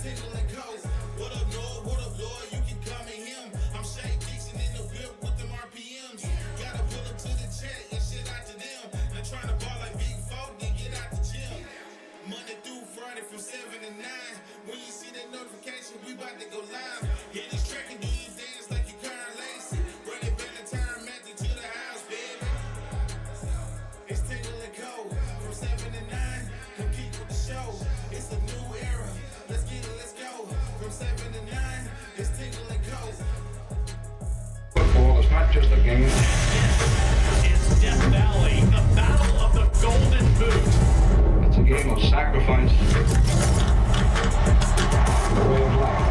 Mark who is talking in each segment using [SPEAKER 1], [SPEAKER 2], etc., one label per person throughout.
[SPEAKER 1] Tingle and Coast. What up, Lloyd? What up, Lloyd? You can call me him. I'm Shane Dixon in the whip with them RPMs. Gotta pull up to the chat and shit out to them. I'm trying to ball like Big Folk, then get out the gym. Monday through Friday from 7 to 9. When you see that notification, we about to go live. Hit this track and do you dance like you Tyrann Mathieu. Run it back to Tyrann Mathieu to the house, baby. It's Tingle and Co. From 7 to 9. Compete with the show. It's a new era. Let's get it, let's go. From 7 to 9. It's Tingle and Co.
[SPEAKER 2] Football is not just a game.
[SPEAKER 3] It's Death Valley, the battle of the Golden Boot.
[SPEAKER 2] It's a game of sacrifice. The way of life.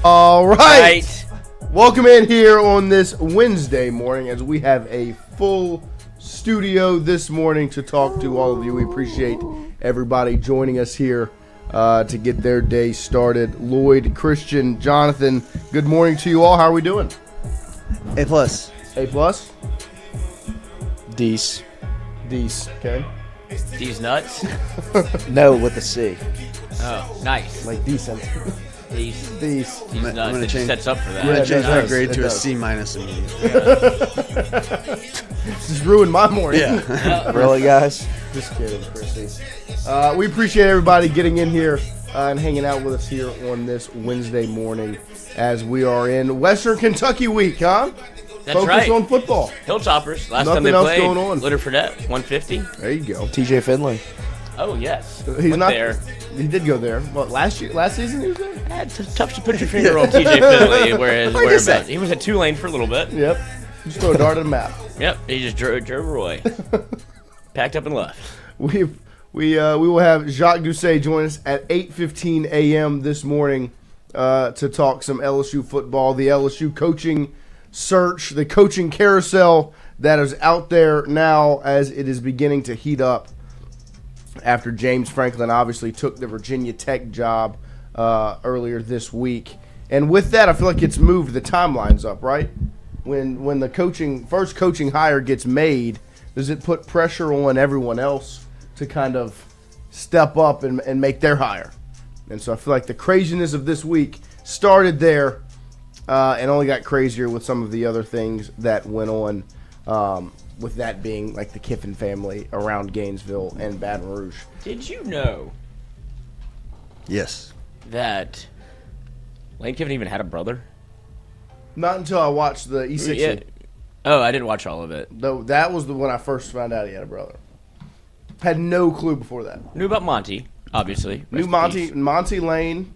[SPEAKER 4] All right. Welcome in here on this Wednesday morning as we have a full studio this morning to talk to all of you. We appreciate everybody joining us here to get their day started. Lloyd, Christian, Jonathan, good morning to you all. How are we doing?
[SPEAKER 5] A plus.
[SPEAKER 4] A plus?
[SPEAKER 5] D's.
[SPEAKER 4] D's, okay.
[SPEAKER 6] D's nuts?
[SPEAKER 5] No, with a C.
[SPEAKER 6] Oh, nice.
[SPEAKER 4] Like decent.
[SPEAKER 6] D's.
[SPEAKER 4] D's.
[SPEAKER 6] D's nuts.
[SPEAKER 5] gonna
[SPEAKER 6] It
[SPEAKER 5] change-
[SPEAKER 6] sets up for that.
[SPEAKER 5] I'm going to change
[SPEAKER 4] it
[SPEAKER 5] my
[SPEAKER 4] does.
[SPEAKER 5] grade
[SPEAKER 4] It
[SPEAKER 5] to a
[SPEAKER 4] does.
[SPEAKER 5] C minus immediately.
[SPEAKER 4] Just ruined my morning.
[SPEAKER 5] Yeah. Really, guys?
[SPEAKER 4] Just kidding, Chrissy. We appreciate everybody getting in here and hanging out with us here on this Wednesday morning as we are in Western Kentucky week, huh?
[SPEAKER 6] That's
[SPEAKER 4] Focus
[SPEAKER 6] right.
[SPEAKER 4] on football.
[SPEAKER 6] Hilltoppers. Last
[SPEAKER 4] Nothing
[SPEAKER 6] time they
[SPEAKER 4] else
[SPEAKER 6] played.
[SPEAKER 4] going on.
[SPEAKER 6] Litter Fredette, 150.
[SPEAKER 4] There you go.
[SPEAKER 5] TJ Finley.
[SPEAKER 6] Oh, yes.
[SPEAKER 4] He's
[SPEAKER 6] Went
[SPEAKER 4] not
[SPEAKER 6] there.
[SPEAKER 4] He did go there. What, last season he was there?
[SPEAKER 6] It's tough to put your finger on TJ Finley, whereas
[SPEAKER 5] Like I said.
[SPEAKER 6] he was at Tulane for a little bit.
[SPEAKER 4] Yep. Just throw a dart at a map.
[SPEAKER 6] Yep, he just drove Roy. Packed up and left.
[SPEAKER 4] We will have Jacques Doucet join us at 8:15 a.m. this morning to talk some LSU football, the LSU coaching search, the coaching carousel that is out there now as it is beginning to heat up after James Franklin obviously took the Virginia Tech job earlier this week. And with that, I feel like it's moved the timelines up, right? When the first coaching hire gets made, does it put pressure on everyone else to kind of step up and make their hire? And so I feel like the craziness of this week started there and only got crazier with some of the other things that went on, with that being like the Kiffin family around Gainesville and Baton Rouge.
[SPEAKER 6] Did you know
[SPEAKER 5] Yes.
[SPEAKER 6] that Lane Kiffin even had a brother?
[SPEAKER 4] Not until I watched the E60.
[SPEAKER 6] Yeah. Oh, I didn't watch all of it.
[SPEAKER 4] Though that was when I first found out he had a brother. Had no clue before that.
[SPEAKER 6] Knew about Monty, obviously.
[SPEAKER 4] Knew
[SPEAKER 6] Rest in peace.
[SPEAKER 4] Monty Lane,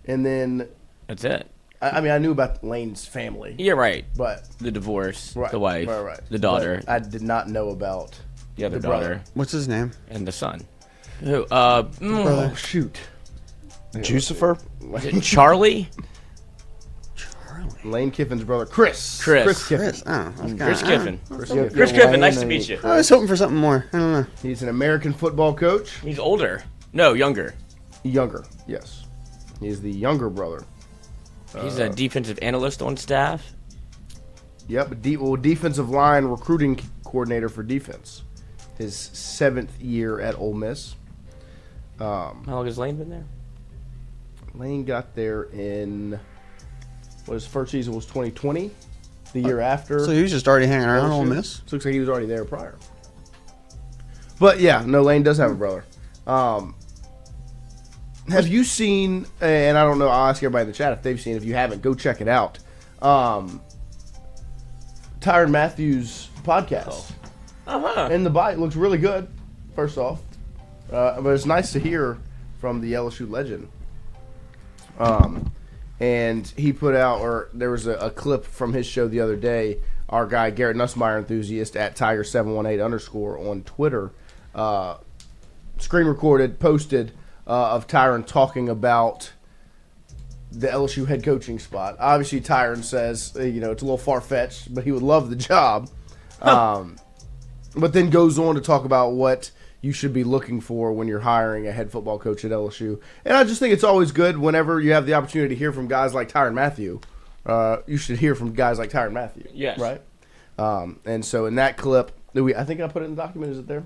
[SPEAKER 4] and then
[SPEAKER 6] That's it.
[SPEAKER 4] I mean, I knew about Lane's family.
[SPEAKER 6] Yeah, right.
[SPEAKER 4] But
[SPEAKER 6] The divorce,
[SPEAKER 4] right,
[SPEAKER 6] the wife,
[SPEAKER 4] right.
[SPEAKER 6] the daughter,
[SPEAKER 4] But I did not know about
[SPEAKER 6] the other
[SPEAKER 4] the brother.
[SPEAKER 6] daughter,
[SPEAKER 5] What's his name?
[SPEAKER 6] and the son. Who?
[SPEAKER 4] Oh, shoot.
[SPEAKER 5] Jucifer?
[SPEAKER 6] Was it Charlie?
[SPEAKER 4] Lane Kiffin's brother, Chris.
[SPEAKER 6] Chris.
[SPEAKER 4] Kiffin.
[SPEAKER 5] Chris. Oh, I was
[SPEAKER 6] Chris
[SPEAKER 5] kinda-
[SPEAKER 6] Kiffin.
[SPEAKER 4] Chris
[SPEAKER 5] Yeah,
[SPEAKER 4] Kiffin.
[SPEAKER 6] Chris Kiffin, nice to meet you.
[SPEAKER 5] I was hoping for something more. I don't know.
[SPEAKER 4] He's an American football coach.
[SPEAKER 6] He's older. No, younger.
[SPEAKER 4] Younger, yes. He's the younger brother.
[SPEAKER 6] He's a defensive analyst on staff.
[SPEAKER 4] Yep, defensive line recruiting coordinator for defense. His 7th year at Ole Miss.
[SPEAKER 6] How long has Lane been there?
[SPEAKER 4] Lane got there in, his first season was 2020. The year after.
[SPEAKER 5] So he was just already hanging around
[SPEAKER 4] LSU.
[SPEAKER 5] Ole Miss?
[SPEAKER 4] Looks like he was already there prior. But yeah, no, Lane does have a brother. Have you seen, and I don't know, I'll ask everybody in the chat if they've seen it. If you haven't, go check it out. Tyrann Mathieu's podcast.
[SPEAKER 6] Uh-huh.
[SPEAKER 4] And the bite looks really good, first off. But it's nice to hear from the LSU legend. And he put out, or there was a clip from his show the other day. Our guy, Garrett Nussmeier enthusiast, at Tiger718_ on Twitter, screen recorded, posted, of Tyrann talking about the LSU head coaching spot. Obviously, Tyrann says, it's a little far-fetched, but he would love the job. But then goes on to talk about what you should be looking for when you're hiring a head football coach at LSU. And I just think it's always good whenever you have the opportunity to hear from guys like Tyrann Mathieu. You should hear from guys like Tyrann Mathieu.
[SPEAKER 6] Yes.
[SPEAKER 4] Right? And so in that clip, I think I put it in the document. Is it there?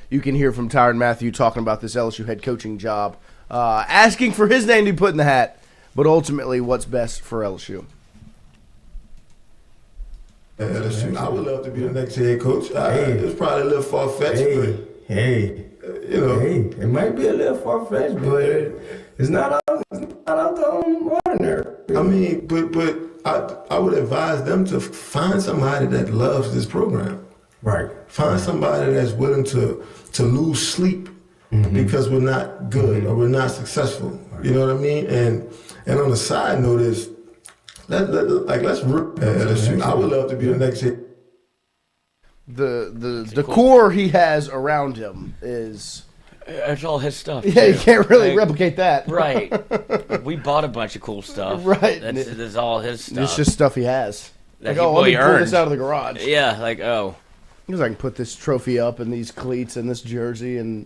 [SPEAKER 4] You can hear from Tyrann Mathieu talking about this LSU head coaching job, asking for his name to be put in the hat, but ultimately what's best for LSU.
[SPEAKER 7] LSU. I would love to be the next head coach. It's probably a little far-fetched, but
[SPEAKER 8] it might be a little far-fetched, but it's not out the ordinary.
[SPEAKER 7] I mean, but I would advise them to find somebody that loves this program.
[SPEAKER 8] Right.
[SPEAKER 7] Find somebody that's willing to lose sleep because we're not good or we're not successful. You know what I mean? And on the side note is, let's rip LSU. I would love to be the next head.
[SPEAKER 4] The core he has around him is,
[SPEAKER 6] It's all his stuff.
[SPEAKER 4] yeah, you
[SPEAKER 6] too.
[SPEAKER 4] can't really
[SPEAKER 6] Like,
[SPEAKER 4] replicate that.
[SPEAKER 6] Right. We bought a bunch of cool stuff.
[SPEAKER 4] Right.
[SPEAKER 6] That's all his stuff.
[SPEAKER 4] It's just stuff he has.
[SPEAKER 6] That
[SPEAKER 4] Like,
[SPEAKER 6] he
[SPEAKER 4] let me
[SPEAKER 6] really
[SPEAKER 4] pull this
[SPEAKER 6] earned.
[SPEAKER 4] out of the garage.
[SPEAKER 6] Yeah, like, oh.
[SPEAKER 4] Because I can put this trophy up and these cleats and this jersey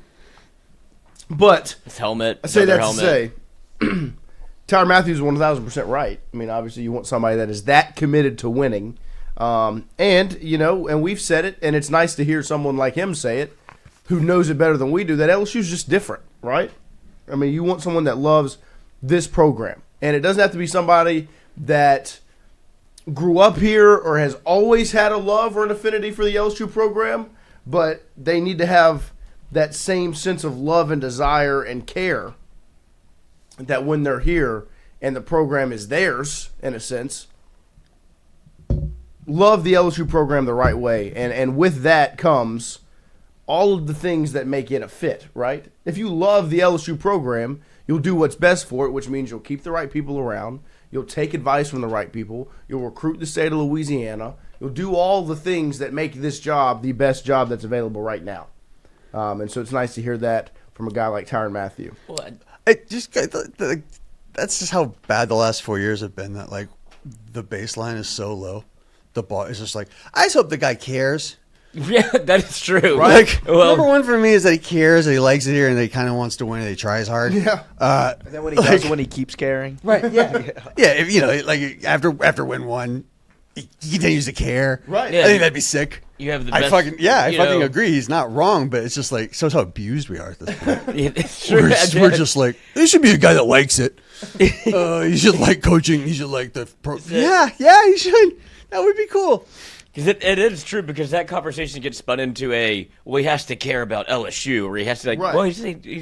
[SPEAKER 4] but
[SPEAKER 6] His helmet.
[SPEAKER 4] I say
[SPEAKER 6] other
[SPEAKER 4] that
[SPEAKER 6] helmet.
[SPEAKER 4] to say, Tyrann Mathieu is 1,000% right. I mean, obviously, you want somebody that is that committed to winning, and we've said it, and it's nice to hear someone like him say it, who knows it better than we do. That LSU's just different, right? I mean, you want someone that loves this program, and it doesn't have to be somebody that grew up here or has always had a love or an affinity for the LSU program, but they need to have that same sense of love and desire and care that when they're here and the program is theirs, in a sense, love the LSU program the right way. And with that comes all of the things that make it a fit, right? If you love the LSU program, you'll do what's best for it, which means you'll keep the right people around. You'll take advice from the right people. You'll recruit the state of Louisiana. You'll do all the things that make this job the best job that's available right now. And so it's nice to hear that from a guy like Tyrann Mathieu.
[SPEAKER 6] Well,
[SPEAKER 5] That's just how bad the last 4 years have been. That like the baseline is so low, the bar is just like. I just hope the guy cares.
[SPEAKER 6] yeah, that is true.
[SPEAKER 5] Like
[SPEAKER 6] Well,
[SPEAKER 5] number one for me is that he cares, that he likes it here, and that he kind of wants to win, and he tries hard.
[SPEAKER 4] Yeah.
[SPEAKER 9] And then when he does, when he keeps caring.
[SPEAKER 5] Right. Yeah. Yeah. If like after win one, he continues to care.
[SPEAKER 4] Right.
[SPEAKER 6] Yeah.
[SPEAKER 5] I think that'd be sick.
[SPEAKER 6] You have the
[SPEAKER 5] I
[SPEAKER 6] best.
[SPEAKER 5] fucking
[SPEAKER 6] you know,
[SPEAKER 5] agree. He's not wrong, but it's just like so how abused we are at this point.
[SPEAKER 6] It's true.
[SPEAKER 5] We're just like, there should be a guy that likes it. You should like coaching. You should like the pro. Yeah, you should. That would be cool.
[SPEAKER 6] Because it is true, because that conversation gets spun into he has to care about LSU, or he has to, like,
[SPEAKER 4] Right.
[SPEAKER 6] well, he's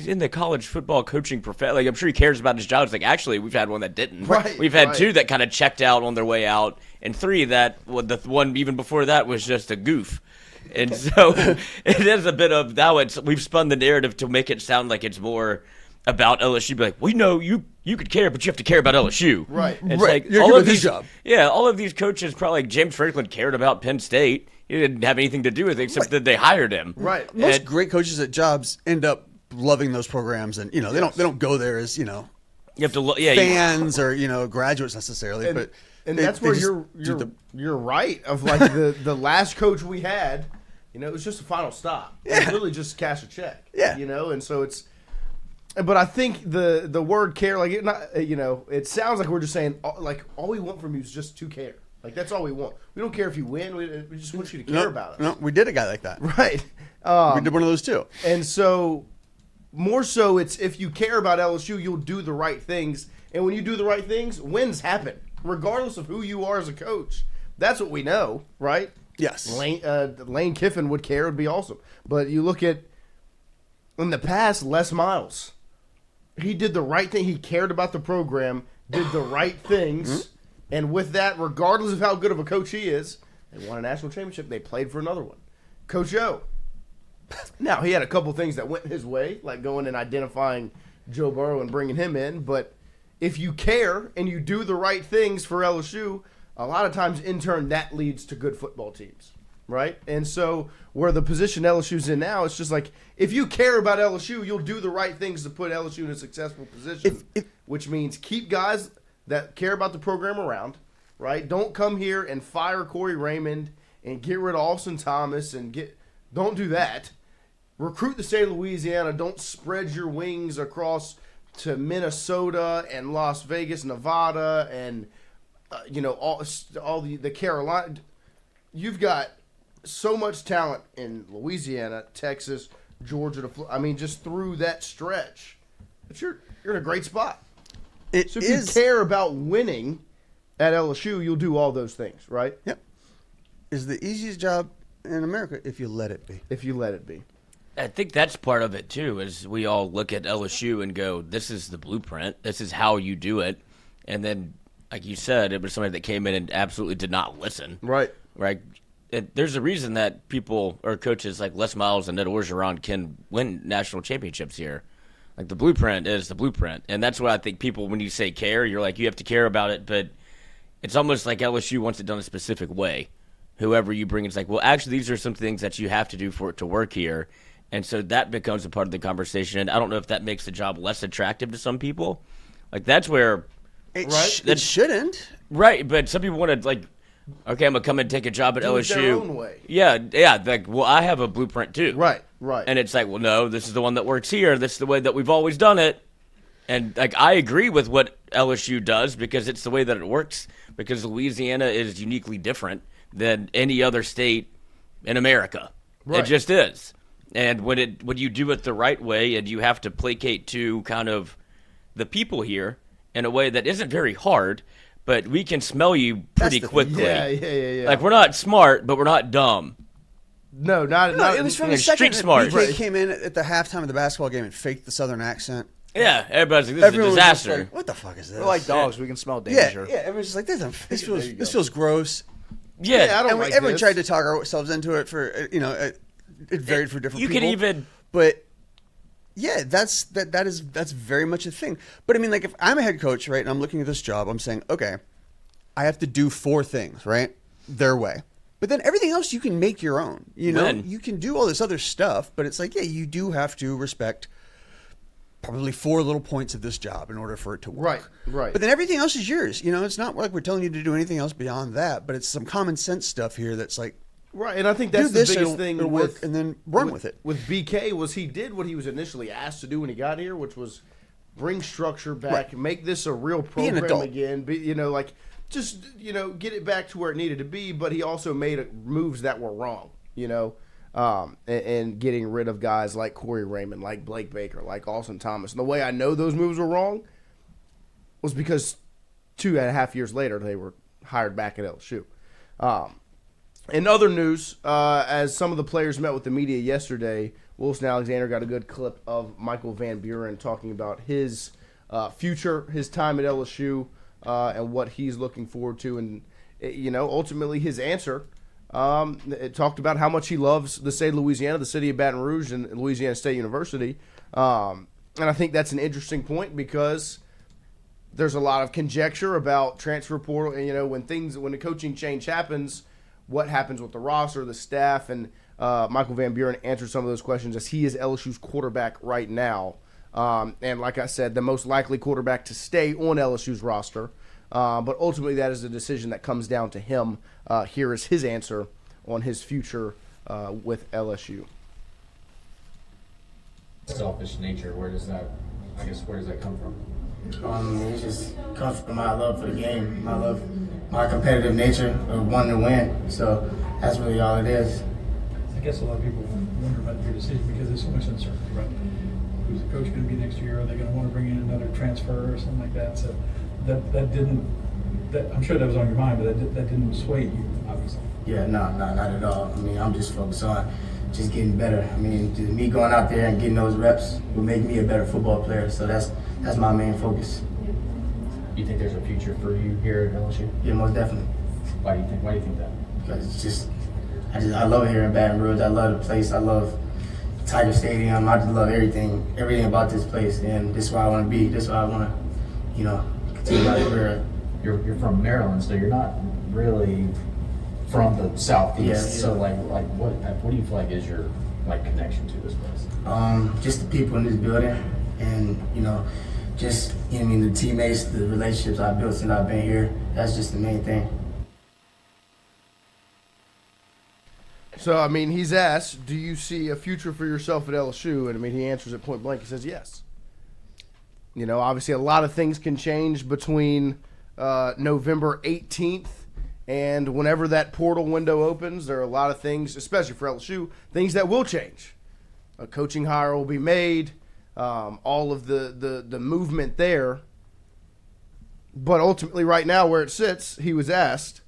[SPEAKER 6] in the college football coaching profession. Like, I'm sure he cares about his job. It's like, actually, we've had one that didn't.
[SPEAKER 4] Right,
[SPEAKER 6] We've had
[SPEAKER 4] right.
[SPEAKER 6] 2 that kind of checked out on their way out, and 3 that, the one even before that was just a goof. And so it is a bit of, we've spun the narrative to make it sound like it's more about LSU, be like, well, you could care, but you have to care about LSU.
[SPEAKER 4] Right.
[SPEAKER 6] It's
[SPEAKER 5] Right.
[SPEAKER 6] like
[SPEAKER 5] You're
[SPEAKER 6] all
[SPEAKER 5] good
[SPEAKER 6] of
[SPEAKER 5] with his
[SPEAKER 6] these
[SPEAKER 5] job.
[SPEAKER 6] Yeah, all of these coaches, probably like James Franklin cared about Penn State. He didn't have anything to do with it except that they hired him.
[SPEAKER 4] Right.
[SPEAKER 5] Most
[SPEAKER 6] And
[SPEAKER 5] great coaches at jobs end up loving those programs, and they don't go there as
[SPEAKER 6] you have to look. Yeah,
[SPEAKER 5] fans or graduates necessarily, but
[SPEAKER 4] And
[SPEAKER 5] they-
[SPEAKER 4] that's
[SPEAKER 5] they
[SPEAKER 4] where
[SPEAKER 5] just
[SPEAKER 4] you're right. Of like the last coach we had, it was just a final stop. It was literally just cash a check.
[SPEAKER 5] Yeah.
[SPEAKER 4] And so it's. But I think the word care, like it sounds like we're just saying like all we want from you is just to care. Like that's all we want. We don't care if you win. We just want you to care about us.
[SPEAKER 5] No, we did a guy like that.
[SPEAKER 4] Right.
[SPEAKER 5] We did one of those too.
[SPEAKER 4] And so, more so, it's if you care about LSU, you'll do the right things. And when you do the right things, wins happen, regardless of who you are as a coach. That's what we know, right?
[SPEAKER 5] Yes.
[SPEAKER 4] Lane Kiffin would care. It would be awesome. But you look at, in the past, Les Miles. He did the right thing. He cared about the program, did the right things. And with that, regardless of how good of a coach he is, they won a national championship. They played for another one. Coach O. Now, he had a couple things that went his way, like going and identifying Joe Burrow and bringing him in. But if you care and you do the right things for LSU, a lot of times, in turn, that leads to good football teams, right? And so where the position LSU's in now, it's just like, if you care about LSU, you'll do the right things to put LSU in a successful position, which means keep guys that care about the program around, right? Don't come here and fire Corey Raymond and get rid of Austin Thomas don't do that. Recruit the state of Louisiana. Don't spread your wings across to Minnesota and Las Vegas, Nevada, and all the Carolina. You've got so much talent in Louisiana, Texas, Georgia. Just through that stretch, but you're in a great spot. So if you care about winning at LSU, you'll do all those things, right?
[SPEAKER 5] Yep. Is the easiest job in America if you let it be.
[SPEAKER 4] If you let it be.
[SPEAKER 6] I think that's part of it too, is we all look at LSU and go, this is the blueprint. This is how you do it. And then, like you said, it was somebody that came in and absolutely did not listen.
[SPEAKER 4] Right.
[SPEAKER 6] Right. There's a reason that people or coaches like Les Miles and Ned Orgeron can win national championships here. Like the blueprint is the blueprint. And that's why I think people, when you say care, you're like, you have to care about it. But it's almost like LSU wants it done a specific way. Whoever you bring, it's like, well, actually, these are some things that you have to do for it to work here. And so that becomes a part of the conversation. And I don't know if that makes the job less attractive to some people. Like, that's where...
[SPEAKER 5] It shouldn't.
[SPEAKER 6] Right, but some people want to, like, okay, I'm going to come and take a job at
[SPEAKER 4] Do it
[SPEAKER 6] LSU.
[SPEAKER 4] their own way.
[SPEAKER 6] Yeah, like, well, I have a blueprint too.
[SPEAKER 4] Right.
[SPEAKER 6] And it's like, well, no, this is the one that works here. This is the way that we've always done it. And, like, I agree with what LSU does because it's the way that it works, because Louisiana is uniquely different than any other state in America.
[SPEAKER 4] Right.
[SPEAKER 6] It just is. And when you do it the right way and you have to placate to kind of the people here in a way that isn't very hard, but we can smell you pretty quickly.
[SPEAKER 4] Yeah.
[SPEAKER 6] Like, we're not smart, but we're not dumb.
[SPEAKER 4] No,
[SPEAKER 5] It was from the
[SPEAKER 6] street
[SPEAKER 5] second
[SPEAKER 6] smart.
[SPEAKER 5] BK came in at the halftime of the basketball game and faked the Southern accent.
[SPEAKER 6] Yeah, everybody's like, this
[SPEAKER 5] Everyone
[SPEAKER 6] is a
[SPEAKER 5] was just
[SPEAKER 6] disaster.
[SPEAKER 5] like, what the fuck is this?
[SPEAKER 9] We're like dogs. We can smell
[SPEAKER 5] yeah,
[SPEAKER 9] danger.
[SPEAKER 5] everyone's just like, this feels gross.
[SPEAKER 6] Yeah,
[SPEAKER 4] I don't
[SPEAKER 5] And
[SPEAKER 4] like
[SPEAKER 5] everyone
[SPEAKER 4] this.
[SPEAKER 5] tried to talk ourselves into it for it varied for different
[SPEAKER 6] you
[SPEAKER 5] people.
[SPEAKER 6] can even
[SPEAKER 5] But yeah, that's very much a thing. But I mean, like, if I'm a head coach, right, and I'm looking at this job, I'm saying, okay, I have to do 4 things, right, their way. But then everything else you can make your own. You can do all this other stuff, but it's like, yeah, you do have to respect probably 4 little points of this job in order for it to work.
[SPEAKER 4] Right.
[SPEAKER 5] But then everything else is yours. It's not like we're telling you to do anything else beyond that, but it's some common sense stuff here that's like,
[SPEAKER 4] Right, and I think that's
[SPEAKER 5] do
[SPEAKER 4] the
[SPEAKER 5] this,
[SPEAKER 4] biggest thing
[SPEAKER 5] it'll
[SPEAKER 4] with
[SPEAKER 5] work, and then run with it.
[SPEAKER 4] With BK was he did what he was initially asked to do when he got here, which was bring structure back, make this a real program
[SPEAKER 5] adult.
[SPEAKER 4] again. Get it back to where it needed to be. But he also made moves that were wrong, and getting rid of guys like Corey Raymond, like Blake Baker, like Austin Thomas. And the way I know those moves were wrong was because 2.5 years later they were hired back at LSU. In other news, as some of the players met with the media yesterday, Wilson Alexander got a good clip of Michael Van Buren talking about his future, his time at LSU, and what he's looking forward to. And, ultimately his answer, it talked about how much he loves the state of Louisiana, the city of Baton Rouge, and Louisiana State University. And I think that's an interesting point because there's a lot of conjecture about transfer portal. And, when the coaching change happens, what happens with the roster, the staff, and Michael Van Buren answered some of those questions as he is LSU's quarterback right now. And like I said, the most likely quarterback to stay on LSU's roster. But ultimately, that is a decision that comes down to him. Here is his answer on his future with LSU.
[SPEAKER 10] Selfish nature, where does that come from?
[SPEAKER 11] It just comes from my love for the game, my competitive nature of wanting to win. So that's really all it is.
[SPEAKER 12] I guess a lot of people wonder about your decision because there's so much uncertainty, right? Who's the coach going to be next year? Are they going to want to bring in another transfer or something like that? So I'm sure that was on your mind, but that didn't sway you, obviously.
[SPEAKER 11] Yeah, no, not at all. I mean, I'm just focused on just getting better. I mean, me going out there and getting those reps will make me a better football player. So that's my main focus.
[SPEAKER 10] You think there's a future for you here at LSU?
[SPEAKER 11] Yeah, most definitely.
[SPEAKER 10] Why do you think that?
[SPEAKER 11] Because it's just, I love it here in Baton Rouge. I love the place. I love Tiger Stadium. I just love everything about this place. And this is where I want to be. This is where I want to, continue my career.
[SPEAKER 10] You're from Maryland, so you're not really from the Southeast.
[SPEAKER 11] Yeah.
[SPEAKER 10] So what do you feel like is your connection to this place?
[SPEAKER 11] Just the people in this building, and the teammates, the relationships I've built since I've been here. That's just the main thing.
[SPEAKER 4] So, I mean, he's asked, do you see a future for yourself at LSU? And, I mean, he answers it point blank. He says yes. Obviously a lot of things can change between November 18th and whenever that portal window opens. There are a lot of things, especially for LSU, things that will change. A coaching hire will be made, all of the movement there. But ultimately right now where it sits, he was asked,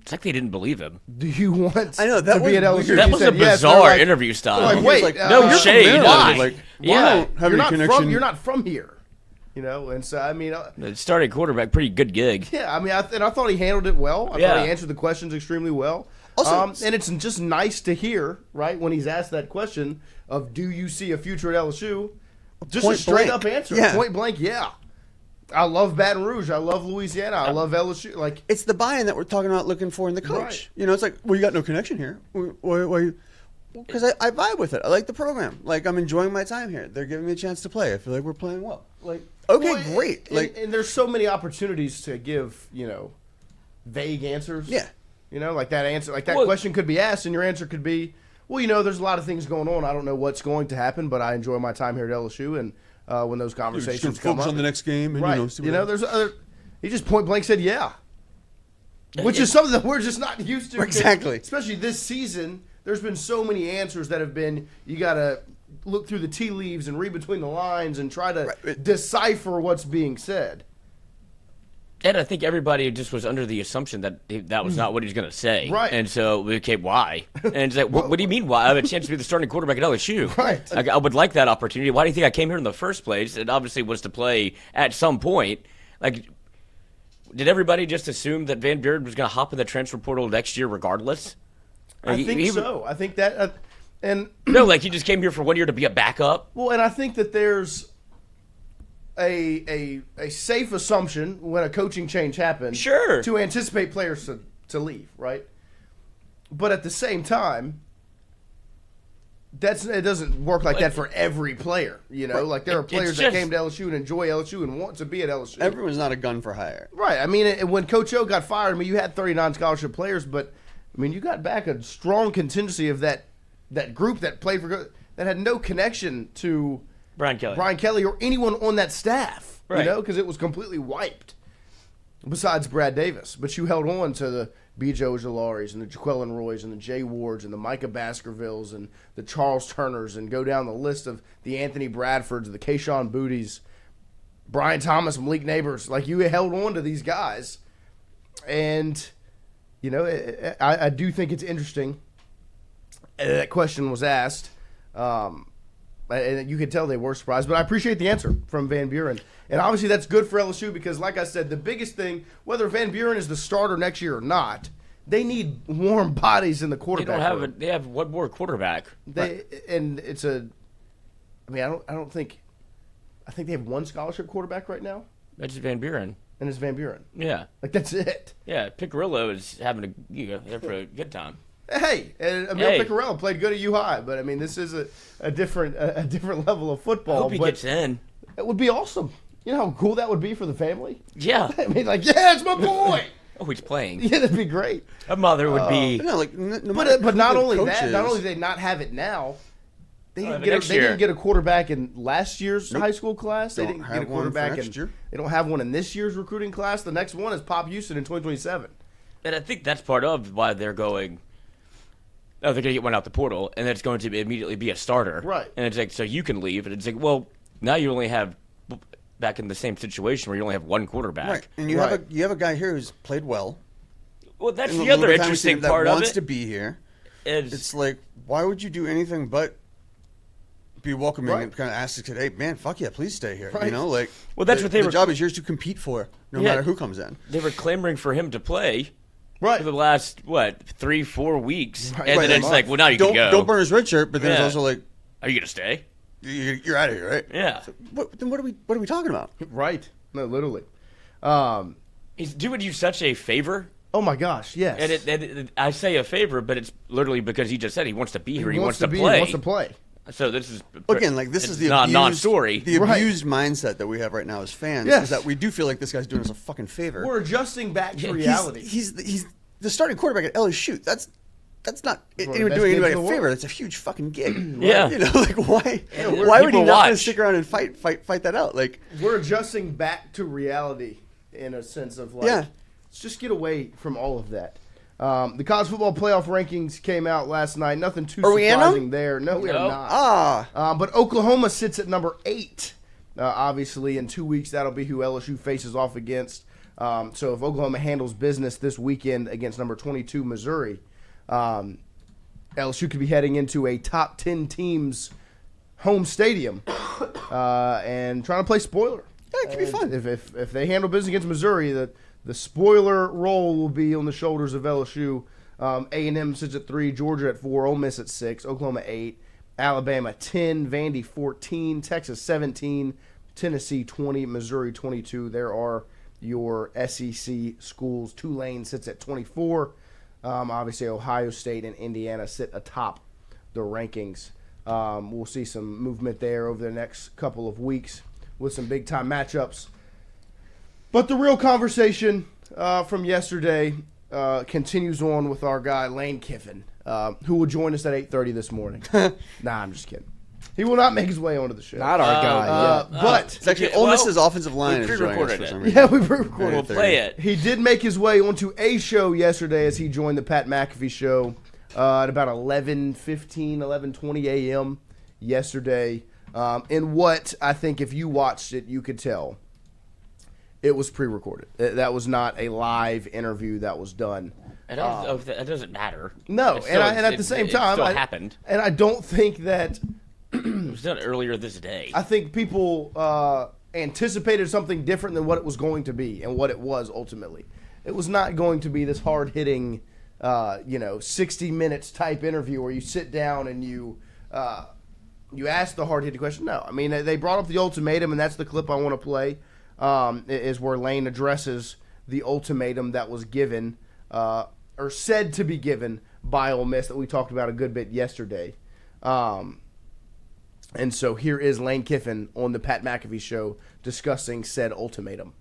[SPEAKER 6] it's like they didn't believe him.
[SPEAKER 4] do you want
[SPEAKER 5] I know, that
[SPEAKER 4] to be at
[SPEAKER 5] was
[SPEAKER 4] LSU?
[SPEAKER 6] That
[SPEAKER 4] He
[SPEAKER 6] was
[SPEAKER 4] said
[SPEAKER 6] a
[SPEAKER 4] yes. They're
[SPEAKER 6] bizarre
[SPEAKER 4] like,
[SPEAKER 6] interview style.
[SPEAKER 4] like, wait,
[SPEAKER 6] no
[SPEAKER 4] you're
[SPEAKER 6] shade.
[SPEAKER 4] from Maryland.
[SPEAKER 5] Like,
[SPEAKER 6] Yeah.
[SPEAKER 5] have
[SPEAKER 4] You're
[SPEAKER 5] any
[SPEAKER 4] not
[SPEAKER 5] connection.
[SPEAKER 4] you're not from here. And so, I mean,
[SPEAKER 6] The starting quarterback, pretty good gig.
[SPEAKER 4] yeah, I mean, I thought he handled it well. I
[SPEAKER 6] Yeah.
[SPEAKER 4] thought he answered the questions extremely well.
[SPEAKER 5] Also-
[SPEAKER 4] and it's just nice to hear, right, when he's asked that question of, do you see a future at LSU? Just
[SPEAKER 5] Point
[SPEAKER 4] a straight
[SPEAKER 5] blank.
[SPEAKER 4] up answer.
[SPEAKER 5] Yeah.
[SPEAKER 4] Point blank, yeah. I love Baton Rouge. I love Louisiana. I love LSU. Like,
[SPEAKER 5] It's the buy-in that we're talking about looking for in the coach.
[SPEAKER 4] Right.
[SPEAKER 5] It's like, well, you got no connection here. Why? Because I vibe with it. I like the program. Like, I'm enjoying my time here. They're giving me a chance to play. I feel like we're playing well. Like, okay,
[SPEAKER 4] well,
[SPEAKER 5] great.
[SPEAKER 4] And there's so many opportunities to give, vague answers.
[SPEAKER 5] Yeah.
[SPEAKER 4] Like that answer, like that
[SPEAKER 6] Well-
[SPEAKER 4] question could be asked, and your answer could be, well, there's a lot of things going on. I don't know what's going to happen, but I enjoy my time here at LSU, and when those conversations come
[SPEAKER 5] focus
[SPEAKER 4] up,
[SPEAKER 5] on the next game. And,
[SPEAKER 4] right?
[SPEAKER 5] see what
[SPEAKER 4] There's other. He just point blank said, yeah, which is something that we're just not used to.
[SPEAKER 5] Exactly.
[SPEAKER 4] Especially this season, there's been so many answers that have been. You got to look through the tea leaves and read between the lines and try to decipher what's being said.
[SPEAKER 6] And I think everybody just was under the assumption that that was not what he was going to say.
[SPEAKER 4] Right.
[SPEAKER 6] And so, okay, why? And it's like, what do you mean why? I have a chance to be the starting quarterback at LSU.
[SPEAKER 4] Right.
[SPEAKER 6] I would like that opportunity. Why do you think I came here in the first place? It obviously was to play at some point. Like, did everybody just assume that Van Buren was going to hop in the transfer portal next year regardless?
[SPEAKER 4] I think so. I think that, and
[SPEAKER 6] no, like he just came here for 1 year to be a backup.
[SPEAKER 4] well, and I think that there's a safe assumption when a coaching change happens,
[SPEAKER 6] Sure.
[SPEAKER 4] to anticipate players to leave, right? But at the same time, it doesn't work like that for every player. Like there are players that came to LSU and enjoy LSU and want to be at LSU.
[SPEAKER 5] Everyone's not a gun for hire.
[SPEAKER 4] Right. I mean, when Coach O got fired, you had 39 scholarship players, but you got back a strong contingency of that group that played that had no connection to
[SPEAKER 6] Brian Kelly
[SPEAKER 4] or anyone on that staff,
[SPEAKER 6] Right.
[SPEAKER 4] because it was completely wiped. Besides Brad Davis, but you held on to the B.J. Ojalaris and the Jaquelin Roys and the Jay Wards and the Micah Baskervilles and the Charles Turners and go down the list of the Anthony Bradfords, the Kayshawn Booties, Brian Thomas, Malik Neighbors. Like, you held on to these guys, and I do think it's interesting. That question was asked. And you could tell they were surprised, but I appreciate the answer from Van Buren. And obviously that's good for LSU because, like I said, the biggest thing, whether Van Buren is the starter next year or not, they need warm bodies in the quarterback room.
[SPEAKER 6] They have one more quarterback.
[SPEAKER 4] And it's a I mean, I think they have one scholarship quarterback right now.
[SPEAKER 6] That's Van Buren.
[SPEAKER 4] And it's Van Buren.
[SPEAKER 6] Yeah.
[SPEAKER 4] Like, that's it.
[SPEAKER 6] Yeah, Piccirillo is having there for a good time.
[SPEAKER 4] Hey, and Emil Piccirillo played good at U High, but I mean, this is a different level of football.
[SPEAKER 6] I hope he gets in.
[SPEAKER 4] It would be awesome. You know how cool that would be for the family?
[SPEAKER 6] Yeah.
[SPEAKER 4] I mean, like, yeah, it's my boy.
[SPEAKER 6] Oh, he's playing.
[SPEAKER 4] Yeah, that'd be great.
[SPEAKER 6] A mother would be.
[SPEAKER 5] No, like,
[SPEAKER 4] but not only that, not only do they not have it now, they didn't get a quarterback in last year's high school class. They didn't get a quarterback they don't have one in this year's recruiting class. The next one is Pop Houston in 2027.
[SPEAKER 6] And I think that's part of why they're going. Oh, they're going to get one out the portal, and it's going to immediately be a starter.
[SPEAKER 4] Right.
[SPEAKER 6] And it's like, so you can leave. And it's like, well, now you only have back in the same situation where you only have one quarterback.
[SPEAKER 5] Right. And you have a guy here who's played well.
[SPEAKER 6] Well, that's the other interesting part of it.
[SPEAKER 5] Wants to be here. It's like, why would you do anything but be welcoming and kind of ask, hey, man, fuck yeah, please stay here. Right. You know, like,
[SPEAKER 6] well, that's what they were.
[SPEAKER 5] The job is yours to compete for, no matter who comes in.
[SPEAKER 6] They were clamoring for him to play.
[SPEAKER 4] Right.
[SPEAKER 6] For the last, 3-4 weeks. Right. And then it's like, well, now you can go.
[SPEAKER 5] Don't burn his red shirt, but then it's also like,
[SPEAKER 6] are you going to stay?
[SPEAKER 5] You're out of here, right?
[SPEAKER 6] Yeah.
[SPEAKER 5] So then what are we talking about?
[SPEAKER 4] Right. No, literally.
[SPEAKER 6] He's doing you such a favor.
[SPEAKER 4] Oh, my gosh, yes.
[SPEAKER 6] And I say a favor, but it's literally because he just said he wants to be here. He wants to play.
[SPEAKER 4] He wants to play.
[SPEAKER 6] So this is
[SPEAKER 5] again, like this is the
[SPEAKER 6] non-story.
[SPEAKER 5] The abused mindset that we have right now as fans is that we do feel like this guy's doing us a fucking favor.
[SPEAKER 4] We're adjusting back to reality.
[SPEAKER 5] He's the starting quarterback at LSU. That's not anyone doing anybody a favor. That's a huge fucking gig.
[SPEAKER 6] Yeah,
[SPEAKER 5] you know, like why would he not want to stick around and fight that out? Like
[SPEAKER 4] we're adjusting back to reality in a sense of like, let's just get away from all of that. The college football playoff rankings came out last night. Nothing too surprising there. No, we are not. But Oklahoma sits at number 8. Obviously, in 2 weeks, that'll be who LSU faces off against. So if Oklahoma handles business this weekend against number 22 Missouri, LSU could be heading into a top 10 teams home stadium and trying to play spoiler.
[SPEAKER 5] Yeah, it could be fun.
[SPEAKER 4] If they handle business against Missouri, the spoiler role will be on the shoulders of LSU. A&M sits at 3, Georgia at 4, Ole Miss at 6, Oklahoma 8, Alabama 10, Vandy 14, Texas 17, Tennessee 20, Missouri 22. There are your SEC schools. Tulane sits at 24. Obviously, Ohio State and Indiana sit atop the rankings. We'll see some movement there over the next couple of weeks with some big-time matchups. But the real conversation from yesterday continues on with our guy, Lane Kiffin, who will join us at 8:30 this morning. Nah, I'm just kidding. He will not make his way onto the show.
[SPEAKER 9] Not our guy.
[SPEAKER 4] But
[SPEAKER 5] it's actually Ole Miss's offensive line is
[SPEAKER 6] pre-recorded
[SPEAKER 5] for
[SPEAKER 6] it.
[SPEAKER 5] some reason.
[SPEAKER 4] Yeah, we pre-recorded
[SPEAKER 6] We'll play it.
[SPEAKER 4] He did make his way onto a show yesterday as he joined the Pat McAfee show at about 11:15, 11:20 a.m. yesterday. In what I think if you watched it, you could tell it was pre-recorded. That was not a live interview that was done.
[SPEAKER 6] It doesn't matter.
[SPEAKER 4] No, and at the same time,
[SPEAKER 6] it still happened.
[SPEAKER 4] And I don't think that
[SPEAKER 6] it was done earlier this day.
[SPEAKER 4] I think people anticipated something different than what it was going to be and what it was ultimately. It was not going to be this hard-hitting, 60 minutes type interview where you sit down and you ask the hard-hitting question. No, I mean, they brought up the ultimatum, and that's the clip I want to play, is where Lane addresses the ultimatum that was given or said to be given by Ole Miss that we talked about a good bit yesterday. And so here is Lane Kiffin on the Pat McAfee show discussing said ultimatum.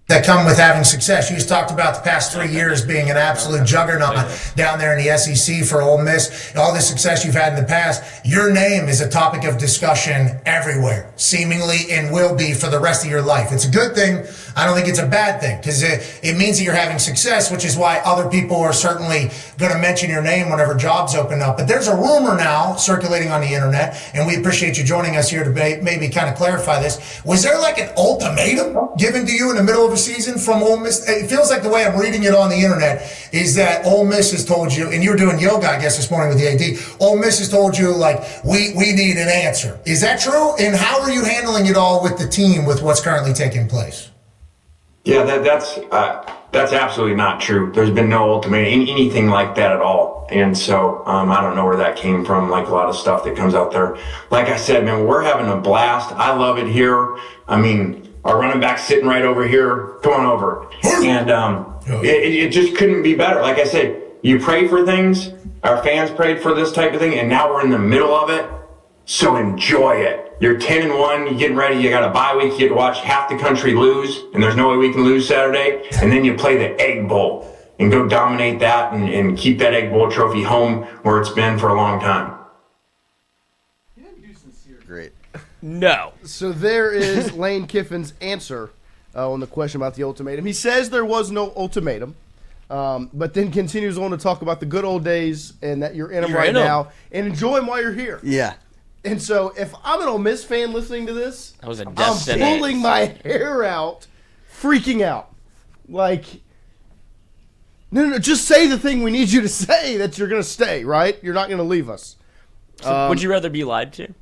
[SPEAKER 13] That come with having success. You just talked about the past 3 years being an absolute juggernaut down there in the SEC for Ole Miss. All the success you've had in the past, your name is a topic of discussion everywhere, seemingly, and will be for the rest of your life. It's a good thing. I don't think it's a bad thing because it means that you're having success, which is why other people are certainly going to mention your name whenever jobs open up. But there's a rumor now circulating on the internet, and we appreciate you joining us here to maybe kind of clarify this. Was there like an ultimatum given to you in the middle of a season from Ole Miss? It feels like the way I'm reading it on the internet is that Ole Miss has told you, and you were doing yoga, I guess, this morning with the AD. Ole Miss has told you, like, we need an answer. Is that true? And how are you handling it all with the team with what's currently taking place?
[SPEAKER 14] Yeah, that's absolutely not true. There's been no ultimatum, anything like that at all. And so I don't know where that came from, like a lot of stuff that comes out there. Like I said, man, we're having a blast. I love it here. I mean, our running back's sitting right over here. Come on over. And it just couldn't be better. Like I said, you pray for things. Our fans prayed for this type of thing, and now we're in the middle of it. So enjoy it. You're 10-1, you're getting ready, you got a bye week, you get to watch half the country lose, and there's no way we can lose Saturday. And then you play the Egg Bowl and go dominate that and keep that Egg Bowl trophy home where it's been for a long time.
[SPEAKER 5] Great.
[SPEAKER 6] No.
[SPEAKER 4] So there is Lane Kiffin's answer on the question about the ultimatum. He says there was no ultimatum, but then continues on to talk about the good old days and that you're in them right now and enjoy them while you're here.
[SPEAKER 5] Yeah.
[SPEAKER 4] And so if I'm an Ole Miss fan listening to this,
[SPEAKER 6] That was a
[SPEAKER 4] I'm
[SPEAKER 6] death sentence.
[SPEAKER 4] pulling my hair out, freaking out. Like, no, just say the thing we need you to say that you're going to stay, right? You're not going to leave us.
[SPEAKER 6] So would you rather be lied to?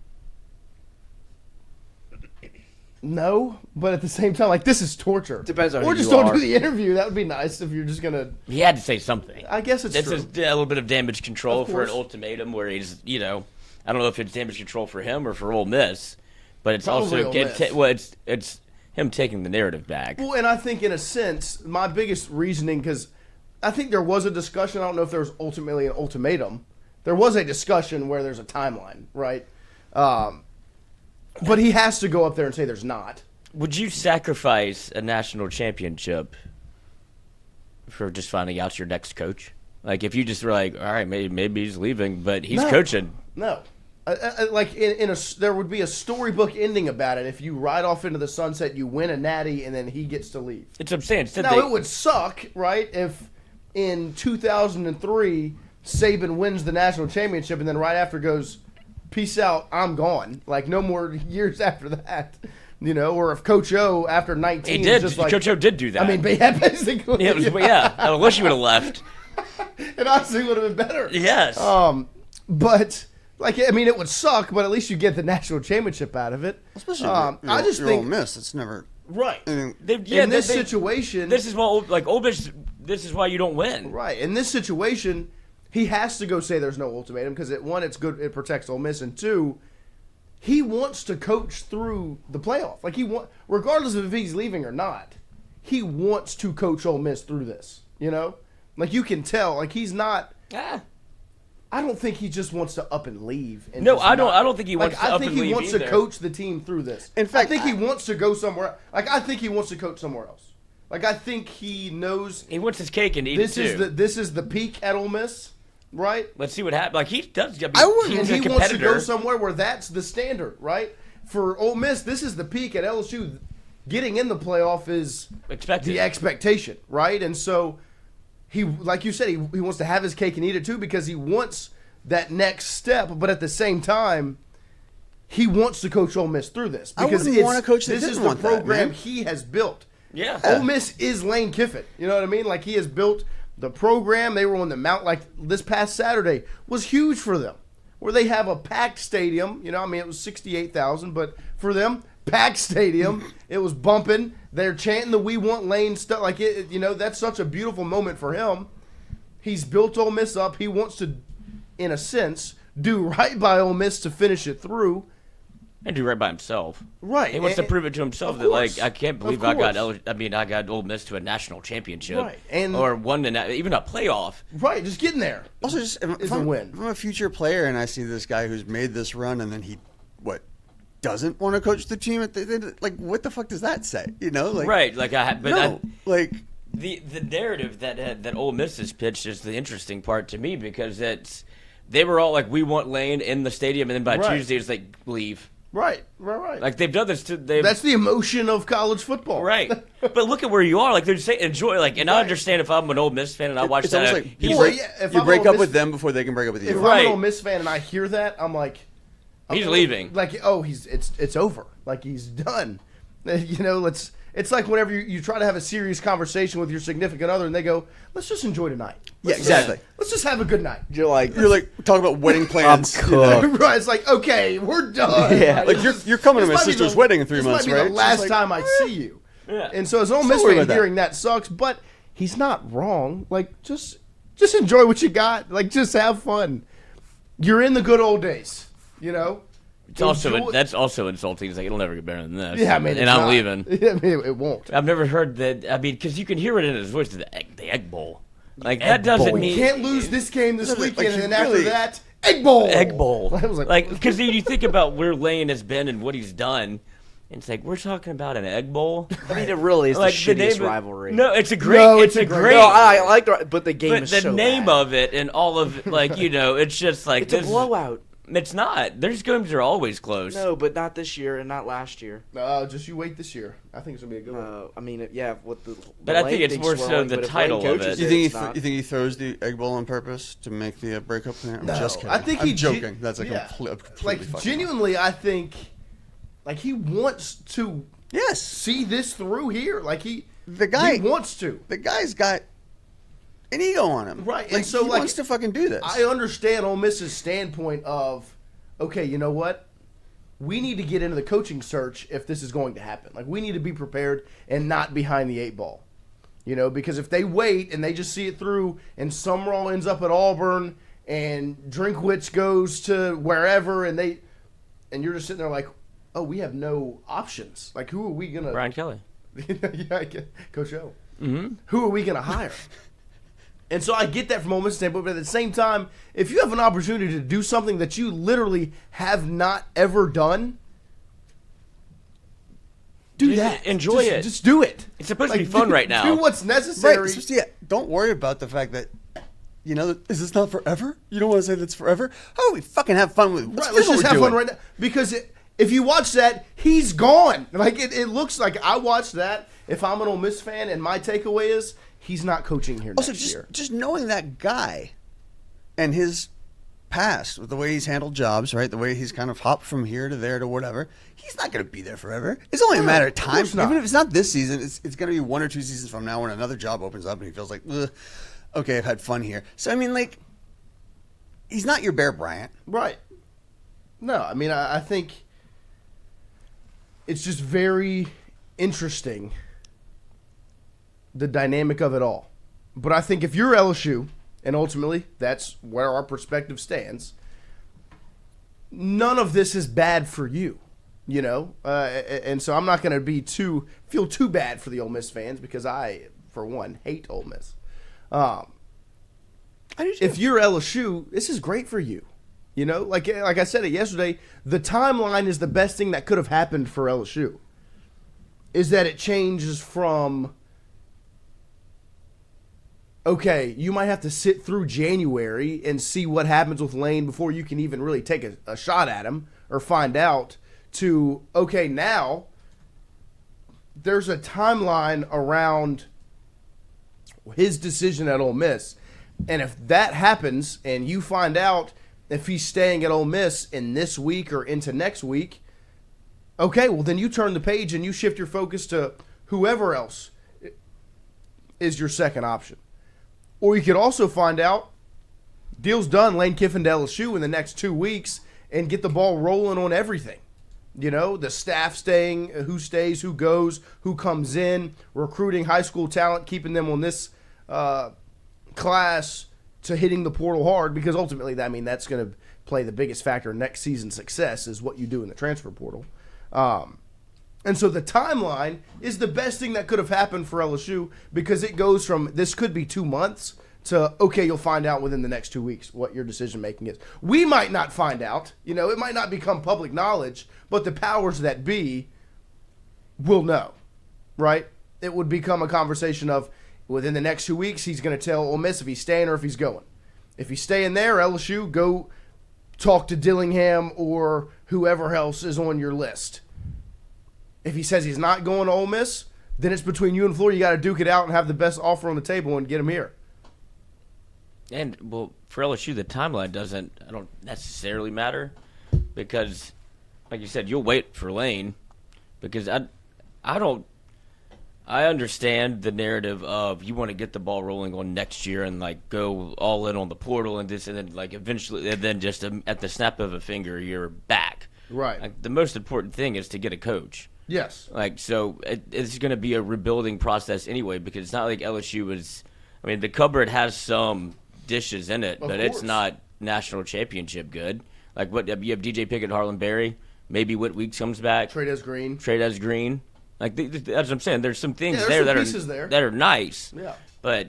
[SPEAKER 4] No, but at the same time, like, this is torture.
[SPEAKER 9] Depends on
[SPEAKER 4] Or
[SPEAKER 9] who
[SPEAKER 4] just
[SPEAKER 9] you
[SPEAKER 4] don't
[SPEAKER 9] are.
[SPEAKER 4] do the interview. That would be nice if you're just going to...
[SPEAKER 6] He had to say something.
[SPEAKER 4] I guess it's
[SPEAKER 6] This
[SPEAKER 4] true.
[SPEAKER 6] is a little bit of damage control
[SPEAKER 4] Of
[SPEAKER 6] for an
[SPEAKER 4] course.
[SPEAKER 6] ultimatum where he's, I don't know if it's damage control for him or for Ole Miss, but it's
[SPEAKER 4] Probably
[SPEAKER 6] also
[SPEAKER 4] Ole Miss.
[SPEAKER 6] it's him taking the narrative back.
[SPEAKER 4] Well, and I think in a sense, my biggest reasoning, because I think there was a discussion, I don't know if there was ultimately an ultimatum. There was a discussion where there's a timeline, right? But he has to go up there and say there's not.
[SPEAKER 6] Would you sacrifice a national championship for just finding out your next coach? Like, if you just were like, all right, maybe he's leaving, but he's coaching.
[SPEAKER 4] No. Like, there would be a storybook ending about it if you ride off into the sunset, you win a natty, and then he gets to leave.
[SPEAKER 6] It's what I'm saying.
[SPEAKER 4] Now, it would suck, right, if in 2003 Saban wins the national championship and then right after goes, peace out, I'm gone. Like, no more years after that. Or if Coach O after 19
[SPEAKER 6] He did.
[SPEAKER 4] just like,
[SPEAKER 6] Coach O did do that.
[SPEAKER 4] I mean, yeah, basically.
[SPEAKER 6] Yeah, I wish he would have left.
[SPEAKER 4] It honestly would have been better.
[SPEAKER 6] Yes.
[SPEAKER 4] But it would suck, but at least you get the national championship out of it.
[SPEAKER 5] Especially
[SPEAKER 4] I just think
[SPEAKER 5] Ole Miss. It's never
[SPEAKER 4] right.
[SPEAKER 5] I mean,
[SPEAKER 4] In this situation,
[SPEAKER 6] this is what Ole Miss. This is why you don't win.
[SPEAKER 4] Right. In this situation, he has to go say there's no ultimatum because one, it's good, it protects Ole Miss, and two, he wants to coach through the playoff. Like regardless of if he's leaving or not, he wants to coach Ole Miss through this. Like you can tell, like he's not. I don't think he just wants to up and leave. And
[SPEAKER 6] no, I don't think he wants to up and leave.
[SPEAKER 4] I think he wants to coach the team through this.
[SPEAKER 5] In fact,
[SPEAKER 4] I think he wants to go somewhere. Like I think he wants to coach somewhere else. Like I think he knows
[SPEAKER 6] he wants his cake and eat it too.
[SPEAKER 4] This is the peak at Ole Miss, right?
[SPEAKER 6] Let's see what happens. Like he does.
[SPEAKER 4] And he wants to go somewhere where that's the standard, right? For Ole Miss, this is the peak at LSU. Getting in the playoff is the expectation, right? And so he, like you said, he wants to have his cake and eat it too because he wants that next step. But at the same time, he wants to coach Ole Miss through this because
[SPEAKER 5] I wouldn't want a coach that
[SPEAKER 4] this
[SPEAKER 5] didn't
[SPEAKER 4] is the
[SPEAKER 5] want that,
[SPEAKER 4] program
[SPEAKER 5] man.
[SPEAKER 4] he has built.
[SPEAKER 6] Yeah.
[SPEAKER 4] Ole Miss is Lane Kiffin. You know what I mean? Like he has built the program. They were on the mount. Like this past Saturday was huge for them, where they have a packed stadium. It was 68,000, but for them, packed stadium. It was bumping. They're chanting the "We Want Lane" stuff. Like it. That's such a beautiful moment for him. He's built Ole Miss up. He wants to, in a sense, do right by Ole Miss to finish it through.
[SPEAKER 6] And do right by himself.
[SPEAKER 4] Right.
[SPEAKER 6] He wants to prove it to himself that, I can't believe I got Ole Miss to a national championship.
[SPEAKER 4] Right. And
[SPEAKER 6] or won even a playoff.
[SPEAKER 4] Right. Just getting there.
[SPEAKER 5] Also, if
[SPEAKER 4] a win.
[SPEAKER 5] If I'm a future player and I see this guy who's made this run and then he, doesn't want to coach the team at what the fuck does that say?
[SPEAKER 6] Right. The narrative that Ole Miss has pitched is the interesting part to me because they were all like, we want Lane in the stadium, and then by Tuesday it's like, leave.
[SPEAKER 4] Right.
[SPEAKER 6] Like they've done this
[SPEAKER 4] that's the emotion of college football.
[SPEAKER 6] Right. But look at where you are. Like they're saying enjoy. And I understand if I'm an Ole Miss fan and I watch that.
[SPEAKER 5] Like you break up with them before they can break up with you.
[SPEAKER 4] If I'm an Ole Miss fan and I hear that, I'm like,
[SPEAKER 6] he's leaving.
[SPEAKER 4] Like, it's over. Like he's done. It's like whenever you try to have a serious conversation with your significant other and they go, let's just enjoy tonight. Let's just have a good night.
[SPEAKER 5] You're like talking about wedding plans.
[SPEAKER 4] Right. It's like, okay, we're done.
[SPEAKER 5] Yeah. Like you're coming to my sister's wedding in 3 months,
[SPEAKER 4] right? This might be the last time I see you.
[SPEAKER 6] Yeah.
[SPEAKER 4] And so as an Ole
[SPEAKER 5] So
[SPEAKER 4] Miss
[SPEAKER 5] worried
[SPEAKER 4] fan,
[SPEAKER 5] about that.
[SPEAKER 4] hearing that sucks, but he's not wrong. Like, just enjoy what you got. Like, just have fun. You're in the good old days, you know?
[SPEAKER 6] It's also that's also insulting. It's like it'll never get better than this.
[SPEAKER 4] Yeah, I mean,
[SPEAKER 6] and I'm leaving.
[SPEAKER 4] Yeah, I mean, it won't.
[SPEAKER 6] I've never heard that. I mean, because you can hear it in his voice. The egg bowl. Like that doesn't
[SPEAKER 4] We
[SPEAKER 6] mean
[SPEAKER 4] can't lose this game this
[SPEAKER 5] Like,
[SPEAKER 4] weekend, and then
[SPEAKER 5] really-
[SPEAKER 4] after that, egg bowl.
[SPEAKER 6] egg bowl.
[SPEAKER 4] I was
[SPEAKER 6] Like because you think about where Lane has been and what he's done. And it's like we're talking about an egg bowl.
[SPEAKER 9] I mean, it really is
[SPEAKER 6] Like,
[SPEAKER 9] the
[SPEAKER 6] the name
[SPEAKER 9] shittiest
[SPEAKER 6] of-
[SPEAKER 9] rivalry.
[SPEAKER 6] No, it's a great.
[SPEAKER 4] No,
[SPEAKER 6] it's a great.
[SPEAKER 9] No, I like the, but the game
[SPEAKER 6] but
[SPEAKER 9] is
[SPEAKER 6] the
[SPEAKER 9] so
[SPEAKER 6] name
[SPEAKER 9] bad.
[SPEAKER 6] of it and all of like it's just like
[SPEAKER 9] It's a
[SPEAKER 6] this.
[SPEAKER 9] blowout.
[SPEAKER 6] It's not. Their games are always close.
[SPEAKER 9] No, but not this year and not last year.
[SPEAKER 4] Just you wait this year. I think it's gonna be a good one.
[SPEAKER 9] I mean, yeah, with the.
[SPEAKER 6] But I think it's more so the title of it.
[SPEAKER 5] You think he throws the egg bowl on purpose to make the breakup plan? I'm just kidding.
[SPEAKER 4] I think
[SPEAKER 5] I'm joking. That's a
[SPEAKER 4] yeah.
[SPEAKER 5] completely
[SPEAKER 4] like
[SPEAKER 5] fucking
[SPEAKER 4] genuinely. I think like he wants to
[SPEAKER 5] yes
[SPEAKER 4] see this through here. Like he wants to.
[SPEAKER 5] The guy's got an ego on him,
[SPEAKER 4] Right,
[SPEAKER 5] Like,
[SPEAKER 4] and so
[SPEAKER 5] he
[SPEAKER 4] like
[SPEAKER 5] wants to fucking do this.
[SPEAKER 4] I understand Ole Miss's standpoint of, okay, you know what? We need to get into the coaching search if this is going to happen. Like we need to be prepared and not behind the eight ball. You know, because if they wait and they just see it through and Summerall ends up at Auburn and Drinkwitz goes to wherever and you're just sitting there like, oh, we have no options. Like who are we gonna
[SPEAKER 6] Brian Kelly.
[SPEAKER 4] Yeah, Coach O.
[SPEAKER 6] Mm-hmm.
[SPEAKER 4] Who are we gonna hire? And so I get that from Ole Miss standpoint, but at the same time, if you have an opportunity to do something that you literally have not ever done, do that.
[SPEAKER 6] Enjoy it.
[SPEAKER 4] Just do it.
[SPEAKER 6] It's supposed to be fun right now.
[SPEAKER 4] Do what's necessary.
[SPEAKER 5] Right. So, yeah, don't worry about the fact that, you know, is this not forever? You don't want to say that's forever? How do we fucking have fun with it?
[SPEAKER 4] Right, let's just have fun right now. Because if you watch that, he's gone. Like it looks like I watched that. If I'm an Ole Miss fan and my takeaway is he's not coaching here
[SPEAKER 5] Also,
[SPEAKER 4] next year.
[SPEAKER 5] just knowing that guy and his past, with the way he's handled jobs, right? The way he's kind of hopped from here to there to whatever. He's not going to be there forever. It's only a matter of time. Even if it's not this season, it's going to be 1 or 2 seasons from now when another job opens up and he feels like, ugh, okay, I've had fun here. So, I mean, like, he's not your Bear Bryant.
[SPEAKER 4] Right. No, I mean, I think it's just very interesting, the dynamic of it all. But I think if you're LSU, and ultimately that's where our perspective stands, none of this is bad for you, you know? And so I'm not going to feel too bad for the Ole Miss fans because I, for one, hate Ole Miss. If you're LSU, this is great for you. You know, like I said it yesterday, the timeline is the best thing that could have happened for LSU. Is that it changes from, okay, you might have to sit through January and see what happens with Lane before you can even really take a shot at him or find out, to, okay, now there's a timeline around his decision at Ole Miss. And if that happens and you find out if he's staying at Ole Miss in this week or into next week, okay, well then you turn the page and you shift your focus to whoever else is your second option. Or you could also find out deal's done, Lane Kiffin to LSU in the next 2 weeks, and get the ball rolling on everything. You know, the staff staying, who stays, who goes, who comes in, recruiting high school talent, keeping them on this class to hitting the portal hard, because ultimately, I mean, that's going to play the biggest factor in next season's success is what you do in the transfer portal. And so the timeline is the best thing that could have happened for LSU, because it goes from this could be 2 months to, okay, you'll find out within the next 2 weeks what your decision making is. We might not find out. You know, it might not become public knowledge, but the powers that be will know, right? It would become a conversation of, within the next 2 weeks, he's going to tell Ole Miss if he's staying or if he's going. If he's staying there, LSU, go talk to Dillingham or whoever else is on your list. If he says he's not going to Ole Miss, then it's between you and Floyd. You got to duke it out and have the best offer on the table and get him here.
[SPEAKER 6] And, well, for LSU, the timeline I don't necessarily matter, because, like you said, you'll wait for Lane, because I understand the narrative of you want to get the ball rolling on next year and, like, go all in on the portal and this, and then, like, eventually, and then just at the snap of a finger, you're back.
[SPEAKER 4] Right.
[SPEAKER 6] Like, the most important thing is to get a coach.
[SPEAKER 4] Yes.
[SPEAKER 6] Like, so it's going to be a rebuilding process anyway, because it's not like LSU is. I mean, the cupboard has some dishes in it, but it's not national championship good. Like, what you have DJ Pickett, Harlan Berry. Maybe Whit Weeks comes back.
[SPEAKER 4] Trades Green.
[SPEAKER 6] Like, that's what I'm saying. There's some things
[SPEAKER 4] there
[SPEAKER 6] there
[SPEAKER 4] some
[SPEAKER 6] that are nice.
[SPEAKER 4] Yeah.
[SPEAKER 6] But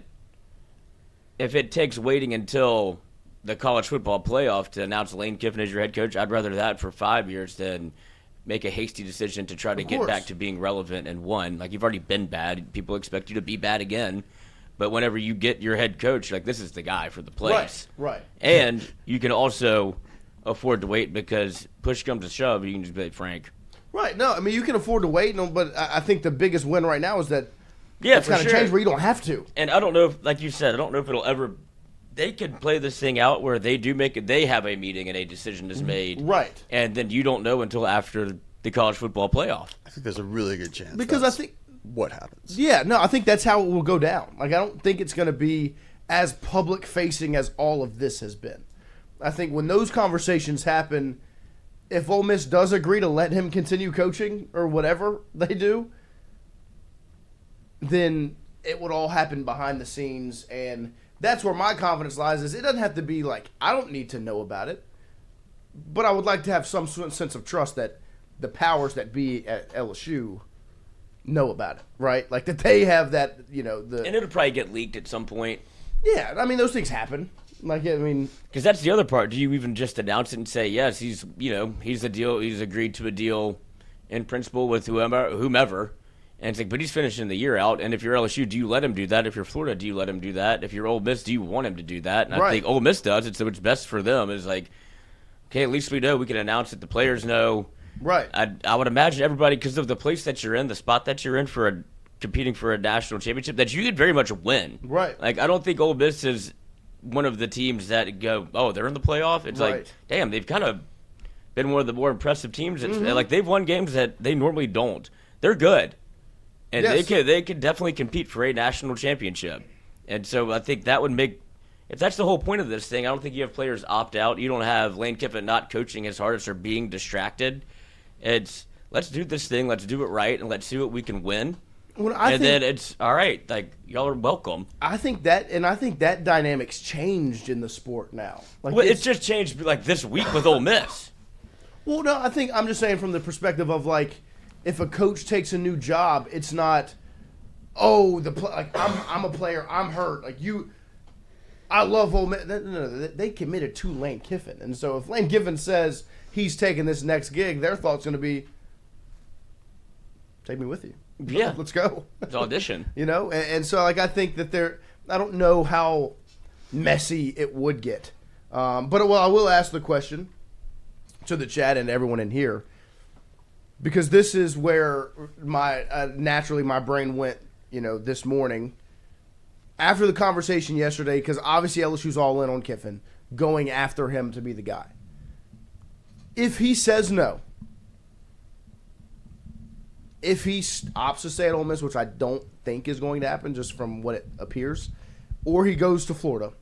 [SPEAKER 6] if it takes waiting until the college football playoff to announce Lane Kiffin as your head coach, I'd rather that for 5 years than make a hasty decision to try to get back to being relevant and won. Like, you've already been bad. People expect you to be bad again. But whenever you get your head coach, like, this is the guy for the place.
[SPEAKER 4] Right.
[SPEAKER 6] And you can also afford to wait because push comes to shove, you can just be like, Frank.
[SPEAKER 4] Right. No, I mean, you can afford to wait, but I think the biggest win right now is that
[SPEAKER 6] it's
[SPEAKER 4] kind of change where you don't have to.
[SPEAKER 6] And I don't know if, like you said, I don't know if it'll ever. They could play this thing out where they do make it. They have a meeting and a decision is made.
[SPEAKER 4] Right.
[SPEAKER 6] And then you don't know until after the college football playoff.
[SPEAKER 5] I think there's a really good chance.
[SPEAKER 4] Because I think
[SPEAKER 5] what happens.
[SPEAKER 4] Yeah. No, I think that's how it will go down. Like, I don't think it's going to be as public facing as all of this has been. I think when those conversations happen, if Ole Miss does agree to let him continue coaching or whatever they do, then it would all happen behind the scenes. And that's where my confidence lies, is it doesn't have to be like, I don't need to know about it, but I would like to have some sense of trust that the powers that be at LSU know about it, right? Like, that they have that, and
[SPEAKER 6] it'll probably get leaked at some point.
[SPEAKER 4] Yeah, I mean, those things happen. Like, I mean,
[SPEAKER 6] because that's the other part. Do you even just announce it and say, yes, he's the deal. He's agreed to a deal in principle with whomever. And it's like, but he's finishing the year out. And if you're LSU, do you let him do that? If you're Florida, do you let him do that? If you're Ole Miss, do you want him to do that? And I think Ole Miss does. It's so it's best for them. Is like, okay, at least we know. We can announce it. The players know.
[SPEAKER 4] Right.
[SPEAKER 6] I would imagine everybody, because of the place that you're in, the spot that you're in for competing for a national championship, that you could very much win.
[SPEAKER 4] Right.
[SPEAKER 6] Like, I don't think Ole Miss is one of the teams that go, oh, they're in the playoff. It's like, damn, they've kind of been one of the more impressive teams. Like, they've won games that they normally don't. They're good, and they could definitely compete for a national championship. And so I think that would make, if that's the whole point of this thing, I don't think you have players opt out. You don't have Lane Kiffin not coaching his hardest or being distracted. It's, let's do this thing, let's do it right, and let's see what we can win.
[SPEAKER 4] Well,
[SPEAKER 6] then it's all right. Like, y'all are welcome.
[SPEAKER 4] I think that dynamic's changed in the sport now. Like,
[SPEAKER 6] well, it's just changed like this week with Ole Miss.
[SPEAKER 4] Well, no, I'm just saying from the perspective of, like, if a coach takes a new job, it's not, like, I'm a player, I'm hurt. Like, I love Ole Miss. No, they committed to Lane Kiffin, and so if Lane Kiffin says he's taking this next gig, their thought's going to be, take me with you.
[SPEAKER 6] Yeah,
[SPEAKER 4] let's go.
[SPEAKER 6] It's audition.
[SPEAKER 4] And so, like, I think that I don't know how messy it would get. But I will ask the question to the chat and everyone in here, because this is where naturally my brain went, this morning after the conversation yesterday, because obviously LSU's all in on Kiffin, going after him to be the guy. If he says no, if he opts to stay at Ole Miss, which I don't think is going to happen just from what it appears, or he goes to Florida,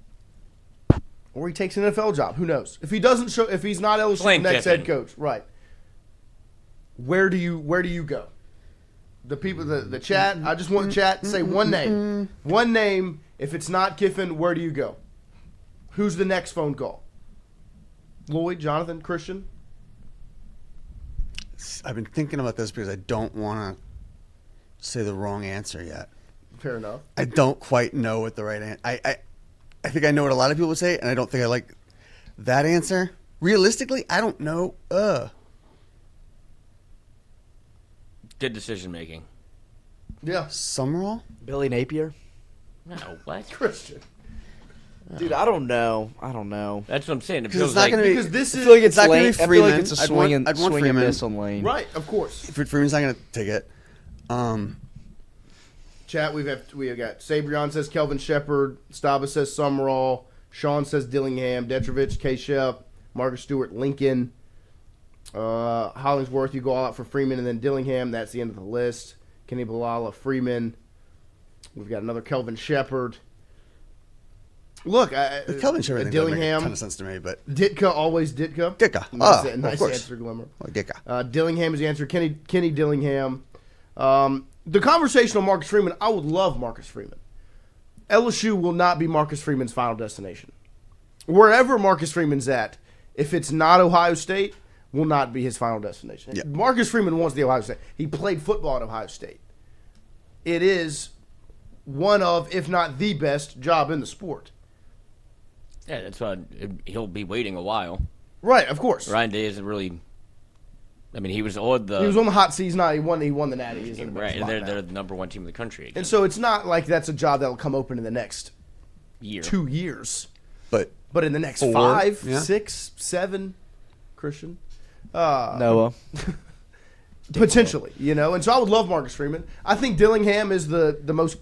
[SPEAKER 4] or he takes an NFL job, who knows? If he doesn't show, if he's not LSU's next head coach, right? Where do you go? The people, the chat. I just want chat to say one name. One name. If it's not Kiffin, where do you go? Who's the next phone call? Lloyd, Jonathan, Christian?
[SPEAKER 5] I've been thinking about this because I don't want to say the wrong answer yet.
[SPEAKER 4] Fair enough.
[SPEAKER 5] I don't quite know what the right answer. I think I know what a lot of people would say, and I don't think I like that answer. Realistically, I don't know.
[SPEAKER 6] Good decision making.
[SPEAKER 4] Yeah.
[SPEAKER 5] Summerall?
[SPEAKER 9] Billy Napier?
[SPEAKER 6] No, what?
[SPEAKER 4] Christian.
[SPEAKER 9] Dude, I don't know.
[SPEAKER 6] That's what I'm saying. It
[SPEAKER 5] Because
[SPEAKER 6] feels
[SPEAKER 5] it's not
[SPEAKER 6] like
[SPEAKER 5] going to be.
[SPEAKER 4] because this
[SPEAKER 9] I
[SPEAKER 4] is
[SPEAKER 9] feel like it's
[SPEAKER 5] not gonna
[SPEAKER 9] Lane.
[SPEAKER 5] be
[SPEAKER 9] I feel like
[SPEAKER 5] Freeman.
[SPEAKER 9] it's a
[SPEAKER 5] I'd want
[SPEAKER 9] swing and
[SPEAKER 5] Freeman.
[SPEAKER 9] miss on Lane.
[SPEAKER 4] right, of course.
[SPEAKER 5] Freeman's not going to take it.
[SPEAKER 4] Chat, we have got Sabrion says Kelvin Shepard, Staba says Summerall, Sean says Dillingham, Detrovich, K. Shep, Marcus Stewart, Lincoln, Hollingsworth. You go all out for Freeman and then Dillingham. That's the end of the list. Kenny Balala, Freeman. We've got another Kelvin Shepard. Look,
[SPEAKER 5] Kelvin Sherman thing doesn't make a
[SPEAKER 4] Dillingham,
[SPEAKER 5] ton of sense to me, but
[SPEAKER 4] Ditka, always Ditka.
[SPEAKER 5] Ditka.
[SPEAKER 4] Nice
[SPEAKER 5] of course.
[SPEAKER 4] answer, Glimmer.
[SPEAKER 5] Ditka.
[SPEAKER 4] Dillingham is the answer. Kenny Dillingham. The conversation on Marcus Freeman, I would love Marcus Freeman. LSU will not be Marcus Freeman's final destination. Wherever Marcus Freeman's at, if it's not Ohio State, will not be his final destination.
[SPEAKER 5] Yeah.
[SPEAKER 4] Marcus Freeman wants the Ohio State. He played football at Ohio State. It is one of, if not the best job in the sport.
[SPEAKER 6] Yeah, that's why he'll be waiting a while.
[SPEAKER 4] Right, of course.
[SPEAKER 6] Ryan Day isn't really. I mean, he was on the.
[SPEAKER 4] He was on the hot seat. He won the Natty. He's in the
[SPEAKER 6] right, and
[SPEAKER 4] spot
[SPEAKER 6] they're
[SPEAKER 4] now.
[SPEAKER 6] the number one team in the country again.
[SPEAKER 4] And so it's not like that's a job that will come open in the next
[SPEAKER 6] year,
[SPEAKER 4] 2 years.
[SPEAKER 5] But
[SPEAKER 4] in the next
[SPEAKER 5] 4,
[SPEAKER 4] 5,
[SPEAKER 5] yeah.
[SPEAKER 4] 6, 7, Christian.
[SPEAKER 9] Noah.
[SPEAKER 4] Potentially, And so I would love Marcus Freeman. I think Dillingham is the most.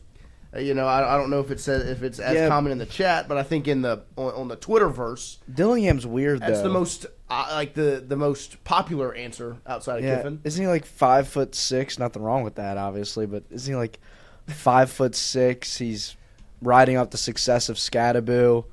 [SPEAKER 4] I don't know if it's as common in the chat, but I think on the Twitterverse,
[SPEAKER 9] Dillingham's weird.
[SPEAKER 4] That's
[SPEAKER 9] though.
[SPEAKER 4] the most the most popular answer outside of Kiffin.
[SPEAKER 9] Isn't he like 5'6"? Nothing wrong with that, obviously, but isn't he like 5'6"? He's riding off the success of Scadaboo.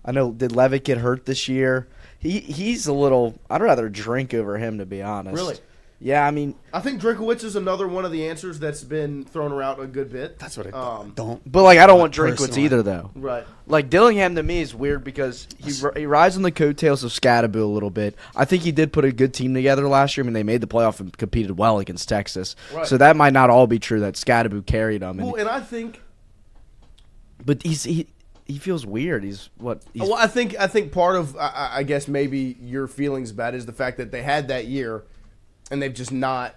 [SPEAKER 9] I know. Did Levitt get hurt this year? He's a little. I'd rather drink over him, to be honest.
[SPEAKER 4] Really?
[SPEAKER 9] Yeah, I mean,
[SPEAKER 4] I think Drinkowitz is another one of the answers that's been thrown around a good bit.
[SPEAKER 5] That's what I don't.
[SPEAKER 9] But I don't want Drinkowitz either, though.
[SPEAKER 4] Right.
[SPEAKER 9] Like Dillingham to me is weird because he rides on the coattails of Scadaboo a little bit. I think he did put a good team together last year. I mean, they made the playoff and competed well against Texas.
[SPEAKER 4] Right.
[SPEAKER 9] So that might not all be true. That Scadaboo carried them.
[SPEAKER 4] And I think,
[SPEAKER 9] but he feels weird.
[SPEAKER 4] Well, I think part of I guess maybe your feelings about it is the fact that they had that year, and they've just not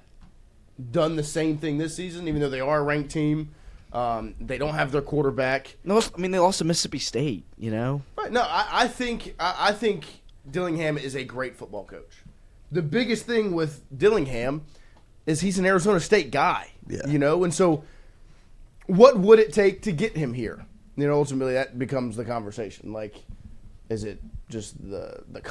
[SPEAKER 4] done the same thing this season, even though they are a ranked team. They don't have their quarterback.
[SPEAKER 9] No, I mean they lost to Mississippi State.
[SPEAKER 4] Right. No, I think Dillingham is a great football coach. The biggest thing with Dillingham is he's an Arizona State guy.
[SPEAKER 5] Yeah.
[SPEAKER 4] And so what would it take to get him here? Ultimately that becomes the conversation. Like, is it just is it the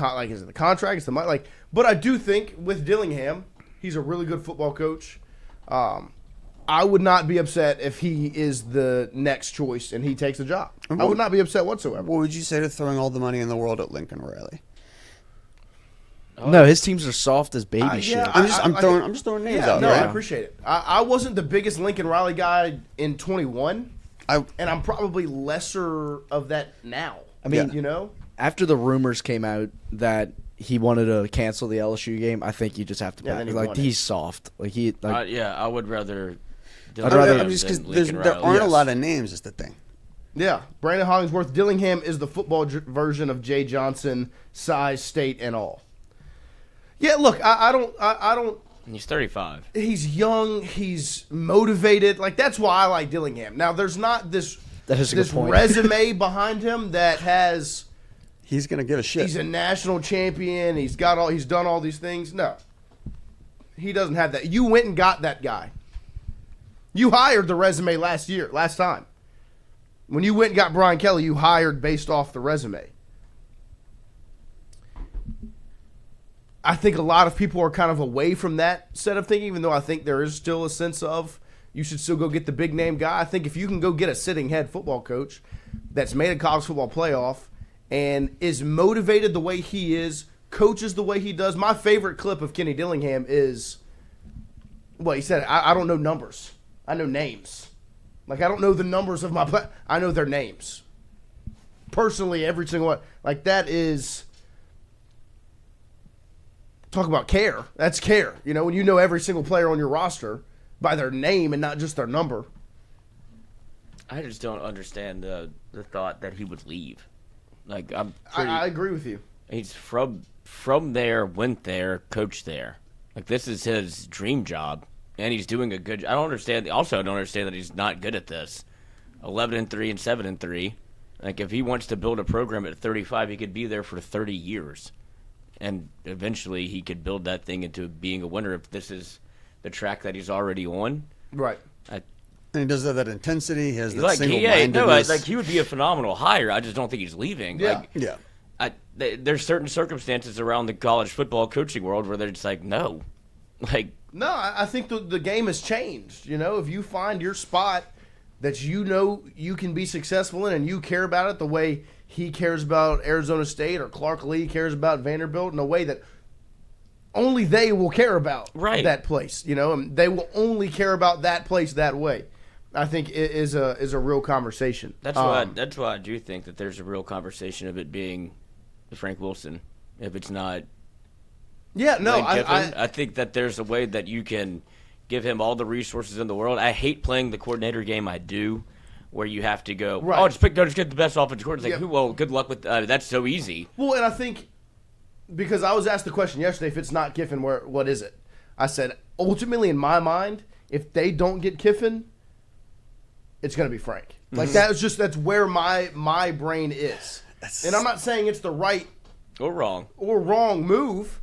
[SPEAKER 4] contract? Is the money? But I do think with Dillingham, he's a really good football coach. I would not be upset if he is the next choice and he takes the job. I would not be upset whatsoever.
[SPEAKER 5] What would you say to throwing all the money in the world at Lincoln Riley?
[SPEAKER 9] No, his teams are soft as baby shit.
[SPEAKER 5] I'm just throwing names out.
[SPEAKER 4] No,
[SPEAKER 5] right?
[SPEAKER 4] I appreciate it. I wasn't the biggest Lincoln Riley guy in 21, and I'm probably lesser of that now.
[SPEAKER 9] I mean, after the rumors came out that he wanted to cancel the LSU game, I think you just have to back. He's soft.
[SPEAKER 6] I would rather.
[SPEAKER 5] Just because there aren't a lot of names is the thing.
[SPEAKER 4] Yeah, Brandon Hollingsworth. Dillingham is the football version of Jay Johnson, size, state, and all. Yeah, look, I don't.
[SPEAKER 6] He's 35.
[SPEAKER 4] He's young. He's motivated. That's why I like Dillingham. Now, there's not this resume behind him that has.
[SPEAKER 5] He's gonna give a shit.
[SPEAKER 4] He's a national champion. He's done all these things. No, he doesn't have that. You went and got that guy. You hired the resume last time. When you went and got Brian Kelly, you hired based off the resume. I think a lot of people are kind of away from that set of thinking, even though I think there is still a sense of you should still go get the big name guy. I think if you can go get a sitting head football coach that's made a college football playoff and is motivated the way he is, coaches the way he does. My favorite clip of Kenny Dillingham is, he said, I don't know numbers. I know names. I don't know the numbers of my I know their names. Personally, every single one. That is, talk about care. That's care. When you know every single player on your roster by their name and not just their number.
[SPEAKER 6] I just don't understand the thought that he would leave.
[SPEAKER 4] I agree with you.
[SPEAKER 6] He's from there, went there, coached there. This is his dream job, and he's doing a good. I don't understand that he's not good at this. 11-3 and 7-3. If he wants to build a program at 35, he could be there for 30 years, and eventually he could build that thing into being a winner if this is the track that he's already on.
[SPEAKER 4] Right.
[SPEAKER 5] And he does have that intensity. He has that single-mindedness.
[SPEAKER 6] He would be a phenomenal hire. I just don't think he's leaving.
[SPEAKER 4] Yeah.
[SPEAKER 6] There's certain circumstances around the college football coaching world where they're just no.
[SPEAKER 4] No, I think the game has changed. If you find your spot that you can be successful in and you care about it the way he cares about Arizona State or Clark Lee cares about Vanderbilt in a way that only they will care about that place, and they will only care about that place that way. I think it is a real conversation.
[SPEAKER 6] That's why I do think that there's a real conversation of it being Frank Wilson. If it's not, I think that there's a way that you can give him all the resources in the world. I hate playing the coordinator game. I do, where you have to go.
[SPEAKER 4] Right.
[SPEAKER 6] Oh, just get the best offensive coordinator. It's like, well, good luck with that's so easy.
[SPEAKER 4] Well, and I think because I was asked the question yesterday, if it's not Kiffin, what is it? I said ultimately in my mind, if they don't get Kiffin, it's going to be Frank. Like that's where my brain is. And I'm not saying it's the right
[SPEAKER 6] or
[SPEAKER 4] wrong move,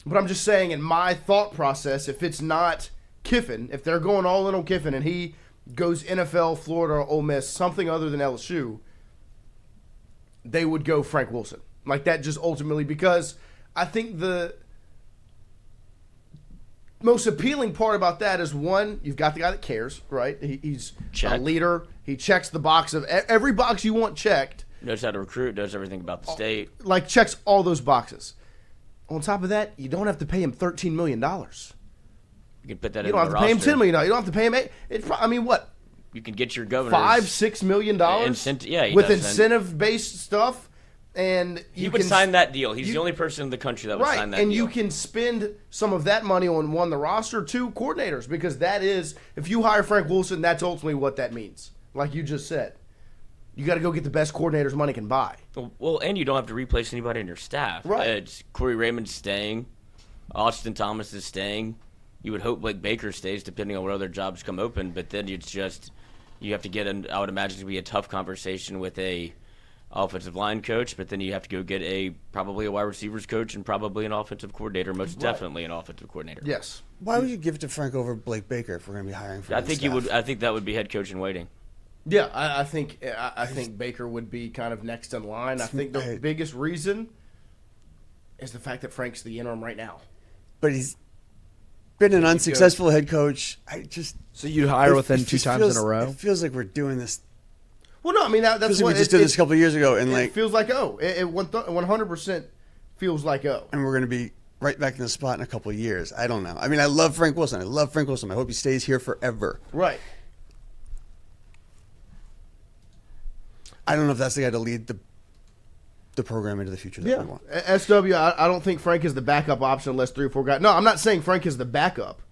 [SPEAKER 4] but I'm just saying in my thought process, if it's not Kiffin, if they're going all in on Kiffin and he goes NFL, Florida, Ole Miss, something other than LSU, they would go Frank Wilson. Like that just ultimately, because I think the most appealing part about that is, one, you've got the guy that cares, right? He's a leader. He checks the box of every box you want checked.
[SPEAKER 6] Knows how to recruit, knows everything about the state.
[SPEAKER 4] Like checks all those boxes. On top of that, you don't have to pay him $13 million.
[SPEAKER 6] You can put that in the roster.
[SPEAKER 4] You don't have to pay him $10 million. You don't have to pay him what?
[SPEAKER 6] You can get your governors
[SPEAKER 4] $5-6 million with incentive-based stuff. And
[SPEAKER 6] he would sign that deal. He's the only person in the country that would sign that deal.
[SPEAKER 4] And you can spend some of that money on, one, the roster, two, coordinators, because that is, if you hire Frank Wilson, that's ultimately what that means. Like you just said. You got to go get the best coordinators money can buy.
[SPEAKER 6] Well, and you don't have to replace anybody in your staff.
[SPEAKER 4] Right.
[SPEAKER 6] It's Corey Raymond's staying. Austin Thomas is staying. You would hope Blake Baker stays, depending on what other jobs come open. But then it's just, you have to get in, I would imagine it would be a tough conversation with a offensive line coach, but then you have to go get probably a wide receivers coach and probably an offensive coordinator, most definitely an offensive coordinator.
[SPEAKER 4] Yes.
[SPEAKER 5] Why would you give it to Frank over Blake Baker if we're going to be hiring for staff?
[SPEAKER 6] I think that would be head coach in waiting.
[SPEAKER 4] Yeah, I think Baker would be kind of next in line. I think the biggest reason is the fact that Frank's the interim right now.
[SPEAKER 5] But he's been an unsuccessful head coach.
[SPEAKER 9] So you hire within two times in a row?
[SPEAKER 5] It feels like we're doing this.
[SPEAKER 4] Well, no, I mean that's
[SPEAKER 5] what we just did this a couple of years ago, and
[SPEAKER 4] it feels like it 100% feels like
[SPEAKER 5] and we're going to be right back in the spot in a couple of years. I don't know. I mean, I love Frank Wilson. I hope he stays here forever.
[SPEAKER 4] Right.
[SPEAKER 5] I don't know if that's the guy to lead the program into the future that we want.
[SPEAKER 4] SW, I don't think Frank is the backup option unless 3 or 4 guys. No, I'm not saying Frank is the backup,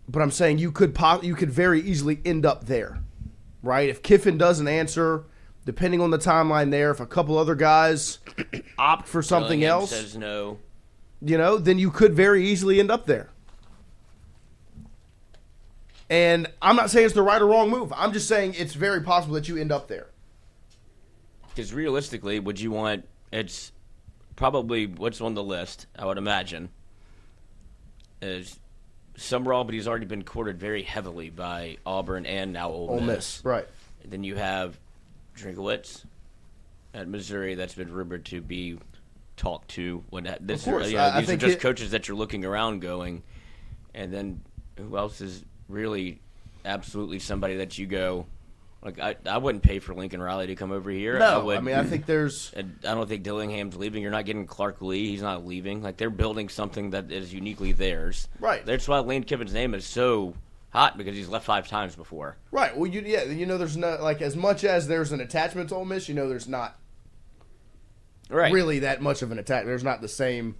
[SPEAKER 4] but I'm saying you could very easily end up there, right? If Kiffin doesn't answer, depending on the timeline there, if a couple other guys opt for something else,
[SPEAKER 6] says no,
[SPEAKER 4] then you could very easily end up there. And I'm not saying it's the right or wrong move. I'm just saying it's very possible that you end up there.
[SPEAKER 6] Because realistically, it's probably what's on the list, I would imagine, is Summerall, but he's already been courted very heavily by Auburn and now Ole Miss.
[SPEAKER 4] Right.
[SPEAKER 6] And then you have Drinkowitz at Missouri that's been rumored to be talked to. These are just coaches that you're looking around going, and then who else is really absolutely somebody that you go, like, I wouldn't pay for Lincoln Riley to come over here.
[SPEAKER 4] No, I think there's...
[SPEAKER 6] I don't think Dillingham's leaving. You're not getting Clark Lee. He's not leaving. Like, they're building something that is uniquely theirs.
[SPEAKER 4] Right.
[SPEAKER 6] That's why Lane Kiffin's name is so hot, because he's left 5 times before.
[SPEAKER 4] Right. Well, there's no, like, as much as there's an attachment to Ole Miss, there's not really that much of an attachment. There's not the same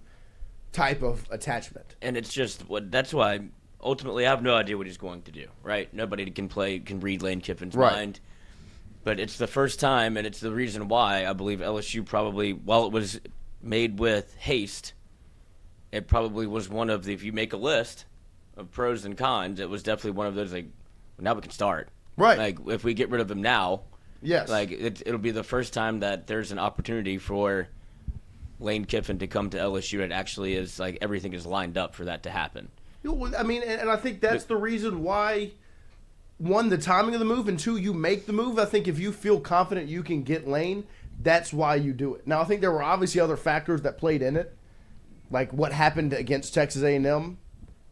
[SPEAKER 4] type of attachment.
[SPEAKER 6] And it's just, that's why... Ultimately, I have no idea what he's going to do, right? Nobody can read Lane Kiffin's mind. But it's the first time, and it's the reason why I believe LSU probably, while it was made with haste, it probably was one of the, if you make a list of pros and cons, it was definitely one of those, like, now we can start.
[SPEAKER 4] Right.
[SPEAKER 6] Like, if we get rid of him now,
[SPEAKER 4] yes, like
[SPEAKER 6] it'll be the first time that there's an opportunity for Lane Kiffin to come to LSU. It actually is, like, everything is lined up for that to happen.
[SPEAKER 4] I mean, and I think that's the reason why, 1, the timing of the move, and 2, you make the move. I think if you feel confident you can get Lane, that's why you do it. Now, I think there were obviously other factors that played in it, like what happened against Texas A&M,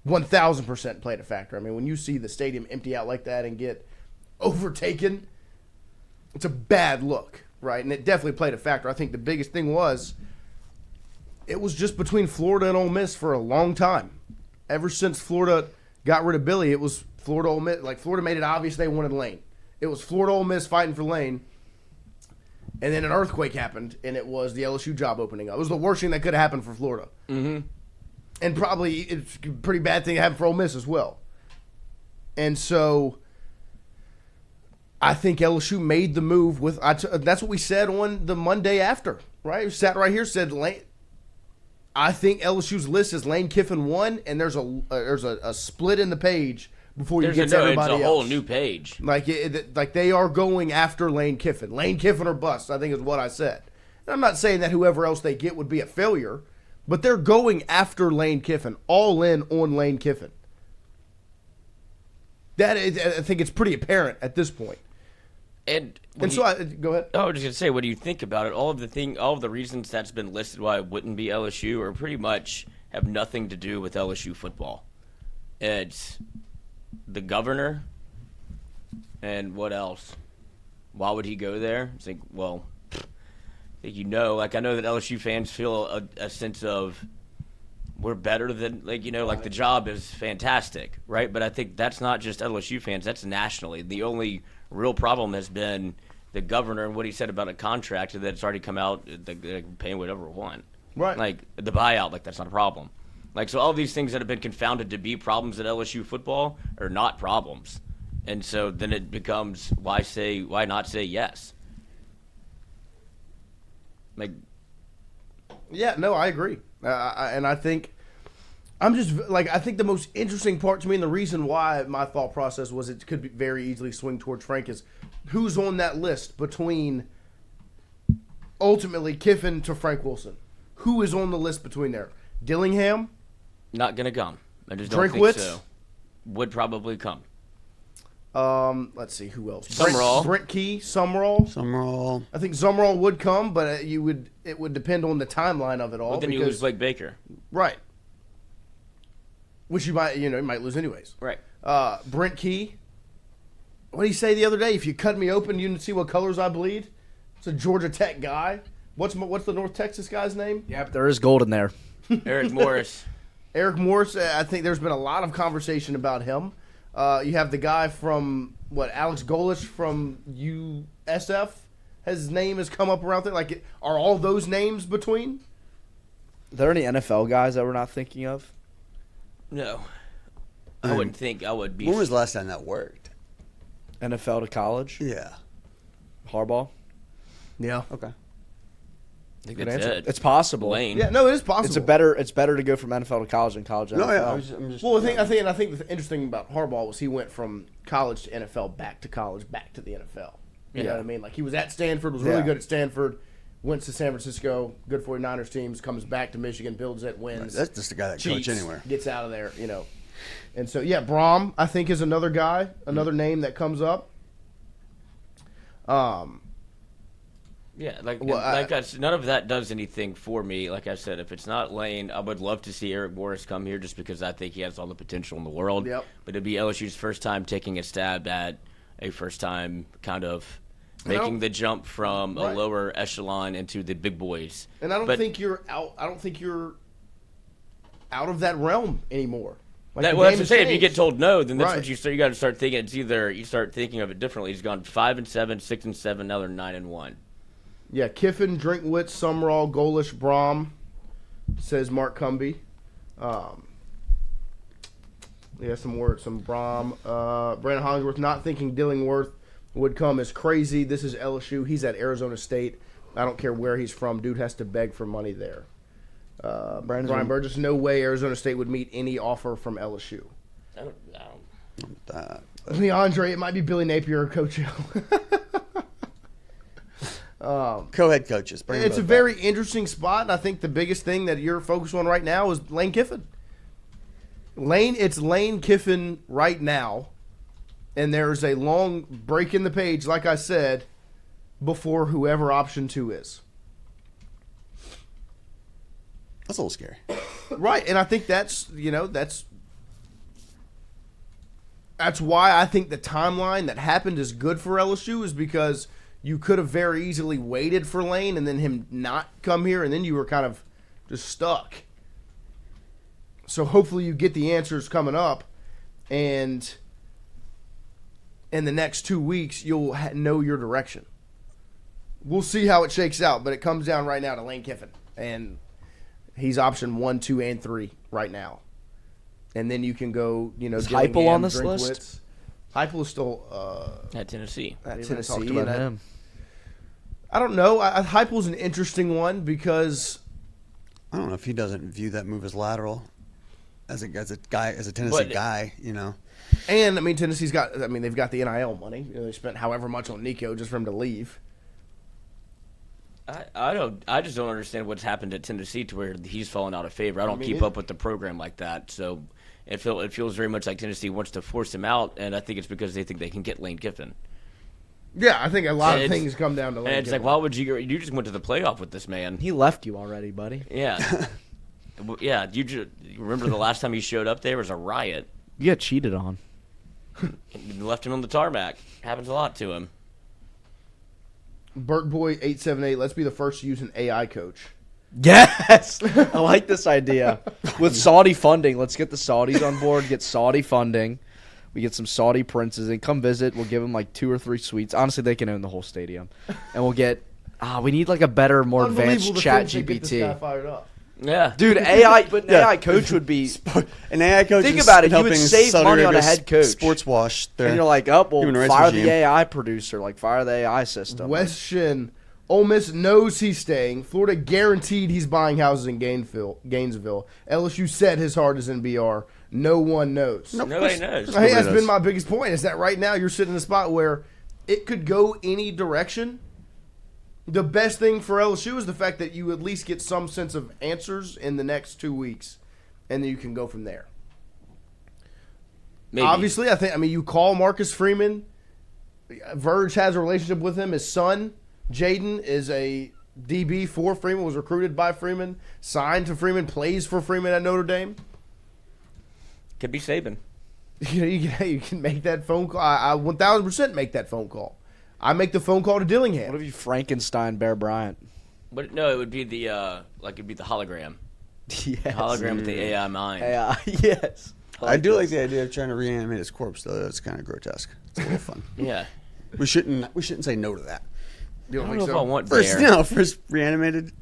[SPEAKER 4] 1,000% played a factor. I mean, when you see the stadium empty out like that and get overtaken, it's a bad look, right? And it definitely played a factor. I think the biggest thing was it was just between Florida and Ole Miss for a long time. Ever since Florida got rid of Billy, it was Florida Ole Miss. Like, Florida made it obvious they wanted Lane. It was Florida Ole Miss fighting for Lane. And then an earthquake happened, and it was the LSU job opening up. It was the worst thing that could have happened for Florida.
[SPEAKER 6] Mm-hmm.
[SPEAKER 4] And probably it's a pretty bad thing to happen for Ole Miss as well. And so I think LSU made the move with that's what we said on the Monday after, right? We sat right here, said Lane. I think LSU's list is Lane Kiffin 1, and there's a split in the page before you get to everybody else.
[SPEAKER 6] It's a whole new page.
[SPEAKER 4] Like they are going after Lane Kiffin. Lane Kiffin or bust, I think is what I said. And I'm not saying that whoever else they get would be a failure, but they're going after Lane Kiffin, all in on Lane Kiffin. I think it's pretty apparent at this point. Go ahead.
[SPEAKER 6] I was just gonna say, what do you think about it? All of the reasons that's been listed why it wouldn't be LSU are pretty much have nothing to do with LSU football. It's the governor, and what else? Why would he go there? It's like, well, I know that LSU fans feel a sense of we're better than, the job is fantastic, right? But I think that's not just LSU fans, that's nationally. The only real problem has been the governor and what he said about a contract that it's already come out, they're paying whatever we want.
[SPEAKER 4] Right.
[SPEAKER 6] Like, the buyout, that's not a problem. So all these things that have been confounded to be problems at LSU football are not problems. And so then it becomes, why not say yes?
[SPEAKER 4] Yeah, no, I agree. And I think I think the most interesting part to me, and the reason why my thought process was it could very easily swing towards Frank, is who's on that list between ultimately Kiffin to Frank Wilson. Who is on the list between there? Dillingham?
[SPEAKER 6] Not going to come. I just don't think so. Would probably come.
[SPEAKER 4] Let's see, who else?
[SPEAKER 6] Summerall.
[SPEAKER 4] Brent Key, Summerall.
[SPEAKER 5] Summerall.
[SPEAKER 4] I think Summerall would come, but it would depend on the timeline of it all.
[SPEAKER 6] But then you lose Blake Baker.
[SPEAKER 4] Right. Which you might lose anyways.
[SPEAKER 6] Right.
[SPEAKER 4] Brent Key. What did he say the other day? If you cut me open, you can see what colors I bleed. It's a Georgia Tech guy. What's the North Texas guy's name?
[SPEAKER 9] Yeah, but there is gold in there.
[SPEAKER 6] Eric Morris.
[SPEAKER 4] Eric Morris. I think there's been a lot of conversation about him. You have the guy from Alex Golish from USF. His name has come up around there. Are all those names between?
[SPEAKER 9] Are there any NFL guys that we're not thinking of?
[SPEAKER 6] No. I wouldn't think I would be.
[SPEAKER 5] When was the last time that worked?
[SPEAKER 9] NFL to college?
[SPEAKER 5] Yeah.
[SPEAKER 9] Harbaugh?
[SPEAKER 4] Yeah.
[SPEAKER 5] Okay.
[SPEAKER 6] I think that's it.
[SPEAKER 9] It's possible.
[SPEAKER 6] Lane.
[SPEAKER 4] Yeah, no, it is possible.
[SPEAKER 9] It's better to go from NFL to college than college to NFL.
[SPEAKER 5] Yeah.
[SPEAKER 4] I think the interesting about Harbaugh was he went from college to NFL, back to college, back to the NFL. You know what I mean? He was at Stanford, was really good at Stanford, went to San Francisco, good 49ers teams, comes back to Michigan, builds it, wins.
[SPEAKER 5] Right. That's just the guy that coach anywhere.
[SPEAKER 4] Gets out of there, And so, Braum, I think, is another guy, another name that comes up.
[SPEAKER 6] Yeah, none of that does anything for me. Like I said, if it's not Lane, I would love to see Eric Morris come here just because I think he has all the potential in the world.
[SPEAKER 4] Yep.
[SPEAKER 6] But it'd be LSU's first time taking a stab at a first time kind of making the jump from a lower echelon into the big boys.
[SPEAKER 4] And I don't think you're out. I don't think you're out of that realm anymore.
[SPEAKER 6] That's what I'm saying. If you get told no, then that's what you start. You got to start thinking. It's either you start thinking of it differently. He's gone 5-7, 6-7. Now they're 9-1.
[SPEAKER 4] Yeah, Kiffin, Drinkwitz, Summerall, Golish, Braum, says Mark Cumby. Some words, some Braum. Brandon Hollingsworth, not thinking Dillingworth would come is crazy. This is LSU. He's at Arizona State. I don't care where he's from. Dude has to beg for money there. Brian Burgess, no way Arizona State would meet any offer from LSU.
[SPEAKER 6] I don't.
[SPEAKER 4] Leandre, it might be Billy Napier or Coach Hill.
[SPEAKER 5] Co-head coaches.
[SPEAKER 4] It's a very interesting spot, and I think the biggest thing that you're focused on right now is Lane Kiffin. It's Lane Kiffin right now, and there's a long break in the page, like I said, before whoever option 2 is.
[SPEAKER 5] That's a little scary.
[SPEAKER 4] Right, and I think that's why I think the timeline that happened is good for LSU, is because you could have very easily waited for Lane and then him not come here, and then you were kind of just stuck. So hopefully you get the answers coming up, and in the next 2 weeks you'll know your direction. We'll see how it shakes out, but it comes down right now to Lane Kiffin, and he's option 1, 2, and 3 right now. And then you can go,
[SPEAKER 9] Is Heupel on this list?
[SPEAKER 4] Heupel is still
[SPEAKER 6] at Tennessee.
[SPEAKER 4] At Tennessee,
[SPEAKER 9] talked about him.
[SPEAKER 4] I don't know. Heupel's an interesting one because
[SPEAKER 5] I don't know if he doesn't view that move as lateral, as a Tennessee guy, you know.
[SPEAKER 4] And I mean, Tennessee's got. I mean, they've got the NIL money. You know, they spent however much on Nico just for him to leave.
[SPEAKER 6] I just don't understand what's happened at Tennessee to where he's fallen out of favor. I don't keep up with the program like that, so it feels very much like Tennessee wants to force him out, and I think it's because they think they can get Lane Kiffin.
[SPEAKER 4] Yeah, I think a lot of things come down to Lane
[SPEAKER 6] And it's
[SPEAKER 4] Kiffin.
[SPEAKER 6] like, why would you just went to the playoff with this man?
[SPEAKER 9] He left you already, buddy.
[SPEAKER 6] Yeah. Yeah, you remember the last time he showed up there was a riot.
[SPEAKER 9] You got cheated on.
[SPEAKER 6] And left him on the tarmac. Happens a lot to him.
[SPEAKER 4] BurtBoy878, let's be the first to use an AI coach.
[SPEAKER 9] Yes! I like this idea. With Saudi funding, let's get the Saudis on board, get Saudi funding. We get some Saudi princes. They come visit. We'll give them like 2 or 3 suites. Honestly, they can own the whole stadium. And we'll get we need like a better, more advanced chat GPT.
[SPEAKER 6] Yeah.
[SPEAKER 9] Dude, AI, but an AI coach would be...
[SPEAKER 5] An AI coach
[SPEAKER 9] Think
[SPEAKER 5] is
[SPEAKER 9] about it. You would
[SPEAKER 5] helping
[SPEAKER 9] save
[SPEAKER 5] Saudi
[SPEAKER 9] money on a
[SPEAKER 5] Arabia's
[SPEAKER 9] head coach.
[SPEAKER 5] Sports wash.
[SPEAKER 9] And you're like, well,
[SPEAKER 5] human rights
[SPEAKER 9] fire
[SPEAKER 5] regime.
[SPEAKER 9] the AI producer. Like, fire the AI system.
[SPEAKER 4] West Shin, Ole Miss knows he's staying. Florida guaranteed he's buying houses in Gainesville. LSU said his heart is in BR. No one knows.
[SPEAKER 6] Nobody knows.
[SPEAKER 4] Hey, that's been my biggest point, is that right now you're sitting in a spot where it could go any direction. The best thing for LSU is the fact that you at least get some sense of answers in the next 2 weeks, and then you can go from there.
[SPEAKER 6] Maybe.
[SPEAKER 4] Obviously, you call Marcus Freeman. Verge has a relationship with him. His son, Jaden, is a DB for Freeman, was recruited by Freeman, signed to Freeman, plays for Freeman at Notre Dame.
[SPEAKER 6] Could be Saban.
[SPEAKER 4] You can make that phone call. I 1,000% make that phone call. I make the phone call to Dillingham.
[SPEAKER 9] What if you Frankenstein Bear Bryant?
[SPEAKER 6] But no, it would be the hologram.
[SPEAKER 9] Yes.
[SPEAKER 6] Hologram with the AI mind.
[SPEAKER 9] AI, yes.
[SPEAKER 5] I do like the idea of trying to reanimate his corpse, though. That's kind of grotesque. It's a little fun.
[SPEAKER 6] Yeah.
[SPEAKER 5] We shouldn't say no to that.
[SPEAKER 4] You
[SPEAKER 6] I don't know if I want
[SPEAKER 5] First reanimated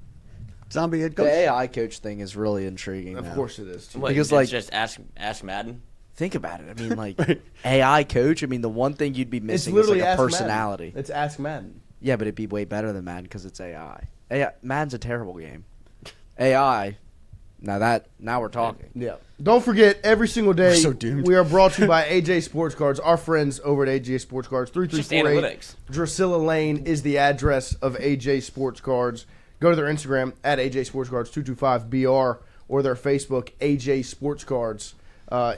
[SPEAKER 5] zombie head coach.
[SPEAKER 9] The AI coach thing is really intriguing.
[SPEAKER 4] Of course it is.
[SPEAKER 6] What,
[SPEAKER 9] because
[SPEAKER 6] it's just ask Madden.
[SPEAKER 9] Think about it. I mean, like AI coach. I mean, the one thing you'd be missing is like a personality.
[SPEAKER 4] It's Ask Madden.
[SPEAKER 9] Yeah, but it'd be way better than Madden because it's AI. Madden's a terrible game. AI. Now we're talking.
[SPEAKER 4] Yeah. Don't forget, every single day,
[SPEAKER 5] so doomed.
[SPEAKER 4] we are brought to you by AJ Sports Cards. Our friends over at AJ Sports Cards.
[SPEAKER 6] Just
[SPEAKER 4] 3348
[SPEAKER 6] analytics.
[SPEAKER 4] Drusilla Lane is the address of AJ Sports Cards. Go to their Instagram at AJ Sports Cards 225BR or their Facebook, AJ Sports Cards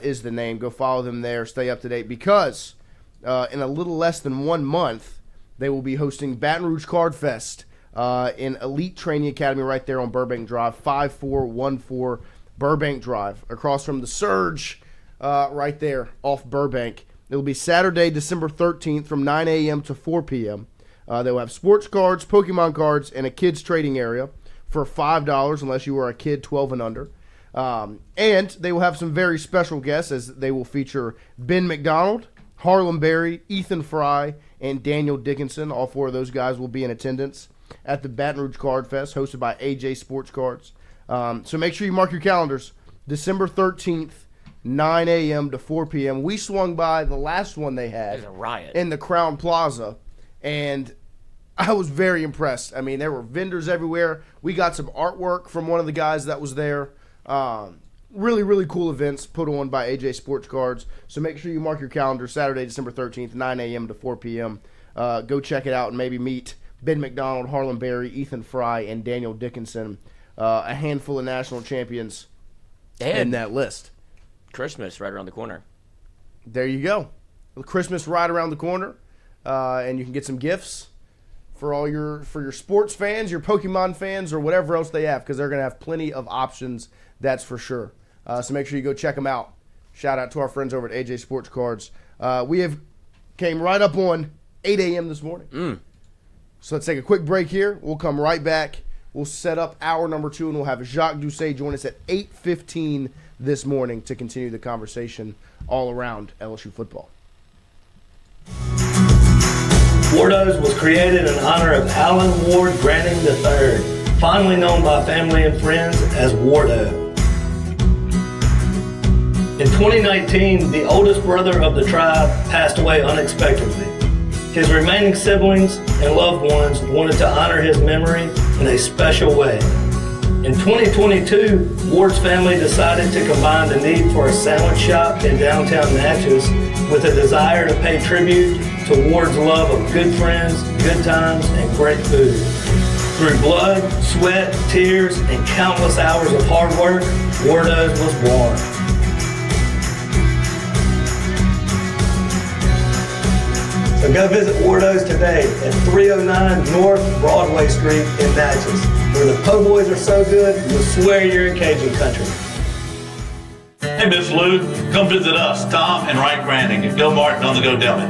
[SPEAKER 4] is the name. Go follow them there. Stay up to date because in a little less than 1 month, they will be hosting Baton Rouge Card Fest in Elite Training Academy right there on Burbank Drive, 5414 Burbank Drive, across from the Surge right there off Burbank. It will be Saturday, December 13th from 9 a.m. to 4 p.m. They will have sports cards, Pokemon cards, and a kids trading area for $5 unless you are a kid 12 and under. And they will have some very special guests as they will feature Ben McDonald, Harlem Berry, Ethan Fry, and Daniel Dickinson. All 4 of those guys will be in attendance at the Baton Rouge Card Fest hosted by AJ Sports Cards. So make sure you mark your calendars. December 13th, 9 a.m. to 4 p.m. We swung by the last one they had.
[SPEAKER 6] It was a riot.
[SPEAKER 4] In the Crown Plaza, and I was very impressed. I mean, there were vendors everywhere. We got some artwork from one of the guys that was there. Really, really cool events put on by AJ Sports Cards. So make sure you mark your calendar, Saturday, December 13th, 9 a.m. to 4 p.m. Go check it out and maybe meet Ben McDonald, Harlem Berry, Ethan Fry, and Daniel Dickinson, a handful of national champions in that list.
[SPEAKER 6] Christmas right around the corner.
[SPEAKER 4] There you go. Christmas right around the corner, and you can get some gifts for your sports fans, your Pokemon fans, or whatever else they have, because they're going to have plenty of options, that's for sure. So make sure you go check them out. Shout out to our friends over at AJ Sports Cards. We have came right up on 8 a.m. this morning. So let's take a quick break here. We'll come right back. We'll set up hour number 2, and we'll have Jacques Doucet join us at 8:15 this morning to continue the conversation all around LSU football.
[SPEAKER 15] Wardos was created in honor of Alan Ward Granting III, fondly known by family and friends as Wardo. In 2019, the oldest brother of the tribe passed away unexpectedly. His remaining siblings and loved ones wanted to honor his memory in a special way. In 2022, Ward's family decided to combine the need for a sandwich shop in downtown Natchez with a desire to pay tribute to Ward's love of good friends, good times, and great food. Through blood, sweat, tears, and countless hours of hard work, Wardo's was born. So go visit Wardo's today at 309 North Broadway Street in Natchez, where the po' boys are so good, you'll swear you're in Cajun country.
[SPEAKER 3] Hey, Miss Lou, come visit us, Tom and Wright Granting at Gilmartin on the Go Deli.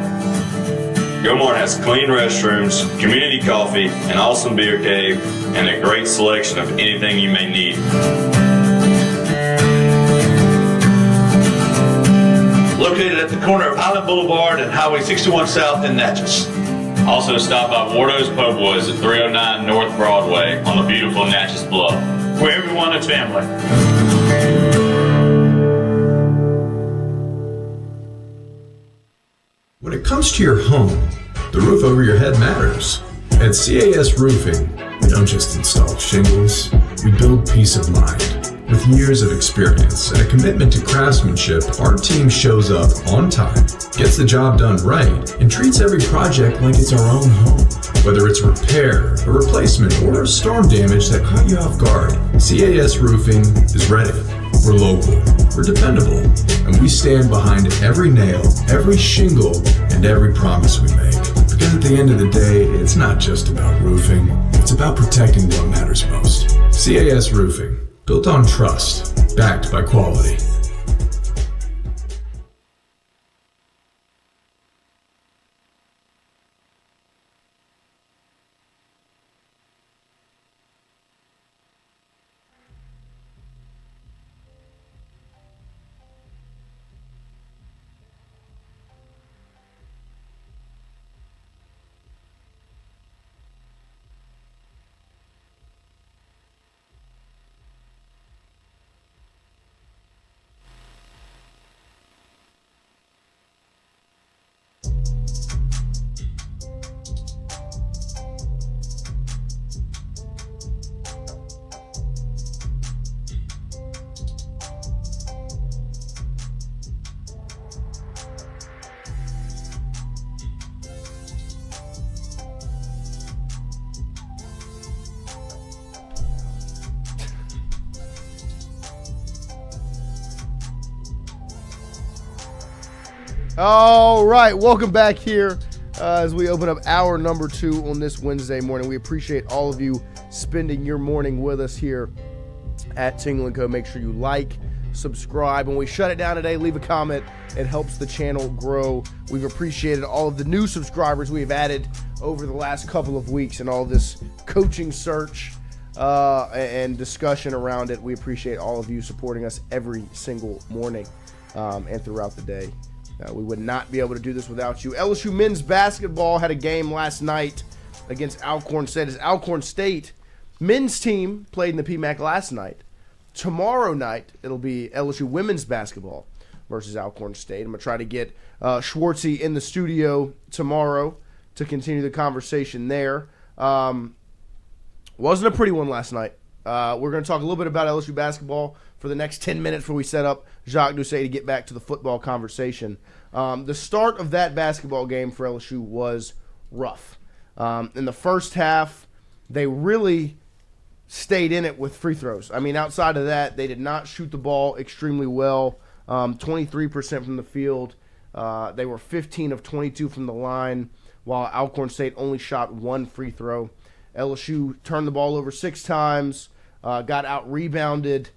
[SPEAKER 16] Gilmart has clean restrooms, community coffee, an awesome beer cave, and a great selection of anything you may need.
[SPEAKER 3] Located at the corner of Highland Boulevard and Highway 61 South in Natchez.
[SPEAKER 16] Also stop by Wardo's Po' Boys at 309 North Broadway on the beautiful Natchez Bluff,
[SPEAKER 3] where everyone is family.
[SPEAKER 17] When it comes to your home, the roof over your head matters. At CAS Roofing, we don't just install shingles, we build peace of mind. With years of experience and a commitment to craftsmanship, our team shows up on time, gets the job done right, and treats every project like it's our own home. Whether it's a repair, a replacement, or storm damage that caught you off guard, CAS Roofing is ready. We're local, we're dependable, and we stand behind every nail, every shingle, and every promise we make. Because at the end of the day, it's not just about roofing, it's about protecting what matters most. CAS Roofing, built on trust, backed by quality.
[SPEAKER 4] All right, welcome back here as we open up hour number 2 on this Wednesday morning. We appreciate all of you spending your morning with us here at Tingle & Co. Make sure you like, subscribe. When we shut it down today, leave a comment. It helps the channel grow. We've appreciated all of the new subscribers we've added over the last couple of weeks and all this coaching search and discussion around it. We appreciate all of you supporting us every single morning and throughout the day. We would not be able to do this without you. LSU men's basketball had a game last night against Alcorn State. As Alcorn State men's team played in the PMAC last night. Tomorrow night, it'll be LSU women's basketball versus Alcorn State. I'm going to try to get Schwartzy in the studio tomorrow to continue the conversation there. Wasn't a pretty one last night. We're going to talk a little bit about LSU basketball for the next 10 minutes before we set up Jacques Doucet to get back to the football conversation. The start of that basketball game for LSU was rough. In the first half, they really stayed in it with free throws. I mean, outside of that, they did not shoot the ball extremely well. 23% from the field. They were 15 of 22 from the line, while Alcorn State only shot 1 free throw. LSU turned the ball over 6 times, got out-rebounded,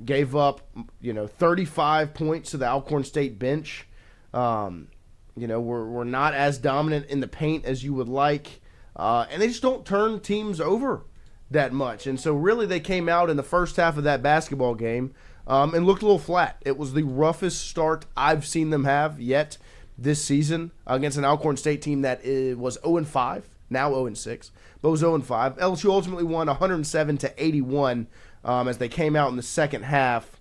[SPEAKER 4] gave up, 35 points to the Alcorn State bench. We're not as dominant in the paint as you would like. and they just don't turn teams over that much. And so really they came out in the first half of that basketball game and looked a little flat. It was the roughest start I've seen them have yet this season against an Alcorn State team that was 0-5, now 0-6, but was 0-5. LSU ultimately won 107-81 as they came out in the second half.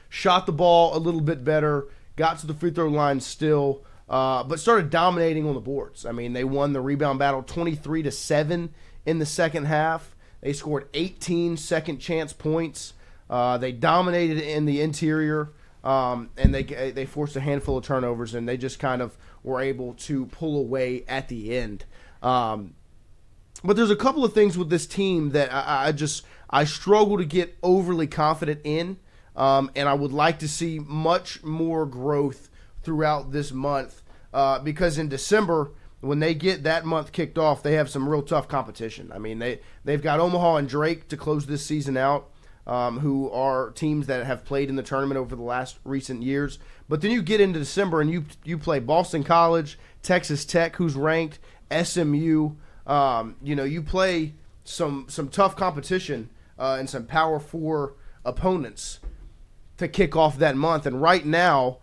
[SPEAKER 4] Shot the ball a little bit better, got to the free throw line still, but started dominating on the boards. I mean, they won the rebound battle 23-7 in the second half. They scored 18 second chance points. They dominated in the interior, and they forced a handful of turnovers, and they just kind of were able to pull away at the end. But there's a couple of things with this team that I struggle to get overly confident in. And I would like to see much more growth throughout this month because in December, when they get that month kicked off, they have some real tough competition. I mean, they've got Omaha and Drake to close this season out, who are teams that have played in the tournament over the last recent years. But then you get into December and you play Boston College, Texas Tech, who's ranked, SMU. You play some tough competition and some Power 4 opponents to kick off that month. And right now,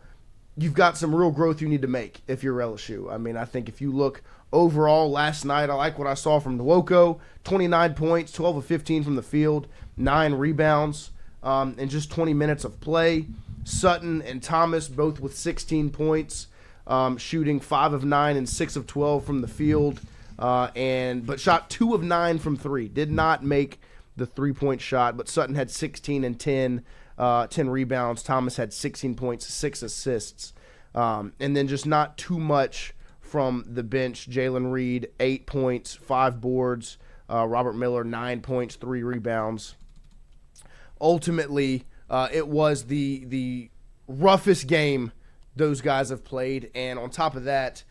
[SPEAKER 4] you've got some real growth you need to make if you're LSU. I mean, I think if you look overall last night, I like what I saw from Nwoko, 29 points, 12 of 15 from the field, 9 rebounds in just 20 minutes of play. Sutton and Thomas both with 16 points, shooting 5 of 9 and 6 of 12 from the field, but shot 2 of 9 from 3. Did not make the 3-point shot, but Sutton had 16 and 10 rebounds. Thomas had 16 points, 6 assists. And then just not too much from the bench. Jalen Reed, 8 points, 5 boards. Robert Miller, 9 points, 3 rebounds. Ultimately, it was the roughest game those guys have played. And on top of that,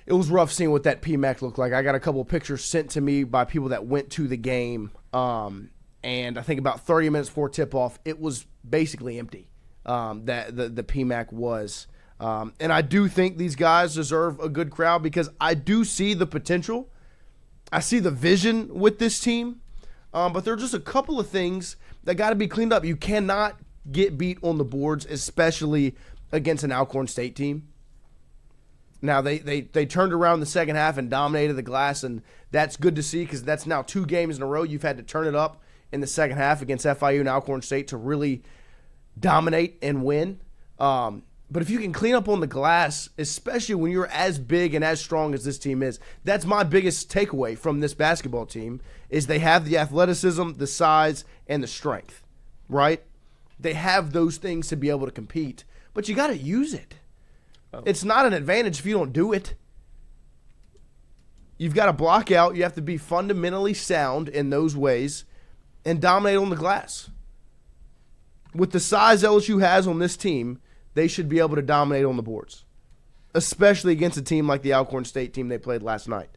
[SPEAKER 4] it was rough seeing what that PMAC looked like. I got a couple of pictures sent to me by people that went to the game. And I think about 30 minutes before tip-off, it was basically empty, that the PMAC was. And I do think these guys deserve a good crowd because I do see the potential. I see the vision with this team. But there are just a couple of things that got to be cleaned up. You cannot get beat on the boards, especially against an Alcorn State team. Now, they turned around the second half and dominated the glass, and that's good to see because that's now 2 games in a row you've had to turn it up in the second half against FIU and Alcorn State to really dominate and win. But if you can clean up on the glass, especially when you're as big and as strong as this team is, that's my biggest takeaway from this basketball team is they have the athleticism, the size, and the strength, right? They have those things to be able to compete, but you got to use it. It's not an advantage if you don't do it. You've got to block out. You have to be fundamentally sound in those ways and dominate on the glass. With the size LSU has on this team, they should be able to dominate on the boards, especially against a team like the Alcorn State team they played last night.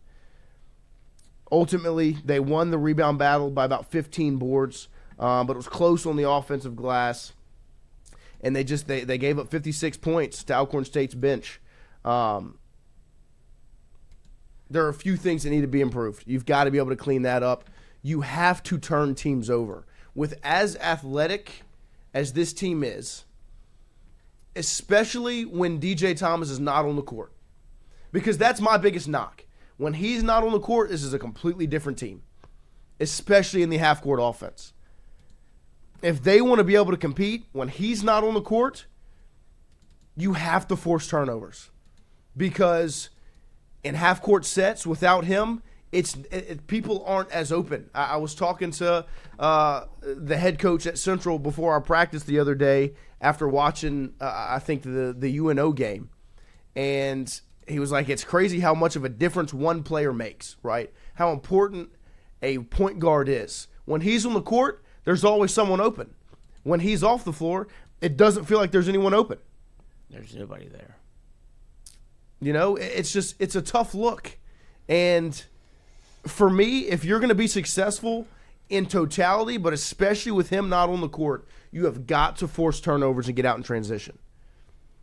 [SPEAKER 4] Ultimately, they won the rebound battle by about 15 boards, but it was close on the offensive glass. And they gave up 56 points to Alcorn State's bench. There are a few things that need to be improved. You've got to be able to clean that up. You have to turn teams over. With as athletic as this team is, especially when DJ Thomas is not on the court, because that's my biggest knock. When he's not on the court, this is a completely different team, especially in the half-court offense. If they want to be able to compete when he's not on the court, you have to force turnovers. Because in half-court sets without him, people aren't as open. I was talking to the head coach at Central before our practice the other day after watching, I think, the UNO game. And he was like, it's crazy how much of a difference one player makes, right? How important a point guard is. When he's on the court, there's always someone open. When he's off the floor, it doesn't feel like there's anyone open.
[SPEAKER 6] There's nobody there.
[SPEAKER 4] You know, it's a tough look. And for me, if you're going to be successful in totality, but especially with him not on the court, you have got to force turnovers and get out in transition.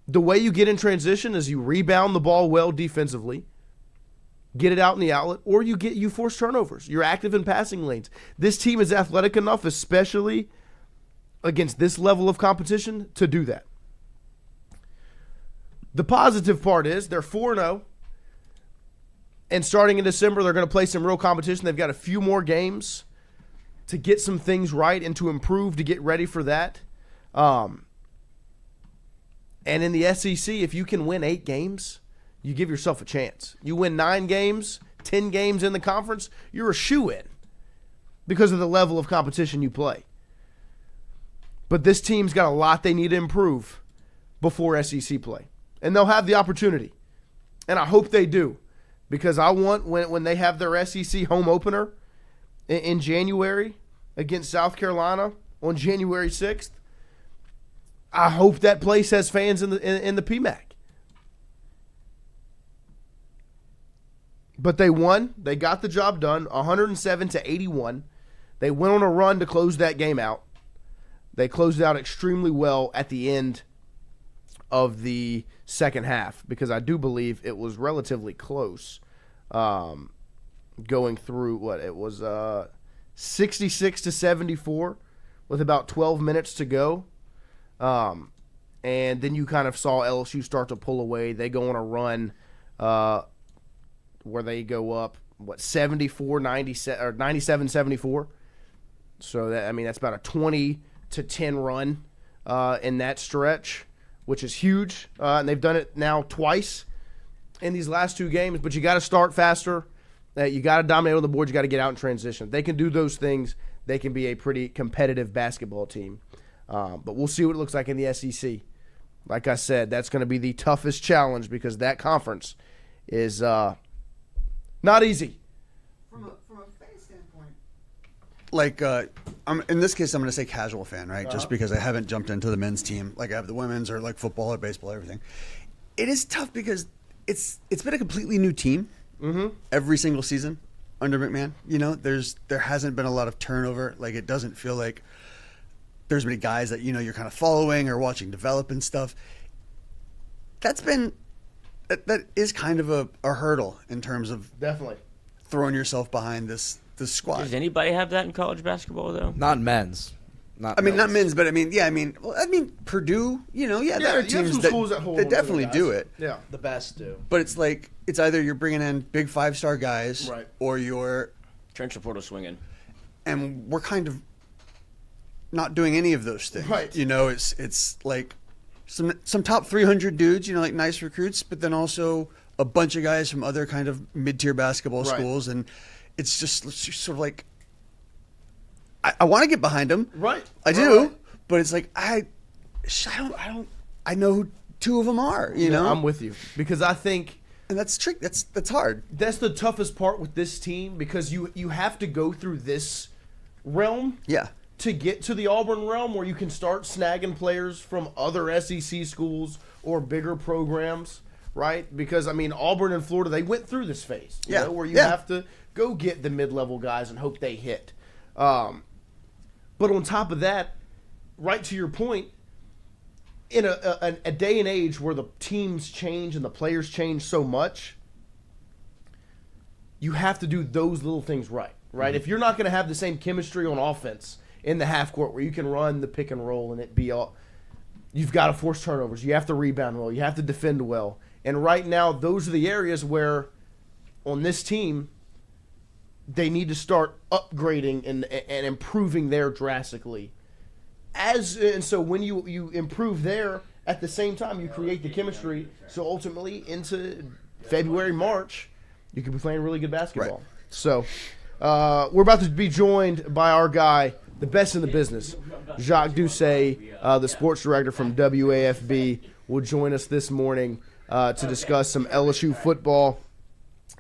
[SPEAKER 4] The way you get in transition is you rebound the ball well defensively, get it out in the outlet, or you force turnovers. You're active in passing lanes. This team is athletic enough, especially against this level of competition, to do that. The positive part is they're 4-0, and starting in December, they're going to play some real competition. They've got a few more games to get some things right and to improve to get ready for that. And in the SEC, if you can win 8 games, you give yourself a chance. You win 9 games, 10 games in the conference, you're a shoo-in because of the level of competition you play. But this team's got a lot they need to improve before SEC play. And they'll have the opportunity. And I hope they do. Because I want, when they have their SEC home opener in January against South Carolina on January 6th, I hope that place has fans in the PMAC. But they won. They got the job done, 107-81. They went on a run to close that game out. They closed it out extremely well at the end of the second half because I do believe it was relatively close going through what it was 66-74 with about 12 minutes to go. And then you kind of saw LSU start to pull away. They go on a run where they go up, 97-74. So that's about a 20-10 run in that stretch, which is huge. And they've done it now twice in these last 2 games. But you got to start faster. You got to dominate on the board. You got to get out in transition. They can do those things. They can be a pretty competitive basketball team. But we'll see what it looks like in the SEC. Like I said, that's going to be the toughest challenge because that conference is not easy.
[SPEAKER 5] From a fan standpoint, like in this case, I'm going to say casual fan, right? Just because I haven't jumped into the men's team like I have the women's or like football or baseball, everything. It is tough because it's been a completely new team every single season under McMahon. You know, there hasn't been a lot of turnover. Like it doesn't feel like there's many guys that you're kind of following or watching develop and stuff. That is kind of a hurdle in terms of
[SPEAKER 4] definitely
[SPEAKER 5] throwing yourself behind this squad.
[SPEAKER 6] Does anybody have that in college basketball though?
[SPEAKER 9] Not men's.
[SPEAKER 5] Not men's, but Purdue. There are teams that definitely do it.
[SPEAKER 4] Yeah,
[SPEAKER 9] the best do.
[SPEAKER 5] But it's like it's either you're bringing in big 5-star guys,
[SPEAKER 4] right,
[SPEAKER 5] or you're
[SPEAKER 6] transfer portal swinging,
[SPEAKER 5] and we're kind of not doing any of those things.
[SPEAKER 4] Right.
[SPEAKER 5] It's like some top 300 dudes, like nice recruits, but then also a bunch of guys from other kind of mid-tier basketball schools, and it's just sort of like I want to get behind them.
[SPEAKER 4] Right.
[SPEAKER 5] I do, but it's like I know who 2 of them are,
[SPEAKER 4] Yeah, I'm with you because I think
[SPEAKER 5] and that's trick that's hard.
[SPEAKER 4] That's the toughest part with this team because you have to go through this realm.
[SPEAKER 5] Yeah.
[SPEAKER 4] To get to the Auburn realm where you can start snagging players from other SEC schools or bigger programs, right? Because, Auburn and Florida, they went through this phase, where you have to go get the mid-level guys and hope they hit. But on top of that, right to your point, in a day and age where the teams change and the players change so much, you have to do those little things right? Mm-hmm. If you're not going to have the same chemistry on offense in the half court where you can run the pick and roll and it be all, you've got to force turnovers. You have to rebound well. You have to defend well. And right now, those are the areas where on this team, they need to start upgrading and improving there drastically. And so when you improve there, at the same time, you create the chemistry. So ultimately, into February, March, you can be playing really good basketball. Right. So we're about to be joined by our guy, the best in the business, Jacques Doucet, the sports director from WAFB, will join us this morning to discuss some LSU football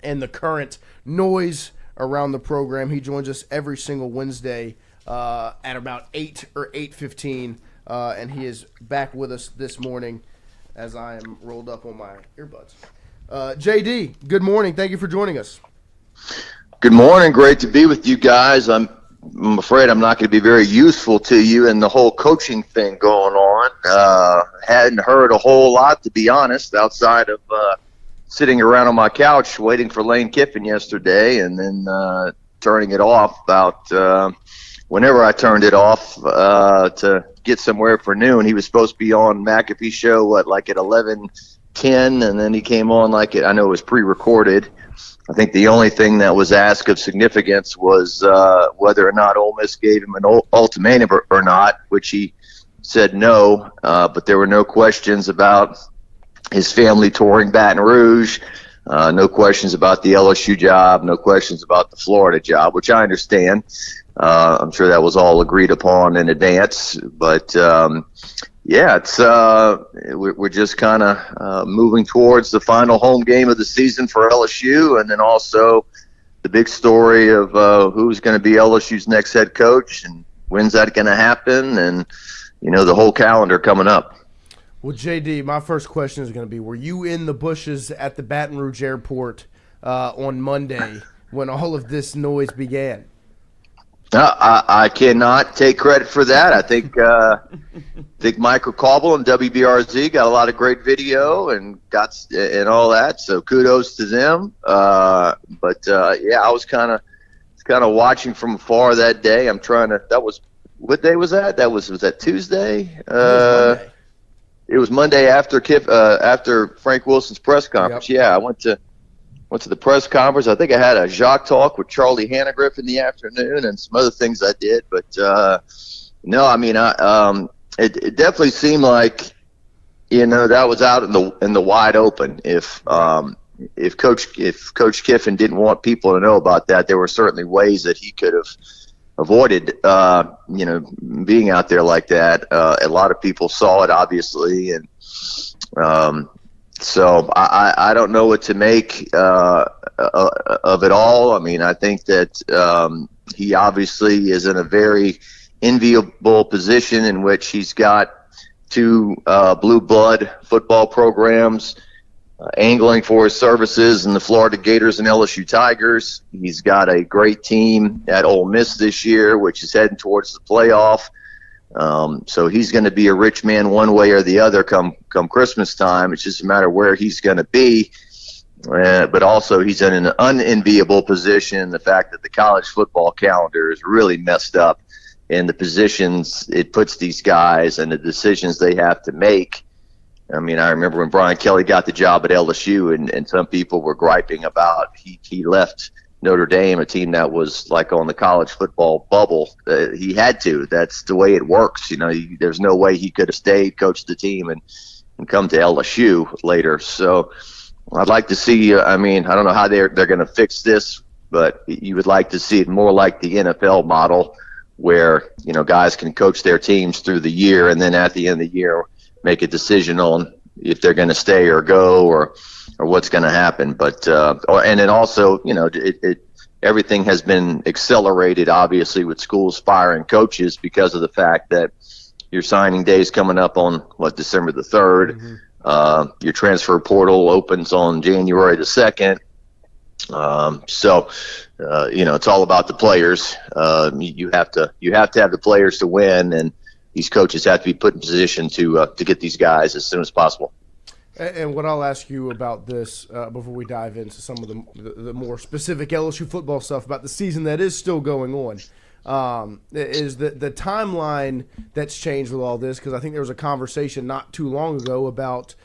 [SPEAKER 4] and the current noise around the program. He joins us every single Wednesday at about 8 or 8:15, and he is back with us this morning as I am rolled up on my earbuds. JD, good morning. Thank you for joining us.
[SPEAKER 18] Good morning. Great to be with you guys. I'm afraid I'm not going to be very useful to you in the whole coaching thing going on. Hadn't heard a whole lot, to be honest, outside of sitting around on my couch waiting for Lane Kiffin yesterday, and then turning it off about whenever I turned it off to get somewhere for noon. He was supposed to be on McAfee's show, like at 11:10, and then he came on I know it was pre-recorded. I think the only thing that was asked of significance was whether or not Ole Miss gave him an ultimatum or not, which he said no, but there were no questions about his family touring Baton Rouge, no questions about the LSU job, no questions about the Florida job, which I understand. I'm sure that was all agreed upon in advance, but yeah, it's we're just kind of moving towards the final home game of the season for LSU, and then also the big story of who's going to be LSU's next head coach and when's that going to happen, and the whole calendar coming up.
[SPEAKER 4] Well, JD, my first question is going to be: were you in the bushes at the Baton Rouge airport on Monday when all of this noise began?
[SPEAKER 18] I cannot take credit for that. I think Michael Cauble and WBRZ got a lot of great video and all that. So kudos to them. But yeah, I was kind of watching from afar that day. What day was that? Was that Tuesday? It was Monday after Frank Wilson's press conference. Yep. Yeah, I went to the press conference. I think I had a Jacques talk with Charlie Hannegriff in the afternoon and some other things I did. But no, I mean, it definitely seemed like that was out in the wide open. If Coach Kiffin didn't want people to know about that, there were certainly ways that he could have avoided being out there like that. A lot of people saw it, obviously, and so I don't know what to make of it all. I mean, I think that he obviously is in a very enviable position in which he's got two blue blood football programs angling for his services in the Florida Gators and LSU Tigers. He's got a great team at Ole Miss this year, which is heading towards the playoff. So he's going to be a rich man one way or the other come Christmas time. It's just a matter of where he's going to be. But also he's in an unenviable position, the fact that the college football calendar is really messed up, and the positions it puts these guys and the decisions they have to make. I mean, I remember when Brian Kelly got the job at LSU, and some people were griping about he left Notre Dame, a team that was like on the college football bubble. He had to. That's the way it works. There's no way he could have stayed, coached the team, and come to LSU later. So I'd like to see. I mean, I don't know how they're going to fix this, but you would like to see it more like the NFL model, where guys can coach their teams through the year, and then at the end of the year make a decision on if they're going to stay or go or what's going to happen. But and then also, everything has been accelerated, obviously, with schools firing coaches because of the fact that your signing day is coming up on December the 3rd. Mm-hmm. Your transfer portal opens on January the 2nd. So it's all about the players. You have to have the players to win, and these coaches have to be put in position to get these guys as soon as possible.
[SPEAKER 4] And what I'll ask you about this before we dive into some of the more specific LSU football stuff about the season that is still going on is the timeline that's changed with all this, because I think there was a conversation not too long ago about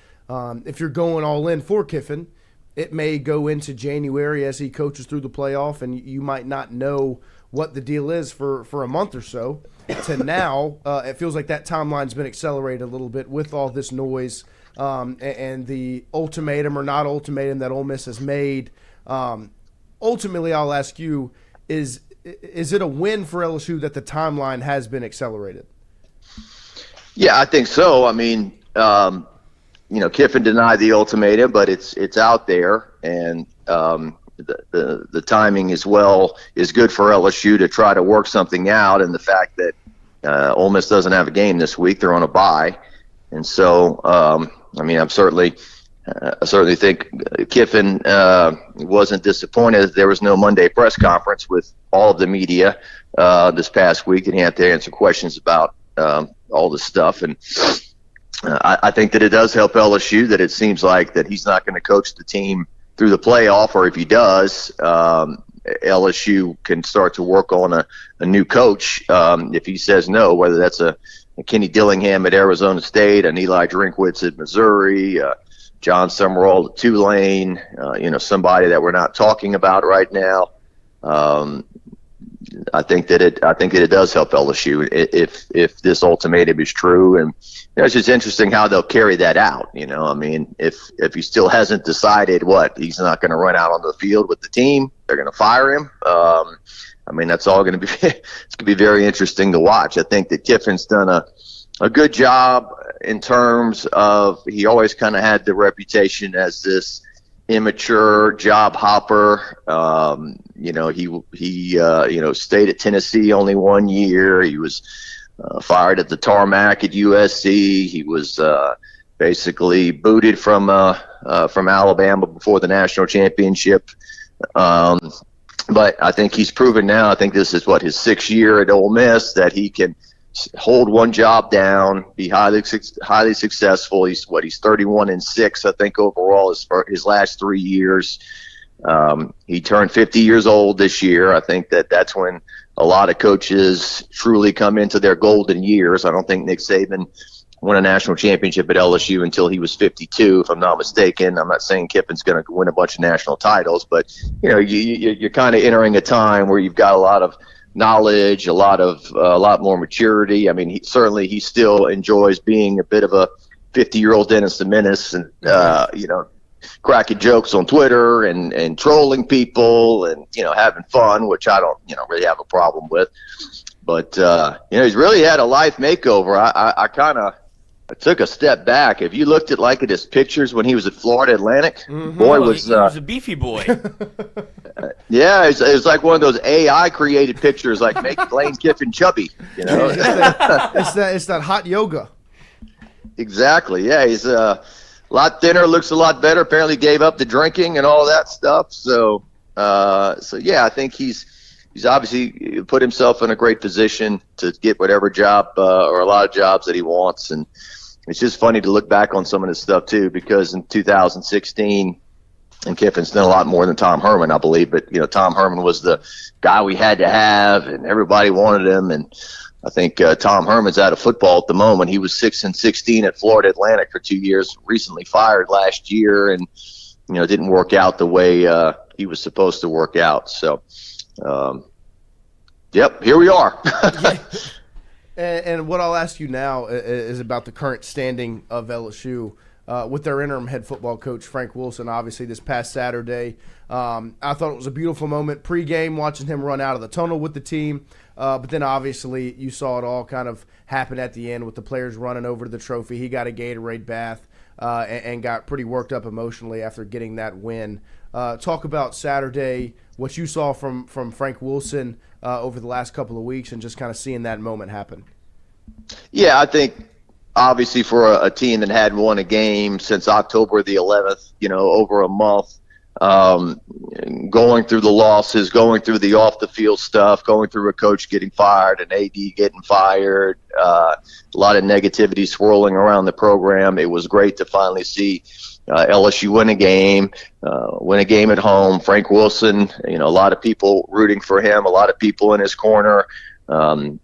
[SPEAKER 4] if you're going all in for Kiffin, it may go into January as he coaches through the playoff, and you might not know what the deal is for a month or so. To now, it feels like that timeline's been accelerated a little bit with all this noise and the ultimatum or not ultimatum that Ole Miss has made. Ultimately, I'll ask you, is it a win for LSU that the timeline has been accelerated?
[SPEAKER 18] Yeah, I think so. I mean, Kiffin denied the ultimatum, but it's out there, and the timing as well is good for LSU to try to work something out. And the fact that Ole Miss doesn't have a game this week, they're on a bye, and so I mean, I certainly think Kiffin wasn't disappointed. There was no Monday press conference with all of the media this past week, and he had to answer questions about all this stuff. And I think that it does help LSU that it seems like that he's not going to coach the team through the playoff, or if he does, LSU can start to work on a new coach. If he says no, whether that's a Kenny Dillingham at Arizona State, an Eli Drinkwitz at Missouri, John Summerall at Tulane, somebody that we're not talking about right now. I think that it does help LSU if this ultimatum is true, and it's just interesting how they'll carry that out. I mean, if he still hasn't decided he's not going to run out on the field with the team, they're going to fire him. I mean, that's all going to be it's going to be very interesting to watch. I think that Kiffin's done a good job in terms of he always kind of had the reputation as this immature job hopper. He stayed at Tennessee only 1 year. He was fired at the tarmac at USC. He was basically booted from Alabama before the national championship. But I think he's proven now, I think this is his 6th year at Ole Miss, that he can hold one job down, be highly successful. He's 31-6, I think, overall his last 3 years. He turned 50 years old this year. I think that's when a lot of coaches truly come into their golden years. I don't think Nick Saban won a national championship at LSU until he was 52, if I'm not mistaken. I'm not saying Kiffin's going to win a bunch of national titles, but you're kind of entering a time where you've got a lot of knowledge, a lot more maturity. I mean, he still enjoys being a bit of a 50-year-old Dennis the Menace, and cracking jokes on Twitter and trolling people and having fun, which I don't really have a problem with. But he's really had a life makeover. I took a step back. If you looked at his pictures when he was at Florida Atlantic, boy was
[SPEAKER 6] he was a beefy boy.
[SPEAKER 18] Yeah, it was like one of those AI created pictures, like make Lane Kiffin chubby.
[SPEAKER 4] It's that hot yoga.
[SPEAKER 18] Exactly. Yeah, he's a lot thinner, looks a lot better. Apparently, gave up the drinking and all that stuff. So yeah, I think he's obviously put himself in a great position to get whatever job or a lot of jobs that he wants. And it's just funny to look back on some of this stuff too, because in 2016, and Kiffin's done a lot more than Tom Herman, I believe. But Tom Herman was the guy we had to have, and everybody wanted him. And I think Tom Herman's out of football at the moment. He was 6-16 at Florida Atlantic for 2 years. Recently fired last year, and didn't work out the way he was supposed to work out. So, yep, here we are.
[SPEAKER 4] And what I'll ask you now is about the current standing of LSU with their interim head football coach, Frank Wilson, obviously this past Saturday. I thought it was a beautiful moment pregame, watching him run out of the tunnel with the team. But then obviously you saw it all kind of happen at the end with the players running over to the trophy. He got a Gatorade bath and got pretty worked up emotionally after getting that win. Talk about Saturday, what you saw from Frank Wilson over the last couple of weeks, and just kind of seeing that moment happen.
[SPEAKER 18] Yeah, I think obviously for a team that hadn't won a game since October the 11th, over a month, going through the losses, going through the off the field stuff, going through a coach getting fired, an AD getting fired, a lot of negativity swirling around the program. It was great to finally see LSU win a game at home. Frank Wilson, a lot of people rooting for him, a lot of people in his corner. From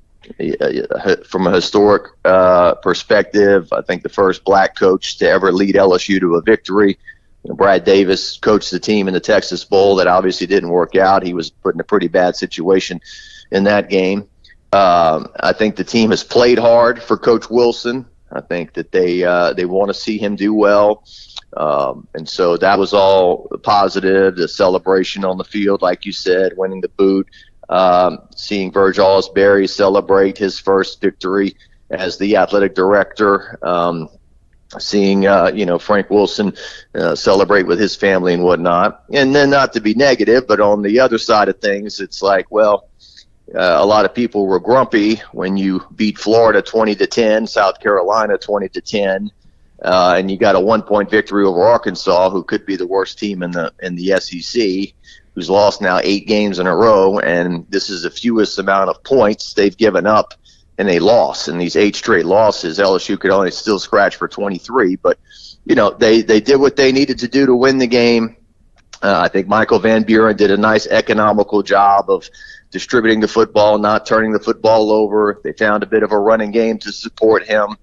[SPEAKER 18] a historic perspective, I think the first black coach to ever lead LSU to a victory. Brad Davis coached the team in the Texas Bowl. That obviously didn't work out. He was put in a pretty bad situation in that game. I think the team has played hard for Coach Wilson. I think that they want to see him do well. And so that was all positive. The celebration on the field, like you said, winning the boot, seeing Virgil Osberry celebrate his first victory as the athletic director, seeing Frank Wilson celebrate with his family and whatnot. And then, not to be negative, but on the other side of things, it's like, well, a lot of people were grumpy when you beat Florida 20-10, South Carolina 20-10, and you got a 1-point victory over Arkansas, who could be the worst team in the SEC, who's lost now 8 games in a row, and this is the fewest amount of points they've given up a loss. In these 8 straight losses, LSU could only still scratch for 23. But, they did what they needed to do to win the game. I think Michael Van Buren did a nice economical job of distributing the football, not turning the football over. They found a bit of a running game to support him.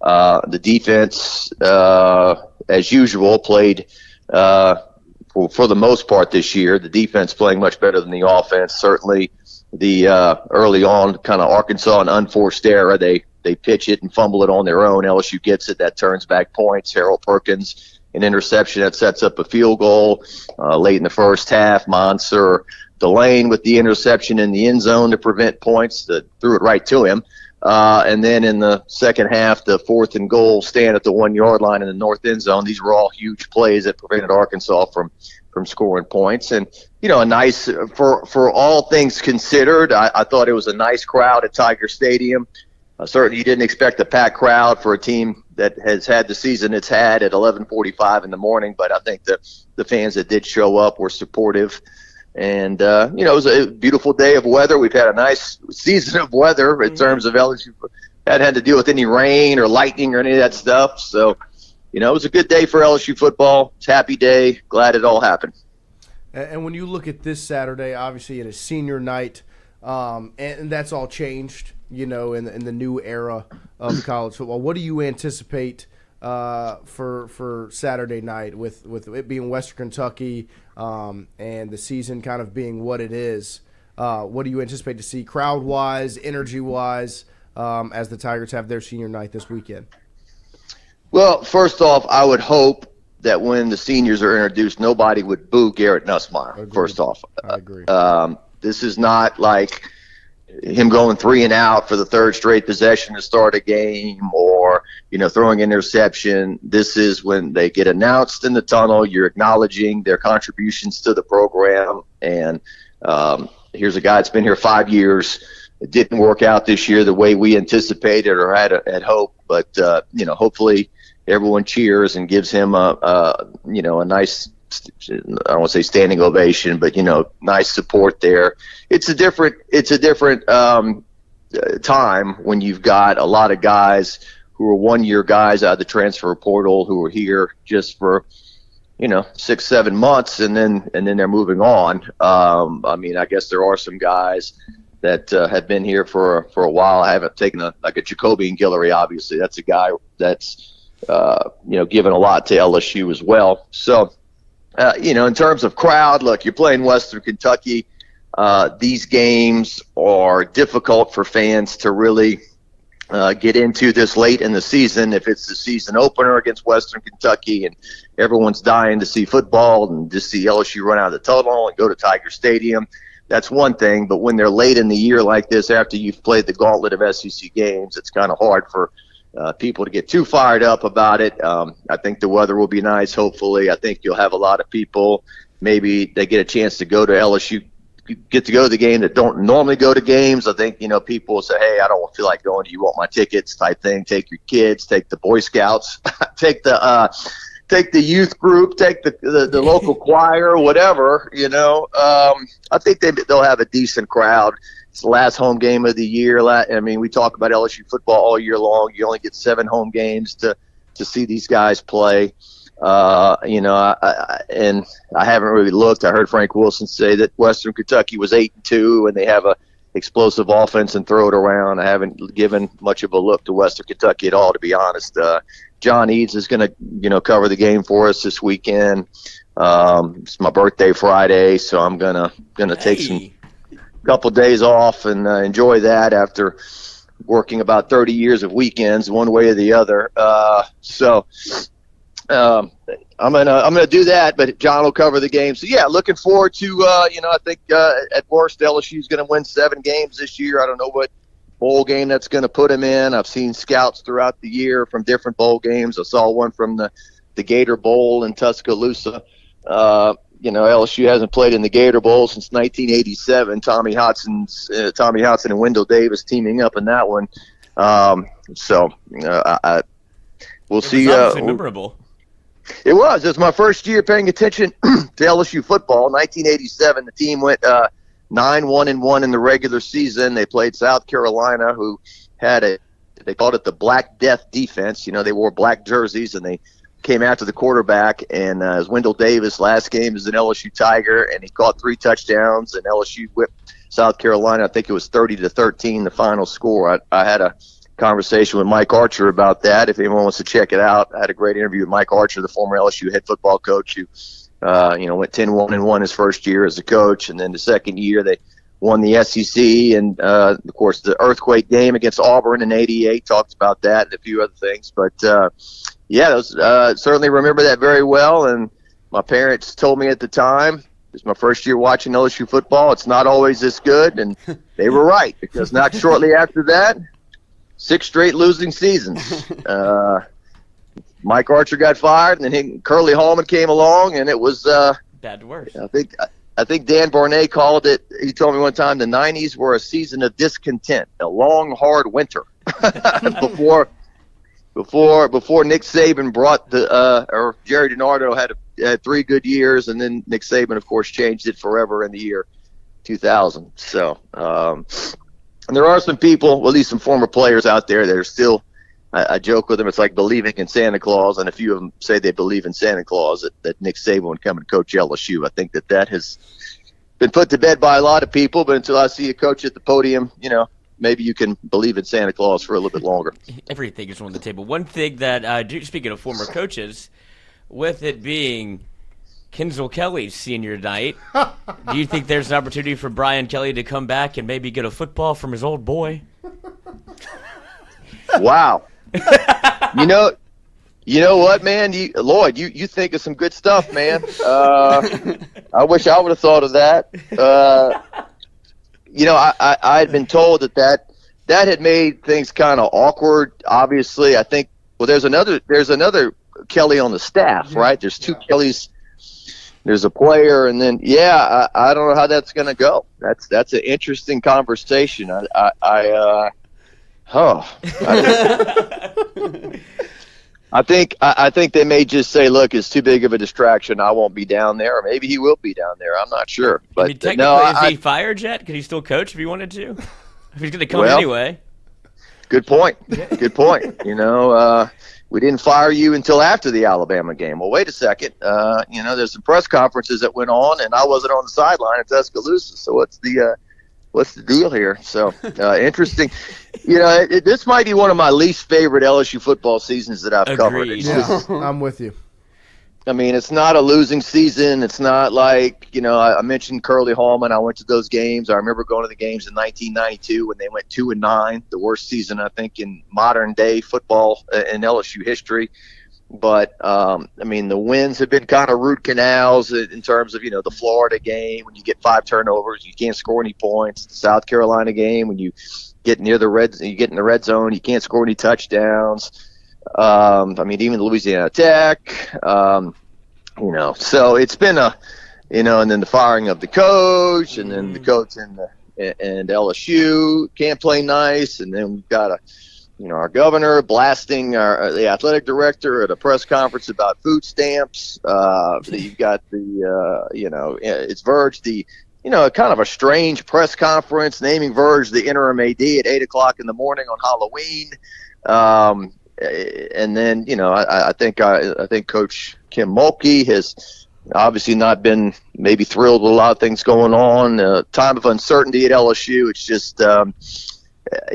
[SPEAKER 18] The defense, as usual, played for the most part this year. The defense playing much better than the offense. Certainly the early on kind of Arkansas and unforced error. They pitch it and fumble it on their own. LSU gets it. That turns back points. Harold Perkins, an interception that sets up a field goal late in the first half. Monser Delane with the interception in the end zone to prevent points. That threw it right to him. And then in the second half, the 4th and goal stand at the 1-yard line in the north end zone. These were all huge plays that prevented Arkansas from scoring points. And, a nice, for all things considered, I thought it was a nice crowd at Tiger Stadium. Certainly you didn't expect a packed crowd for a team that has had the season it's had at 11:45 in the morning, but I think the fans that did show up were supportive. And, it was a beautiful day of weather. We've had a nice season of weather in terms of LSU. Hadn't had to deal with any rain or lightning or any of that stuff. So, it was a good day for LSU football. It's a happy day. Glad it all happened.
[SPEAKER 4] And when you look at this Saturday, obviously it is senior night, and that's all changed, in the new era of college football. What do you anticipate for Saturday night with it being Western Kentucky and the season kind of being what it is? What do you anticipate to see crowd-wise, energy-wise, as the Tigers have their senior night this weekend?
[SPEAKER 18] Well, first off, I would hope that when the seniors are introduced, nobody would boo Garrett Nussmeier.
[SPEAKER 4] Agreed.
[SPEAKER 18] First off,
[SPEAKER 4] I agree.
[SPEAKER 18] This is not like him going 3 and out for the 3rd straight possession to start a game, or throwing an interception. This is when they get announced in the tunnel. You're acknowledging their contributions to the program, and here's a guy that's been here 5 years. It didn't work out this year the way we anticipated or had hoped, but hopefully everyone cheers and gives him a nice, I don't want to say standing ovation, but nice support there. It's a different time when you've got a lot of guys who are 1-year guys out of the transfer portal who are here just for 6-7 months, and then they're moving on. I guess there are some guys that have been here for a while. I haven't taken a Jacoby and Guillory, obviously. That's a guy that's given a lot to LSU as well. So, in terms of crowd, look, you're playing Western Kentucky. These games are difficult for fans to really get into this late in the season. If it's the season opener against Western Kentucky and everyone's dying to see football and just see LSU run out of the tunnel and go to Tiger Stadium, that's one thing. But when they're late in the year like this, after you've played the gauntlet of SEC games, it's kind of hard for people to get too fired up about it. I think the weather will be nice, hopefully. I think you'll have a lot of people. Maybe they get a chance to go to LSU, get to go to the game that don't normally go to games. I think, people will say, hey, I don't feel like going. Do you want my tickets type thing? Take your kids, take the Boy Scouts, take the youth group, take the local choir, whatever, I think they'll have a decent crowd. It's the last home game of the year. We talk about LSU football all year long. You only get 7 home games to see these guys play. And I haven't really looked. I heard Frank Wilson say that Western Kentucky was 8-2 and they have a explosive offense and throw it around. I haven't given much of a look to Western Kentucky at all, to be honest. John Eads is going to, cover the game for us this weekend. It's my birthday Friday, so I'm gonna take some couple days off and enjoy that after working about 30 years of weekends, one way or the other. I'm gonna do that, but John will cover the game. So yeah, looking forward to I think at worst LSU is going to win 7 games this year. I don't know what bowl game that's going to put him in. I've seen scouts throughout the year from different bowl games. I saw one from the Gator Bowl in Tuscaloosa. LSU hasn't played in the Gator Bowl since 1987. Tommy Hodson and Wendell Davis teaming up in that one. We'll see.
[SPEAKER 6] It was obviously memorable.
[SPEAKER 18] It was. It was my first year paying attention to LSU football. 1987, the team went 9-1-1 in the regular season. They played South Carolina, who they called it the Black Death defense. They wore black jerseys and they came after the quarterback. And as Wendell Davis last game is an LSU Tiger, and he caught 3 touchdowns, and LSU whipped South Carolina. I think it was 30-13, the final score. I had a conversation with Mike Archer about that. If anyone wants to check it out, I had a great interview with Mike Archer, the former LSU head football coach, who went 10-1-1 his first year as a coach, and then the second year they won the SEC, and of course the earthquake game against Auburn in '88. Talked about that and a few other things, but certainly remember that very well. And my parents told me at the time, it's my first year watching LSU football, it's not always this good, and they were right, because not shortly after that, 6 straight losing seasons. Mike Archer got fired, and then Curly Hallman came along, and it was
[SPEAKER 6] bad to worse.
[SPEAKER 18] I think Dan Barnett called it. He told me one time the '90s were a season of discontent, a long, hard winter before Nick Saban brought or Jerry DiNardo had 3 good years, and then Nick Saban, of course, changed it forever in the year 2000. So, and there are some people, well, at least some former players out there that are still. I joke with them. It's like believing in Santa Claus, and a few of them say they believe in Santa Claus, that Nick Saban would come and coach LSU. I think that has been put to bed by a lot of people, but until I see a coach at the podium, maybe you can believe in Santa Claus for a little bit longer.
[SPEAKER 6] Everything is on the table. One thing that, speaking of former coaches, with it being Kinsel Kelly's senior night, do you think there's an opportunity for Brian Kelly to come back and maybe get a football from his old boy?
[SPEAKER 18] Wow. You know what, man? Lloyd, you think of some good stuff, man. I wish I would have thought of that. I had been told that had made things kind of awkward. Obviously, I think. Well, there's another Kelly on the staff, right? There's 2 Kellys. There's a player, and then I don't know how that's going to go. That's an interesting conversation. I think they may just say, "Look, it's too big of a distraction. I won't be down there." Or maybe he will be down there. I'm not sure. But
[SPEAKER 6] technically, is he fired yet? Could he still coach if he wanted to? If he's going to come anyway.
[SPEAKER 18] Good point. Good point. We didn't fire you until after the Alabama game. Well, wait a second. There's some press conferences that went on, and I wasn't on the sideline in Tuscaloosa. So what's the deal here? So interesting. This might be one of my least favorite LSU football seasons that I've covered.
[SPEAKER 4] I'm with you.
[SPEAKER 18] I mean, it's not a losing season. It's not like, I mentioned Curly Hallman. I went to those games. I remember going to the games in 1992 when they went 2-9, the worst season, I think, in modern day football in LSU history. But, the wins have been kind of root canals in terms of, the Florida game when you get 5 turnovers, you can't score any points. The South Carolina game when you get near you get in the red zone, you can't score any touchdowns. Even Louisiana Tech, so it's been and then the firing of the coach, and then the coach and LSU can't play nice, and then we've got our governor blasting the athletic director at a press conference about food stamps. You've got it's Verge, kind of a strange press conference naming Verge the interim AD at 8:00 in the morning on Halloween. And then, I think Coach Kim Mulkey has obviously not been maybe thrilled with a lot of things going on. Time of uncertainty at LSU. It's just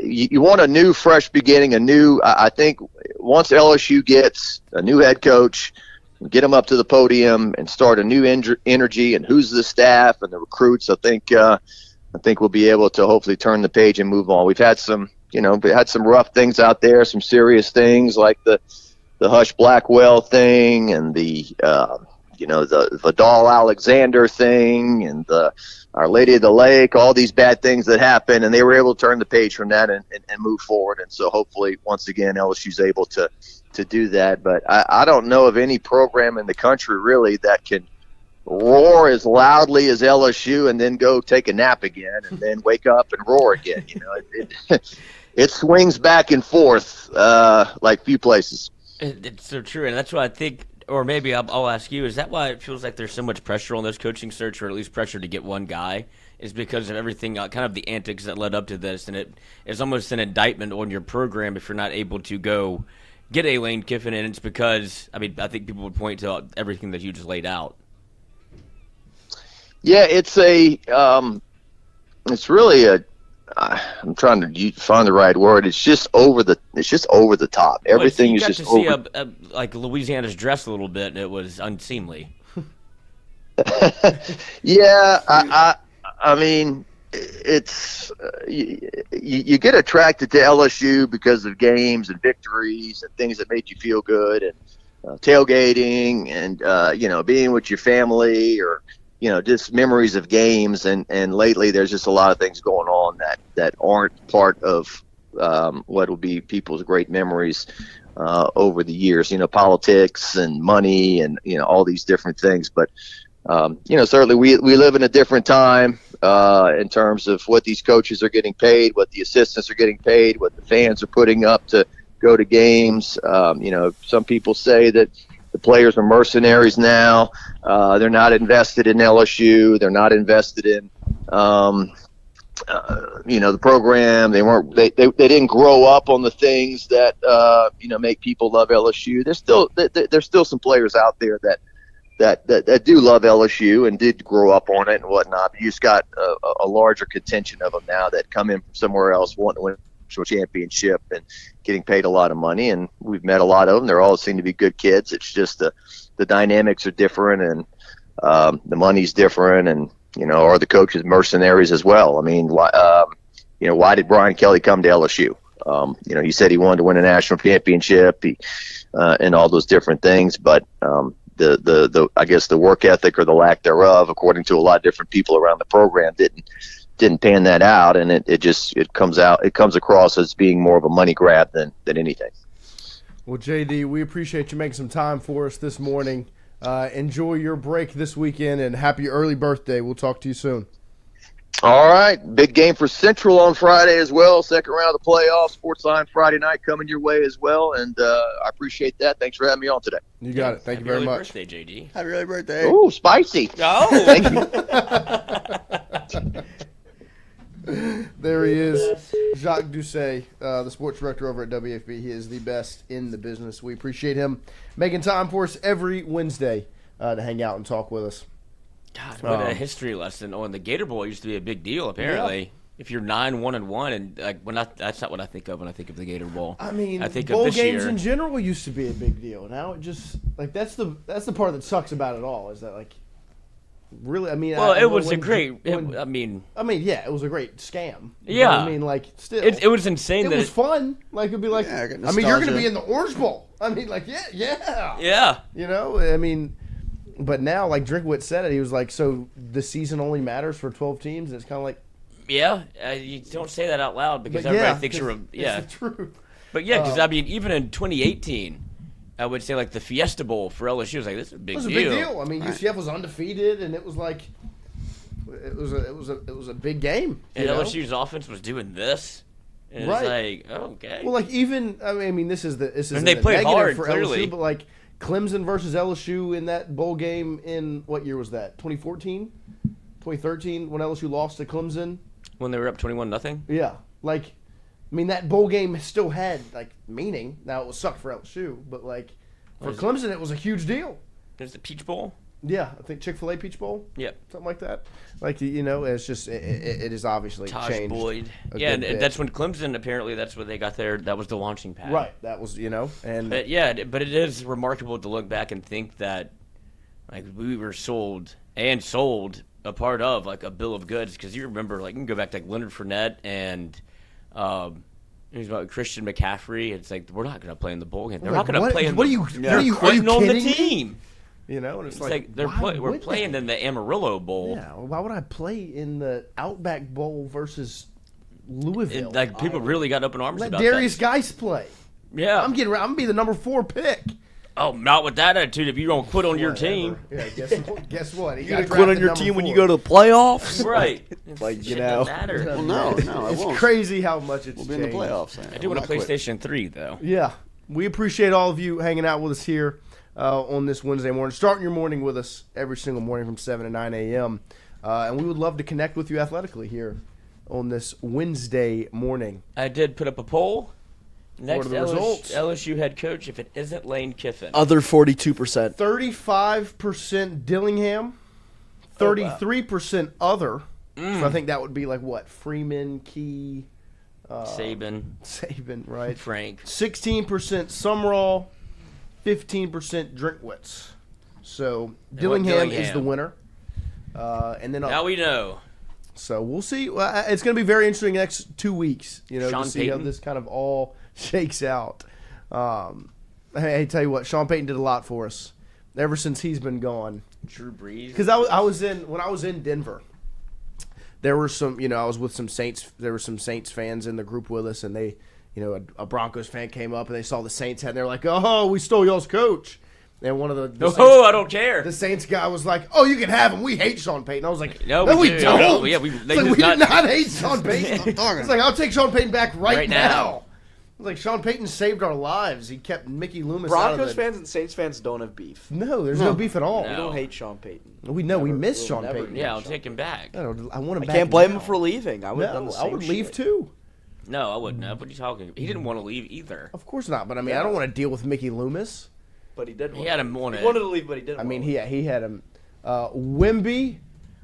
[SPEAKER 18] you want a new, fresh beginning. I think once LSU gets a new head coach, get them up to the podium and start a new energy, and who's the staff and the recruits, I think we'll be able to hopefully turn the page and move on. We've had some rough things out there, some serious things like the Hush Blackwell thing, and the Vidal Alexander thing, and the Our Lady of the Lake, all these bad things that happened, and they were able to turn the page from that and move forward. And so hopefully, once again, LSU's able to do that. But I don't know of any program in the country really that can roar as loudly as LSU and then go take a nap again and then wake up and roar again. It swings back and forth like few places.
[SPEAKER 6] It's so true, and that's why I think or maybe I'll ask you, is that why it feels like there's so much pressure on this coaching search, or at least pressure to get one guy, is because of everything, kind of the antics that led up to this, and it is almost an indictment on your program if you're not able to go get a Lane Kiffin, and it's because, I think people would point to everything that you just laid out.
[SPEAKER 18] Yeah, it's really a. I'm trying to find the right word. It's just over the top. Everything is just over.
[SPEAKER 6] You got to see like Louisiana's dress a little bit, and it was unseemly.
[SPEAKER 18] Yeah, I mean, it's you get attracted to LSU because of games and victories and things that made you feel good, and tailgating and being with your family, or just memories of games, and lately there's just a lot of things going on that aren't part of what will be people's great memories over the years, politics and money and all these different things. But certainly we live in a different time in terms of what these coaches are getting paid, what the assistants are getting paid, what the fans are putting up to go to games. Some people say that the players are mercenaries now. They're not invested in LSU. They're not invested in, the program. They didn't grow up on the things that make people love LSU. There's still some players out there that do love LSU and did grow up on it and whatnot. But you just got a larger contingent of them now that come in from somewhere else, wanting to win a championship and getting paid a lot of money. And we've met a lot of them. They all seem to be good kids. It's just the dynamics are different, and the money's different, and are the coaches mercenaries as well? I mean, why did Brian Kelly come to LSU? He said he wanted to win a national championship, and all those different things, but I guess the work ethic, or the lack thereof, according to a lot of different people around the program, didn't pan that out, and it comes across as being more of a money grab than anything.
[SPEAKER 4] Well, JD, we appreciate you making some time for us this morning. Enjoy your break this weekend, and happy early birthday. We'll talk to you soon.
[SPEAKER 18] All right. Big game for Central on Friday as well. Second round of the playoffs. Sportsline Friday night coming your way as well, and I appreciate that. Thanks for having me on today.
[SPEAKER 4] You got it. Thank you very much.
[SPEAKER 6] Happy birthday, JD.
[SPEAKER 5] Happy early birthday.
[SPEAKER 18] Oh, spicy.
[SPEAKER 6] Oh.
[SPEAKER 18] Thank you.
[SPEAKER 4] There he is, Jacques Doucet, the sports director over at WFB. He is the best in the business. We appreciate him making time for us every Wednesday to hang out and talk with us.
[SPEAKER 6] God, what a history lesson. Oh, and the Gator Bowl used to be a big deal, apparently. Yeah. If you're 9-1-1, and that's not what I think of when I think of the Gator Bowl.
[SPEAKER 4] I mean,
[SPEAKER 6] I think
[SPEAKER 4] bowl
[SPEAKER 6] of this
[SPEAKER 4] games
[SPEAKER 6] year.
[SPEAKER 4] in general used to be a big deal. Now it just that's the part that sucks about it all, is that really, I mean,
[SPEAKER 6] well, it was a great. Yeah,
[SPEAKER 4] it was a great scam.
[SPEAKER 6] Yeah,
[SPEAKER 4] but I mean, still,
[SPEAKER 6] it was insane.
[SPEAKER 4] It was fun. It'd be like,
[SPEAKER 5] yeah,
[SPEAKER 4] I mean, you're going to be in the Orange Bowl. I mean, yeah.
[SPEAKER 6] Yeah.
[SPEAKER 4] I mean, but now, Drinkwitz said it. He was like, so the season only matters for 12 teams. And it's kind of like,
[SPEAKER 6] yeah, you don't say that out loud because everybody thinks you're. Yeah,
[SPEAKER 4] it's the truth.
[SPEAKER 6] But yeah, because even in 2018. I would say the Fiesta Bowl for LSU was this is a big deal.
[SPEAKER 4] It was a big deal. I mean, UCF was undefeated, and it was it was a big game.
[SPEAKER 6] And LSU's offense was doing this, and it's okay.
[SPEAKER 4] Well, this is
[SPEAKER 6] and they played hard
[SPEAKER 4] for
[SPEAKER 6] clearly.
[SPEAKER 4] LSU, but Clemson versus LSU in that bowl game in what year was that? 2014, 2013 when LSU lost to Clemson
[SPEAKER 6] when they were up 21-0.
[SPEAKER 4] Yeah, I mean, that bowl game still had, meaning. Now, it sucked for LSU, but, for Clemson, it was a huge deal.
[SPEAKER 6] There's the Peach Bowl?
[SPEAKER 4] Yeah, I think Chick-fil-A Peach Bowl?
[SPEAKER 6] Yep.
[SPEAKER 4] Something like that. It's just, it is obviously
[SPEAKER 6] Taj
[SPEAKER 4] changed.
[SPEAKER 6] Boyd. Yeah, and that's when Clemson, apparently, that's where they got that was the launching pad.
[SPEAKER 4] Right, that was, and.
[SPEAKER 6] But it is remarkable to look back and think that, we were sold a part of, a bill of goods, because you remember, you can go back to, Leonard Fournette and. He's about Christian McCaffrey. It's we're not going to play in the bowl game. They're not going to play in.
[SPEAKER 4] What are you quitting
[SPEAKER 6] on the team?
[SPEAKER 4] And it's
[SPEAKER 6] we're playing in the Amarillo Bowl.
[SPEAKER 4] Yeah, why would I play in the Outback Bowl versus Louisville?
[SPEAKER 6] People really got up in arms about
[SPEAKER 4] Darius
[SPEAKER 6] that.
[SPEAKER 4] Geis play.
[SPEAKER 6] Yeah,
[SPEAKER 4] I'm gonna be the number 4 pick.
[SPEAKER 6] Oh, not with that attitude. If you don't quit on your team,
[SPEAKER 4] yeah. Guess what?
[SPEAKER 9] You gonna quit on your team when you go to the playoffs,
[SPEAKER 6] right? Matter.
[SPEAKER 5] Well, no,
[SPEAKER 4] it's crazy how much it's
[SPEAKER 5] we'll be in the playoffs.
[SPEAKER 6] I do want a PlayStation 3 though.
[SPEAKER 4] Yeah, we appreciate all of you hanging out with us here on this Wednesday morning. Starting your morning with us every single morning from 7 to 9 a.m. And we would love to connect with you athletically here on this Wednesday morning.
[SPEAKER 6] I did put up a poll. Next
[SPEAKER 4] What are the results?
[SPEAKER 6] LSU head coach, if it isn't Lane Kiffin.
[SPEAKER 9] Other 42%.
[SPEAKER 4] 35% Dillingham, 33% other. So I think that would be like what? Freeman, Key,
[SPEAKER 6] Saban,
[SPEAKER 4] right?
[SPEAKER 6] Frank.
[SPEAKER 4] 16% Summerall, 15% Drinkwitz. So Dillingham is the winner. And then
[SPEAKER 6] now we know.
[SPEAKER 4] So we'll see. It's going to be very interesting next 2 weeks.
[SPEAKER 6] Sean
[SPEAKER 4] to see how
[SPEAKER 6] Payton.
[SPEAKER 4] this kind of all shakes out. Hey, tell you what, Sean Payton did a lot for us ever since he's been gone.
[SPEAKER 6] Drew Brees.
[SPEAKER 4] Because when I was in Denver, there were some, I was with some Saints. There were some Saints fans in the group with us, and they, a Broncos fan came up and they saw the Saints hat, and they're like, "Oh, we stole y'all's coach." And one of the Saints,
[SPEAKER 6] I don't care.
[SPEAKER 4] The Saints guy was like, "Oh, you can have him. We hate Sean Payton." I was like,
[SPEAKER 6] No,
[SPEAKER 4] we
[SPEAKER 6] do.
[SPEAKER 4] don't.
[SPEAKER 6] No, yeah, we
[SPEAKER 4] did not hate Sean Payton. It's like, I'll take Sean Payton back right now. It's like, Sean Payton saved our lives. He kept Mickey Loomis out of
[SPEAKER 9] Broncos fans and Saints fans don't have beef.
[SPEAKER 4] No, there's no beef at all.
[SPEAKER 9] We don't hate Sean Payton.
[SPEAKER 4] We miss Sean Payton.
[SPEAKER 6] Yeah, I'll take him back.
[SPEAKER 4] I want him
[SPEAKER 9] I
[SPEAKER 4] back.
[SPEAKER 9] can't blame
[SPEAKER 4] now.
[SPEAKER 9] him for leaving. I would have done the same
[SPEAKER 4] I would leave
[SPEAKER 9] shit.
[SPEAKER 4] too.
[SPEAKER 6] No, I wouldn't have. What are you talking about? He didn't want to leave either.
[SPEAKER 4] Of course not. But I mean, I don't want to deal with Mickey Loomis.
[SPEAKER 9] But he did.
[SPEAKER 6] He had him on
[SPEAKER 9] He
[SPEAKER 6] it.
[SPEAKER 9] wanted to leave, but he didn't.
[SPEAKER 4] I mean, he had him. Wimby,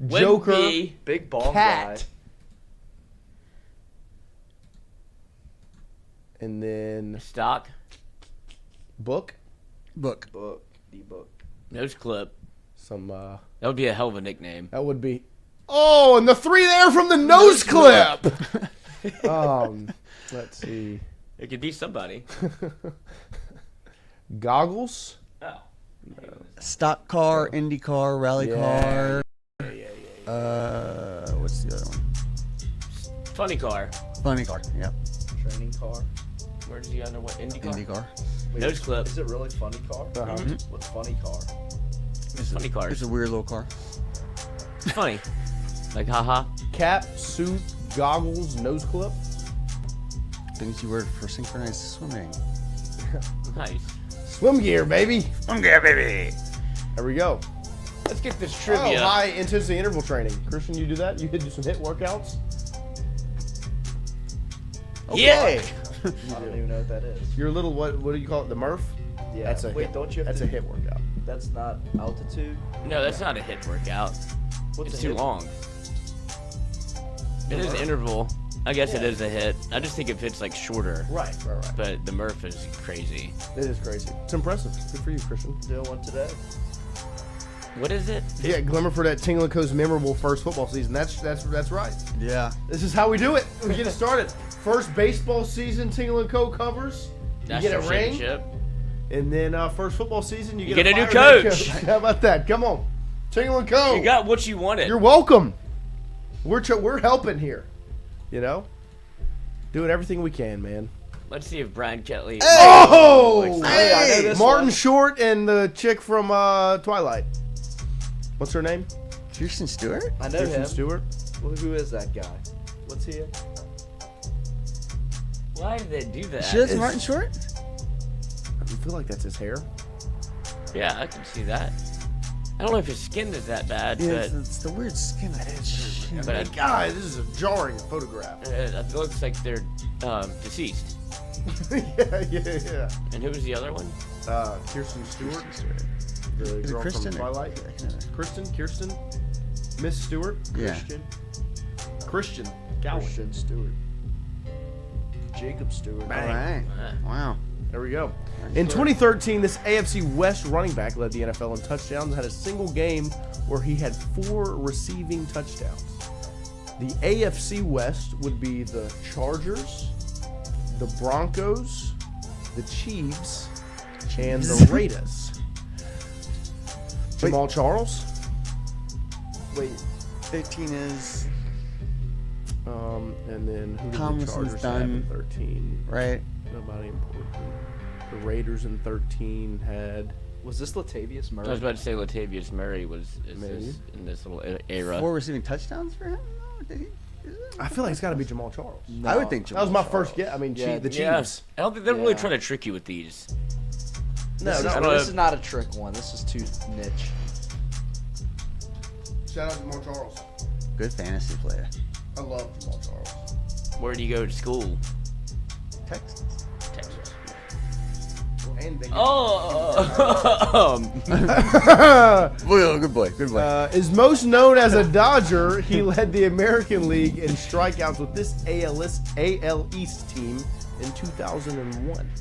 [SPEAKER 4] Joker,
[SPEAKER 9] big ball
[SPEAKER 4] Cat,
[SPEAKER 9] guy.
[SPEAKER 4] and then
[SPEAKER 6] Stock.
[SPEAKER 5] Book.
[SPEAKER 9] D-Book.
[SPEAKER 6] Nose clip.
[SPEAKER 4] Some.
[SPEAKER 6] That would be a hell of a nickname.
[SPEAKER 4] That would be. Oh, and the three there from the nose clip. Let's see.
[SPEAKER 6] It could be somebody.
[SPEAKER 4] Goggles.
[SPEAKER 6] Oh.
[SPEAKER 5] Stock car, Indy car, rally car.
[SPEAKER 4] Yeah.
[SPEAKER 5] What's the other one?
[SPEAKER 6] Funny car.
[SPEAKER 5] Funny car. Yep.
[SPEAKER 9] Training car.
[SPEAKER 6] Where does he under what? Indy car.
[SPEAKER 5] Indy car.
[SPEAKER 9] Wait,
[SPEAKER 6] Nose clip.
[SPEAKER 9] Is it really funny car?
[SPEAKER 4] Mhm.
[SPEAKER 9] What's funny car?
[SPEAKER 6] It's funny cars.
[SPEAKER 5] It's a weird little car.
[SPEAKER 6] It's funny. Like haha.
[SPEAKER 4] Cap, suit, goggles, nose clip.
[SPEAKER 5] Things you wear for synchronized swimming.
[SPEAKER 6] Nice.
[SPEAKER 4] Swim gear, baby.
[SPEAKER 5] Swim gear, baby.
[SPEAKER 4] There we go.
[SPEAKER 6] Let's get this
[SPEAKER 4] Oh,
[SPEAKER 6] trivia.
[SPEAKER 4] high intensity interval training. Christian, you do that? You did do some HIIT workouts?
[SPEAKER 6] Yeah.
[SPEAKER 9] I don't even know what that is.
[SPEAKER 4] Your little, what do you call it? The Murph?
[SPEAKER 9] Yeah.
[SPEAKER 4] That's a
[SPEAKER 9] Wait,
[SPEAKER 4] HIIT.
[SPEAKER 9] don't you have
[SPEAKER 4] That's
[SPEAKER 9] to,
[SPEAKER 4] a HIIT workout.
[SPEAKER 9] That's not altitude.
[SPEAKER 6] No, that's not a hit workout.
[SPEAKER 9] What's
[SPEAKER 6] It's
[SPEAKER 9] a
[SPEAKER 6] too
[SPEAKER 9] hit?
[SPEAKER 6] long. It is interval. I guess it is a hit. I just think if it's like shorter.
[SPEAKER 4] Right.
[SPEAKER 6] But the Murph is crazy.
[SPEAKER 4] It is crazy. It's impressive. Good for you, Christian.
[SPEAKER 9] Doing one today.
[SPEAKER 6] What is it?
[SPEAKER 4] Yeah, Glimmer for that Tingle & Co.'s memorable first football season. That's right.
[SPEAKER 5] Yeah.
[SPEAKER 4] This is how we do it. We get it started. First baseball season, Tingle & Co. covers. You get a
[SPEAKER 6] National
[SPEAKER 4] ring.
[SPEAKER 6] championship.
[SPEAKER 4] And then first football season, you
[SPEAKER 6] get a new
[SPEAKER 4] fired head
[SPEAKER 6] coach.
[SPEAKER 4] How about that? Come on. Tingle & Co.
[SPEAKER 6] You got what you wanted.
[SPEAKER 4] You're welcome. We're helping here. Doing everything we can, man.
[SPEAKER 6] Let's see if Brian Kelly.
[SPEAKER 4] Oh!
[SPEAKER 6] likes that.
[SPEAKER 9] Hey, I know this
[SPEAKER 4] Martin
[SPEAKER 9] one.
[SPEAKER 4] Short and the chick from Twilight. What's her name?
[SPEAKER 5] Kirsten Stewart?
[SPEAKER 9] I know
[SPEAKER 4] Kristen
[SPEAKER 9] him.
[SPEAKER 4] Stewart.
[SPEAKER 9] Well, who is that guy? What's he in?
[SPEAKER 6] Why did they do that?
[SPEAKER 5] She does Martin Short?
[SPEAKER 4] I feel like that's his hair.
[SPEAKER 6] Yeah, I can see that. I don't know if his skin is that bad,
[SPEAKER 5] Yeah,
[SPEAKER 6] but
[SPEAKER 5] it's the weird skin.
[SPEAKER 6] but
[SPEAKER 4] God, this is a jarring photograph.
[SPEAKER 6] it looks like they're deceased.
[SPEAKER 4] yeah.
[SPEAKER 6] And who was the other one?
[SPEAKER 4] Kirsten Stewart. The
[SPEAKER 5] Is it
[SPEAKER 4] girl
[SPEAKER 5] Kristen
[SPEAKER 4] from
[SPEAKER 5] or-
[SPEAKER 4] Twilight.
[SPEAKER 5] I can't remember.
[SPEAKER 4] Kirsten. Miss Stewart.
[SPEAKER 5] Yeah.
[SPEAKER 4] Christian. Gowan.
[SPEAKER 9] Christian Stewart. Jacob Stewart.
[SPEAKER 5] All right. Wow.
[SPEAKER 4] There we go. In 2013, this AFC West running back led the NFL in touchdowns, had a single game where he had 4 receiving touchdowns. The AFC West would be the Chargers, the Broncos, the Chiefs, and the Raiders. Jamal Charles.
[SPEAKER 5] Wait, 15 is
[SPEAKER 4] And then who did the
[SPEAKER 5] Tomlinson's
[SPEAKER 4] Chargers have in
[SPEAKER 5] done,
[SPEAKER 4] 13?
[SPEAKER 5] right?
[SPEAKER 4] Nobody important. The Raiders in 13 had...
[SPEAKER 9] Was this Latavius Murray?
[SPEAKER 6] I was about to say Latavius Murray was
[SPEAKER 4] Maybe.
[SPEAKER 6] in this little era.
[SPEAKER 5] 4 receiving touchdowns for him? Did he?
[SPEAKER 4] I feel like it's got to be Jamal Charles.
[SPEAKER 5] I would think
[SPEAKER 4] That was
[SPEAKER 5] Jamal
[SPEAKER 4] my first guess. I mean,
[SPEAKER 9] Yeah,
[SPEAKER 4] the
[SPEAKER 6] Yeah.
[SPEAKER 4] Chiefs.
[SPEAKER 6] I don't think they're really
[SPEAKER 9] Yeah.
[SPEAKER 6] trying to trick you with these.
[SPEAKER 9] This is not a trick one. This is too niche.
[SPEAKER 4] Shout out to Jamal Charles.
[SPEAKER 5] Good fantasy player.
[SPEAKER 4] I love Jamal Charles.
[SPEAKER 6] Where do you go to school?
[SPEAKER 5] Texas.
[SPEAKER 4] And they
[SPEAKER 5] Well, good boy. Good boy.
[SPEAKER 4] Is most known as a Dodger, he led the American League in strikeouts with this AL East team in 2001.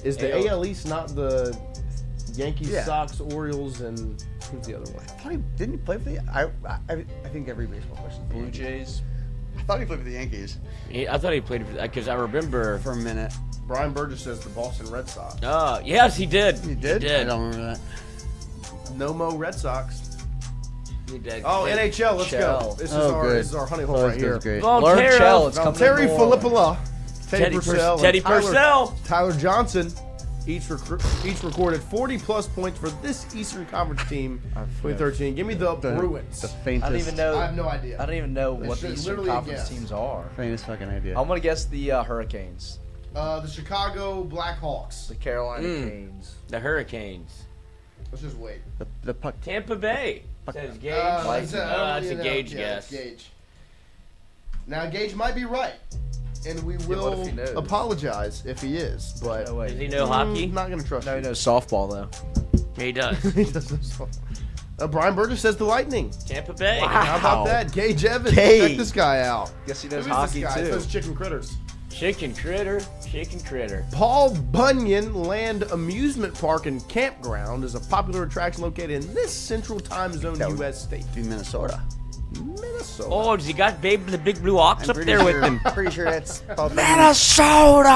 [SPEAKER 4] Is the AL East not the Yankees,
[SPEAKER 5] Yeah.
[SPEAKER 4] Sox, Orioles, and who's the other one?
[SPEAKER 5] Didn't he play for the? I think every baseball question.
[SPEAKER 9] Blue Jays.
[SPEAKER 5] I thought he played for the Yankees
[SPEAKER 6] I thought he played because I remember.
[SPEAKER 5] for a minute.
[SPEAKER 4] Brian Burgess says the Boston Red Sox.
[SPEAKER 6] Yes, he did.
[SPEAKER 5] He did. I don't remember that.
[SPEAKER 4] No Mo Red Sox.
[SPEAKER 6] He did.
[SPEAKER 4] Oh, NHL, let's go. This is our honey hole right here.
[SPEAKER 5] Great.
[SPEAKER 6] Volterra.
[SPEAKER 4] Terry Filippola, Teddy Purcell,
[SPEAKER 6] Teddy
[SPEAKER 4] and
[SPEAKER 6] Purcell.
[SPEAKER 4] Tyler Johnson each recorded 40-plus points for this Eastern Conference team 2013. Give me the Bruins.
[SPEAKER 5] The faintest.
[SPEAKER 9] I don't even know.
[SPEAKER 4] I have no idea.
[SPEAKER 9] I don't even know
[SPEAKER 4] It's
[SPEAKER 9] what the Eastern
[SPEAKER 4] literally a
[SPEAKER 9] Conference
[SPEAKER 4] guess.
[SPEAKER 9] teams are.
[SPEAKER 5] Faintest fucking idea.
[SPEAKER 9] I'm gonna guess the Hurricanes,
[SPEAKER 4] The Chicago Blackhawks.
[SPEAKER 9] the Carolina Canes.
[SPEAKER 6] The Hurricanes.
[SPEAKER 4] Let's just wait.
[SPEAKER 5] The puck.
[SPEAKER 6] Tampa Bay. Says Gage.
[SPEAKER 4] That's
[SPEAKER 6] That's a Gage
[SPEAKER 4] yeah,
[SPEAKER 6] guess.
[SPEAKER 4] Gage. Now Gage might be right, and we
[SPEAKER 9] what
[SPEAKER 4] will
[SPEAKER 9] if he knows?
[SPEAKER 4] apologize if he is. But
[SPEAKER 9] No way.
[SPEAKER 6] Does he know hockey?
[SPEAKER 4] Not gonna trust
[SPEAKER 9] No,
[SPEAKER 4] you.
[SPEAKER 9] he knows softball though.
[SPEAKER 6] Yeah, he does.
[SPEAKER 4] He does know so. Brian Burgess says the Lightning.
[SPEAKER 6] Tampa Bay.
[SPEAKER 4] How about that? Gage Evans.
[SPEAKER 9] Gage.
[SPEAKER 4] Check this guy out.
[SPEAKER 9] Guess he
[SPEAKER 4] Who
[SPEAKER 9] knows
[SPEAKER 4] is
[SPEAKER 9] hockey
[SPEAKER 4] this guy? He
[SPEAKER 9] too.
[SPEAKER 4] says Chicken Critters.
[SPEAKER 6] Chicken critter. Chicken critter.
[SPEAKER 4] Paul Bunyan Land Amusement Park and Campground is a popular attraction located in this central time zone U.S. state.
[SPEAKER 5] Be Minnesota.
[SPEAKER 4] Minnesota.
[SPEAKER 6] Oh, does he got Babe the Big Blue Ox up there with him?
[SPEAKER 5] Pretty sure that's
[SPEAKER 9] Minnesota.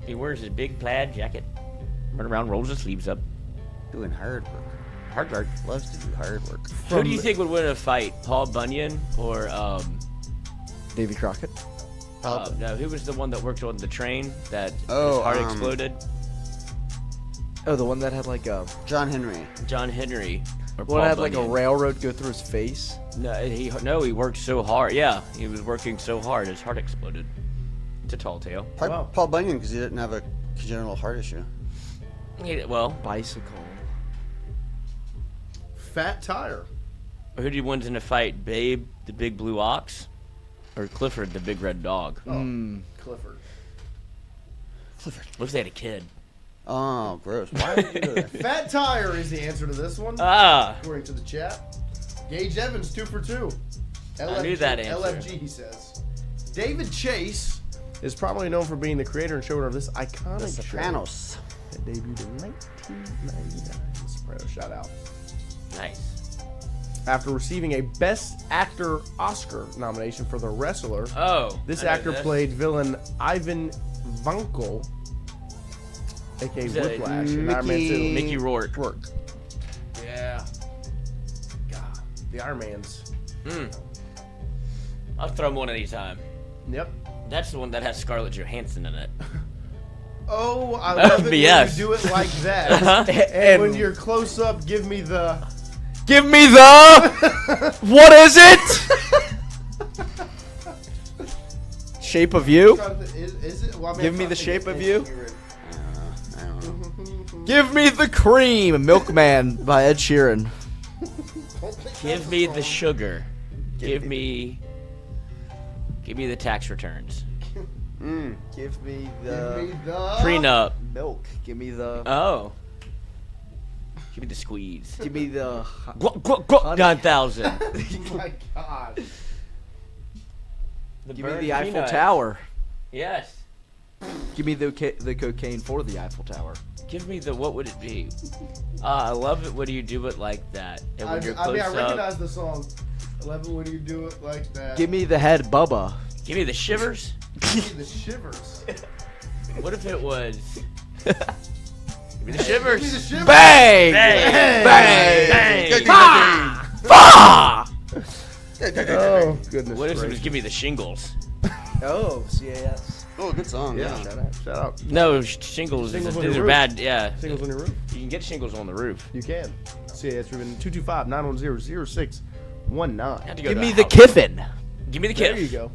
[SPEAKER 6] He wears his big plaid jacket. Run around, rolls his sleeves up.
[SPEAKER 5] doing hard work.
[SPEAKER 6] Hard work.
[SPEAKER 5] Loves to do hard work.
[SPEAKER 6] Who do you think would win a fight, Paul Bunyan or
[SPEAKER 9] Davy Crockett?
[SPEAKER 6] No, who was the one that worked on the train that his
[SPEAKER 5] Oh,
[SPEAKER 6] heart exploded?
[SPEAKER 9] Oh, the one that had like a
[SPEAKER 5] John Henry.
[SPEAKER 6] John Henry. Or
[SPEAKER 9] one
[SPEAKER 6] Paul
[SPEAKER 9] that had like a
[SPEAKER 6] Bunyan.
[SPEAKER 9] railroad go through his face.
[SPEAKER 6] No, he worked so hard. Yeah, he was working so hard his heart exploded. It's a tall tale.
[SPEAKER 5] Paul Bunyan, because he didn't have a congenital heart issue.
[SPEAKER 6] Well,
[SPEAKER 9] bicycle.
[SPEAKER 4] Fat Tire.
[SPEAKER 6] Who did wins in a fight, Babe the Big Blue Ox, or Clifford the Big Red Dog?
[SPEAKER 4] Clifford.
[SPEAKER 6] What if they had a kid?
[SPEAKER 5] Oh, gross. Why would you do that?
[SPEAKER 4] Fat Tire is the answer to this one. According to the chat. Gage Evans, 2 for 2.
[SPEAKER 6] I knew that answer.
[SPEAKER 4] LFG, he says. David Chase is probably known for being the creator and showrunner of this iconic
[SPEAKER 5] The Sopranos.
[SPEAKER 4] show that debuted in 1999. The Sopranos, shout out.
[SPEAKER 6] Nice.
[SPEAKER 4] After receiving a Best Actor Oscar nomination for The Wrestler, this
[SPEAKER 6] I know
[SPEAKER 4] actor
[SPEAKER 6] this.
[SPEAKER 4] played villain Ivan Vanko, aka
[SPEAKER 6] Who's that?
[SPEAKER 4] Whiplash, in Iron Man 2.
[SPEAKER 6] Mickey Rourke.
[SPEAKER 4] Yeah. God, the Iron Man's.
[SPEAKER 6] I'll throw him one anytime.
[SPEAKER 4] Yep.
[SPEAKER 6] That's the one that has Scarlett Johansson in it.
[SPEAKER 4] Oh, I love it when you
[SPEAKER 6] BS.
[SPEAKER 4] do it like that.
[SPEAKER 6] Uh-huh.
[SPEAKER 4] And when you're close up, give me the...
[SPEAKER 9] Give me the... What is it? Shape of You?
[SPEAKER 4] Is it? Well, I mean,
[SPEAKER 9] Give
[SPEAKER 4] I'm
[SPEAKER 9] me the
[SPEAKER 4] trying to
[SPEAKER 9] shape
[SPEAKER 4] think
[SPEAKER 9] of
[SPEAKER 4] it's
[SPEAKER 9] you.
[SPEAKER 4] accurate.
[SPEAKER 5] I don't know.
[SPEAKER 9] Give me the cream. Milkman by Ed Sheeran.
[SPEAKER 6] Give me the sugar. Give me the tax returns.
[SPEAKER 9] Give me
[SPEAKER 4] Give me the...
[SPEAKER 6] Prenup.
[SPEAKER 9] milk. Give me the...
[SPEAKER 6] Oh. Give me the squeeze.
[SPEAKER 9] Give me the...
[SPEAKER 6] 9,000.
[SPEAKER 4] Oh my God.
[SPEAKER 9] Give me the Eiffel Tower.
[SPEAKER 6] Yes.
[SPEAKER 9] Give me the cocaine for the Eiffel Tower.
[SPEAKER 6] Give me the, what would it be? I love it when you do it like that. And when you're
[SPEAKER 4] I
[SPEAKER 6] close
[SPEAKER 4] mean, I
[SPEAKER 6] up.
[SPEAKER 4] recognize the song. I love it when you do it like that.
[SPEAKER 9] Give me the head Bubba.
[SPEAKER 6] Give me the shivers.
[SPEAKER 4] Give me the shivers.
[SPEAKER 6] What if it was... Give me the shivers.
[SPEAKER 4] Give me the shivers.
[SPEAKER 9] Bang!
[SPEAKER 6] Bang!
[SPEAKER 9] Bang!
[SPEAKER 6] Bang!
[SPEAKER 9] Bah!
[SPEAKER 4] Oh, goodness.
[SPEAKER 6] What if it was
[SPEAKER 4] gracious.
[SPEAKER 6] give me the shingles?
[SPEAKER 9] Oh, CAS.
[SPEAKER 5] Oh, good song. Yeah.
[SPEAKER 4] Shout out.
[SPEAKER 6] No, shingles.
[SPEAKER 4] Shingles on
[SPEAKER 6] These
[SPEAKER 4] your
[SPEAKER 6] are
[SPEAKER 4] roof.
[SPEAKER 6] bad. Yeah.
[SPEAKER 4] Shingles on your roof.
[SPEAKER 6] You can get shingles on the roof.
[SPEAKER 4] You can. CAS Ruben 225-910-0619.
[SPEAKER 6] Had to go
[SPEAKER 9] Give
[SPEAKER 6] to
[SPEAKER 9] me
[SPEAKER 6] a
[SPEAKER 9] the
[SPEAKER 6] house.
[SPEAKER 9] Kiffin.
[SPEAKER 6] Give me the
[SPEAKER 4] There
[SPEAKER 6] kiff.
[SPEAKER 4] you go.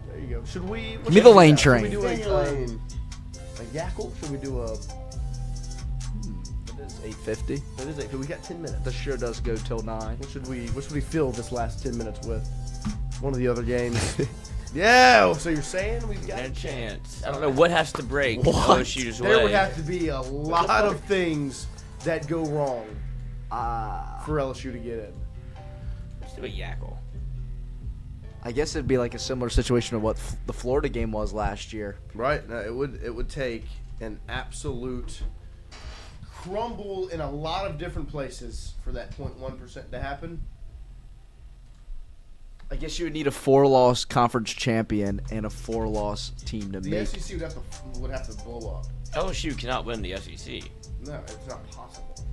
[SPEAKER 4] There you go. Should we?
[SPEAKER 9] Give me the lane
[SPEAKER 4] Should we
[SPEAKER 9] train.
[SPEAKER 4] do a yackle? Should we do a?
[SPEAKER 9] It is 8:50.
[SPEAKER 4] It is 8. We got 10 minutes.
[SPEAKER 9] The show does go till 9.
[SPEAKER 4] What should we fill this last 10 minutes with? One of the other games. Yeah. So you're saying we've got
[SPEAKER 6] a chance. I don't know what has to break.
[SPEAKER 4] What?
[SPEAKER 6] LSU's
[SPEAKER 4] There
[SPEAKER 6] way.
[SPEAKER 4] would have to be a lot of things that go wrong for LSU to get in.
[SPEAKER 6] Let's do a yackle.
[SPEAKER 9] I guess it'd be like a similar situation to what the Florida game was last year.
[SPEAKER 4] Right. No, it would take an absolute crumble in a lot of different places for that 0.1% to happen.
[SPEAKER 9] I guess you would need a 4-loss conference champion and a 4-loss team to
[SPEAKER 4] The
[SPEAKER 9] make.
[SPEAKER 4] SEC would have to blow up.
[SPEAKER 6] LSU cannot win the SEC.
[SPEAKER 4] No, it's not possible.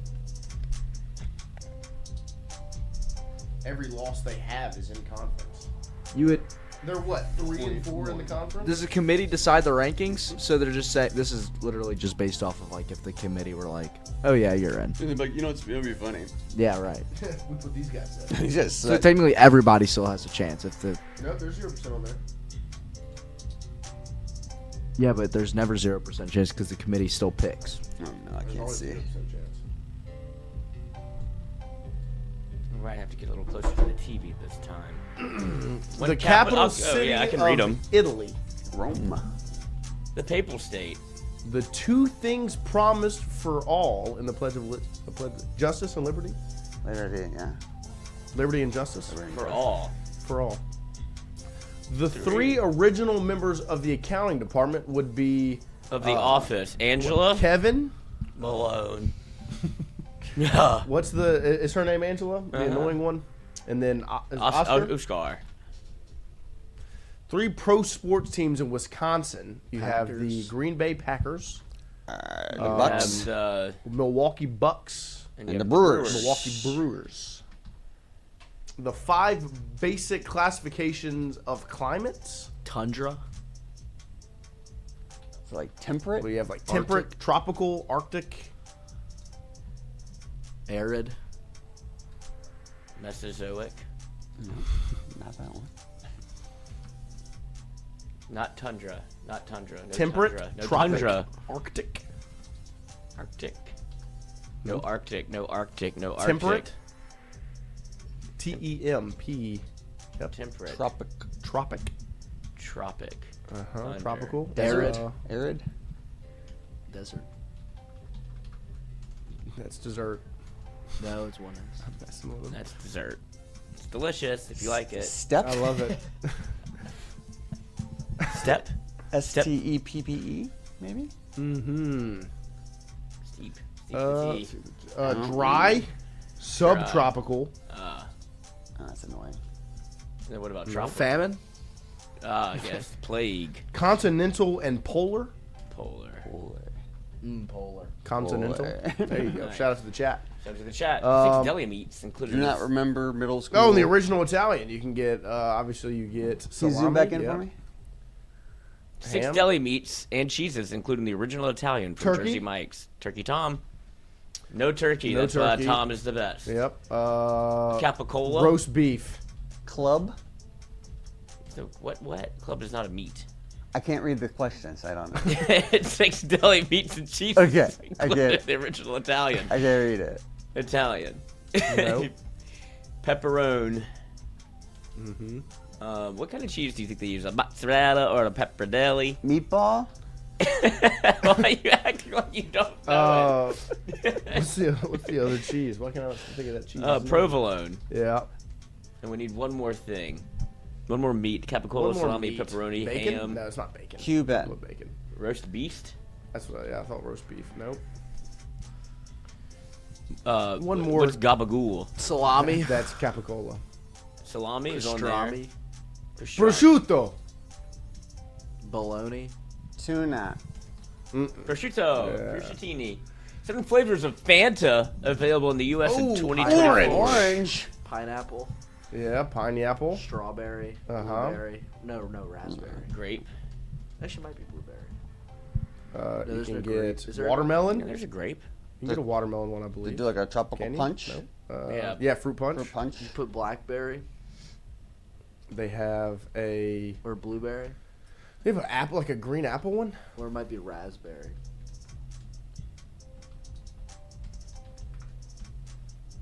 [SPEAKER 4] Every loss they have is in conference.
[SPEAKER 9] You would.
[SPEAKER 4] They're what, 3 and 4 in the conference?
[SPEAKER 9] Does the committee decide the rankings? So they're just saying this is literally just based off of like if the committee were like, oh yeah, you're in.
[SPEAKER 5] Like, it's gonna be funny.
[SPEAKER 9] Yeah, right.
[SPEAKER 4] We put these guys in.
[SPEAKER 5] Yes.
[SPEAKER 9] So technically everybody still has a chance if the.
[SPEAKER 4] No, there's 0% on there.
[SPEAKER 9] Yeah, but there's never 0% chance because the committee still picks.
[SPEAKER 5] Oh no, I
[SPEAKER 4] There's
[SPEAKER 5] can't
[SPEAKER 4] always
[SPEAKER 5] see.
[SPEAKER 4] 0% chance.
[SPEAKER 6] We might have to get a little closer to the TV this time.
[SPEAKER 4] The capital city
[SPEAKER 6] I can read
[SPEAKER 4] of
[SPEAKER 6] 'em.
[SPEAKER 4] Italy.
[SPEAKER 5] Rome.
[SPEAKER 6] The Papal State.
[SPEAKER 4] The 2 things promised for all in the Pledge of Justice and Liberty.
[SPEAKER 5] Liberty, yeah.
[SPEAKER 4] Liberty and justice.
[SPEAKER 6] For all.
[SPEAKER 4] For all. The 3 original members of the accounting department would be
[SPEAKER 6] Of the office. Angela.
[SPEAKER 4] Kevin.
[SPEAKER 6] Malone. Yeah.
[SPEAKER 4] What's is her name Angela? The annoying one. And then Oscar.
[SPEAKER 6] Oscar.
[SPEAKER 4] 3 pro sports teams in Wisconsin. You have the
[SPEAKER 9] Packers.
[SPEAKER 4] Green Bay Packers,
[SPEAKER 5] The Bucks.
[SPEAKER 6] And,
[SPEAKER 4] Milwaukee Bucks,
[SPEAKER 5] And the Brewers.
[SPEAKER 4] Milwaukee Brewers. The 5 basic classifications of climates.
[SPEAKER 9] Tundra.
[SPEAKER 5] So like temperate.
[SPEAKER 4] We have like temperate, tropical, Arctic.
[SPEAKER 9] Arid.
[SPEAKER 6] Mesozoic.
[SPEAKER 5] No, not that one.
[SPEAKER 6] Not tundra. Not tundra. No
[SPEAKER 4] Temperate,
[SPEAKER 6] tundra. No
[SPEAKER 4] tropic,
[SPEAKER 6] tundra.
[SPEAKER 4] Arctic.
[SPEAKER 6] Arctic. No Arctic. No Arctic. No Arctic.
[SPEAKER 4] Temperate. TEMP. Yep.
[SPEAKER 6] Temperate.
[SPEAKER 5] Tropic.
[SPEAKER 4] Tropic.
[SPEAKER 6] Tropic.
[SPEAKER 4] Uh-huh. Tropical.
[SPEAKER 9] Arid.
[SPEAKER 5] Arid.
[SPEAKER 9] Desert.
[SPEAKER 4] That's dessert.
[SPEAKER 9] No, it's one.
[SPEAKER 6] That's dessert. It's delicious if you like it.
[SPEAKER 5] Step.
[SPEAKER 4] I love it.
[SPEAKER 6] Step.
[SPEAKER 5] STEPPE, maybe.
[SPEAKER 4] Mm-hmm.
[SPEAKER 6] Steep. Steep.
[SPEAKER 4] Dry. Subtropical.
[SPEAKER 5] Oh, that's annoying.
[SPEAKER 6] And then what about tropical?
[SPEAKER 9] Famine.
[SPEAKER 6] Yes. Plague.
[SPEAKER 4] Continental and polar.
[SPEAKER 6] Polar.
[SPEAKER 9] Polar.
[SPEAKER 4] Continental.
[SPEAKER 5] Polar.
[SPEAKER 4] There you go.
[SPEAKER 6] Nice.
[SPEAKER 4] Shout out to the chat.
[SPEAKER 6] Shout out to the chat. 6 deli meats included.
[SPEAKER 5] Do
[SPEAKER 6] in
[SPEAKER 5] not
[SPEAKER 6] this.
[SPEAKER 5] remember middle school.
[SPEAKER 4] Oh, and the original Italian. You can get, obviously, you get
[SPEAKER 5] Can you
[SPEAKER 4] salami.
[SPEAKER 5] zoom back in
[SPEAKER 4] yeah.
[SPEAKER 5] for me?
[SPEAKER 6] 6
[SPEAKER 4] Ham.
[SPEAKER 6] deli meats and cheeses, including the original Italian from
[SPEAKER 4] Turkey.
[SPEAKER 6] Jersey Mike's. Turkey Tom. No turkey.
[SPEAKER 4] No
[SPEAKER 6] That's
[SPEAKER 4] turkey.
[SPEAKER 6] why Tom is the best.
[SPEAKER 4] Yep.
[SPEAKER 6] Capicola.
[SPEAKER 4] Roast beef.
[SPEAKER 5] Club.
[SPEAKER 6] So what? Club is not a meat.
[SPEAKER 5] I can't read the questions. I don't know.
[SPEAKER 6] It's 6 deli meats and cheeses.
[SPEAKER 5] Okay, I
[SPEAKER 6] included
[SPEAKER 5] get it.
[SPEAKER 6] The original Italian.
[SPEAKER 5] I can't read it.
[SPEAKER 6] Italian.
[SPEAKER 4] Nope.
[SPEAKER 6] Pepperoni.
[SPEAKER 4] Mm-hmm.
[SPEAKER 6] What kind of cheese do you think they use? A mozzarella or a pepperdelli?
[SPEAKER 5] Meatball.
[SPEAKER 6] Why are you acting like you don't know
[SPEAKER 4] What's the other cheese? Why can't I think of that cheese?
[SPEAKER 6] provolone.
[SPEAKER 4] Yeah.
[SPEAKER 6] And we need one more thing. One more meat. Capicola,
[SPEAKER 4] One more
[SPEAKER 6] salami,
[SPEAKER 4] meat.
[SPEAKER 6] pepperoni,
[SPEAKER 4] Bacon?
[SPEAKER 6] ham.
[SPEAKER 4] No, it's not bacon.
[SPEAKER 5] Cuban.
[SPEAKER 4] What bacon?
[SPEAKER 6] Roast beast.
[SPEAKER 4] That's what. Yeah, I thought roast beef. Nope.
[SPEAKER 6] One
[SPEAKER 4] more.
[SPEAKER 6] What's gabagool?
[SPEAKER 9] Salami.
[SPEAKER 4] That's capicola.
[SPEAKER 6] Salami is on there.
[SPEAKER 9] Pastrami.
[SPEAKER 4] Prosciutto.
[SPEAKER 9] Bologna.
[SPEAKER 5] Tuna.
[SPEAKER 6] Prosciutto.
[SPEAKER 4] Yeah.
[SPEAKER 6] Prosciutini. 7 flavors of Fanta available in the U.S. in
[SPEAKER 4] Oh,
[SPEAKER 6] 2024.
[SPEAKER 5] Orange.
[SPEAKER 9] Pineapple.
[SPEAKER 4] Yeah, pineapple.
[SPEAKER 9] Strawberry.
[SPEAKER 4] Uh-huh.
[SPEAKER 9] Blueberry. No, raspberry.
[SPEAKER 6] Grape.
[SPEAKER 9] Actually, might be blueberry.
[SPEAKER 4] You
[SPEAKER 9] there's
[SPEAKER 4] can
[SPEAKER 9] no grape.
[SPEAKER 4] get
[SPEAKER 9] Is there a
[SPEAKER 4] watermelon.
[SPEAKER 6] Yeah, there's a grape.
[SPEAKER 4] You can get a watermelon one, I
[SPEAKER 5] They
[SPEAKER 4] believe.
[SPEAKER 5] do like a tropical
[SPEAKER 4] Can you?
[SPEAKER 5] punch.
[SPEAKER 4] No.
[SPEAKER 6] Yeah.
[SPEAKER 4] Yeah, fruit punch.
[SPEAKER 5] Fruit punch.
[SPEAKER 9] You put blackberry.
[SPEAKER 4] They have a
[SPEAKER 9] Or blueberry.
[SPEAKER 4] They have an apple, like a green apple one.
[SPEAKER 9] Or it might be raspberry.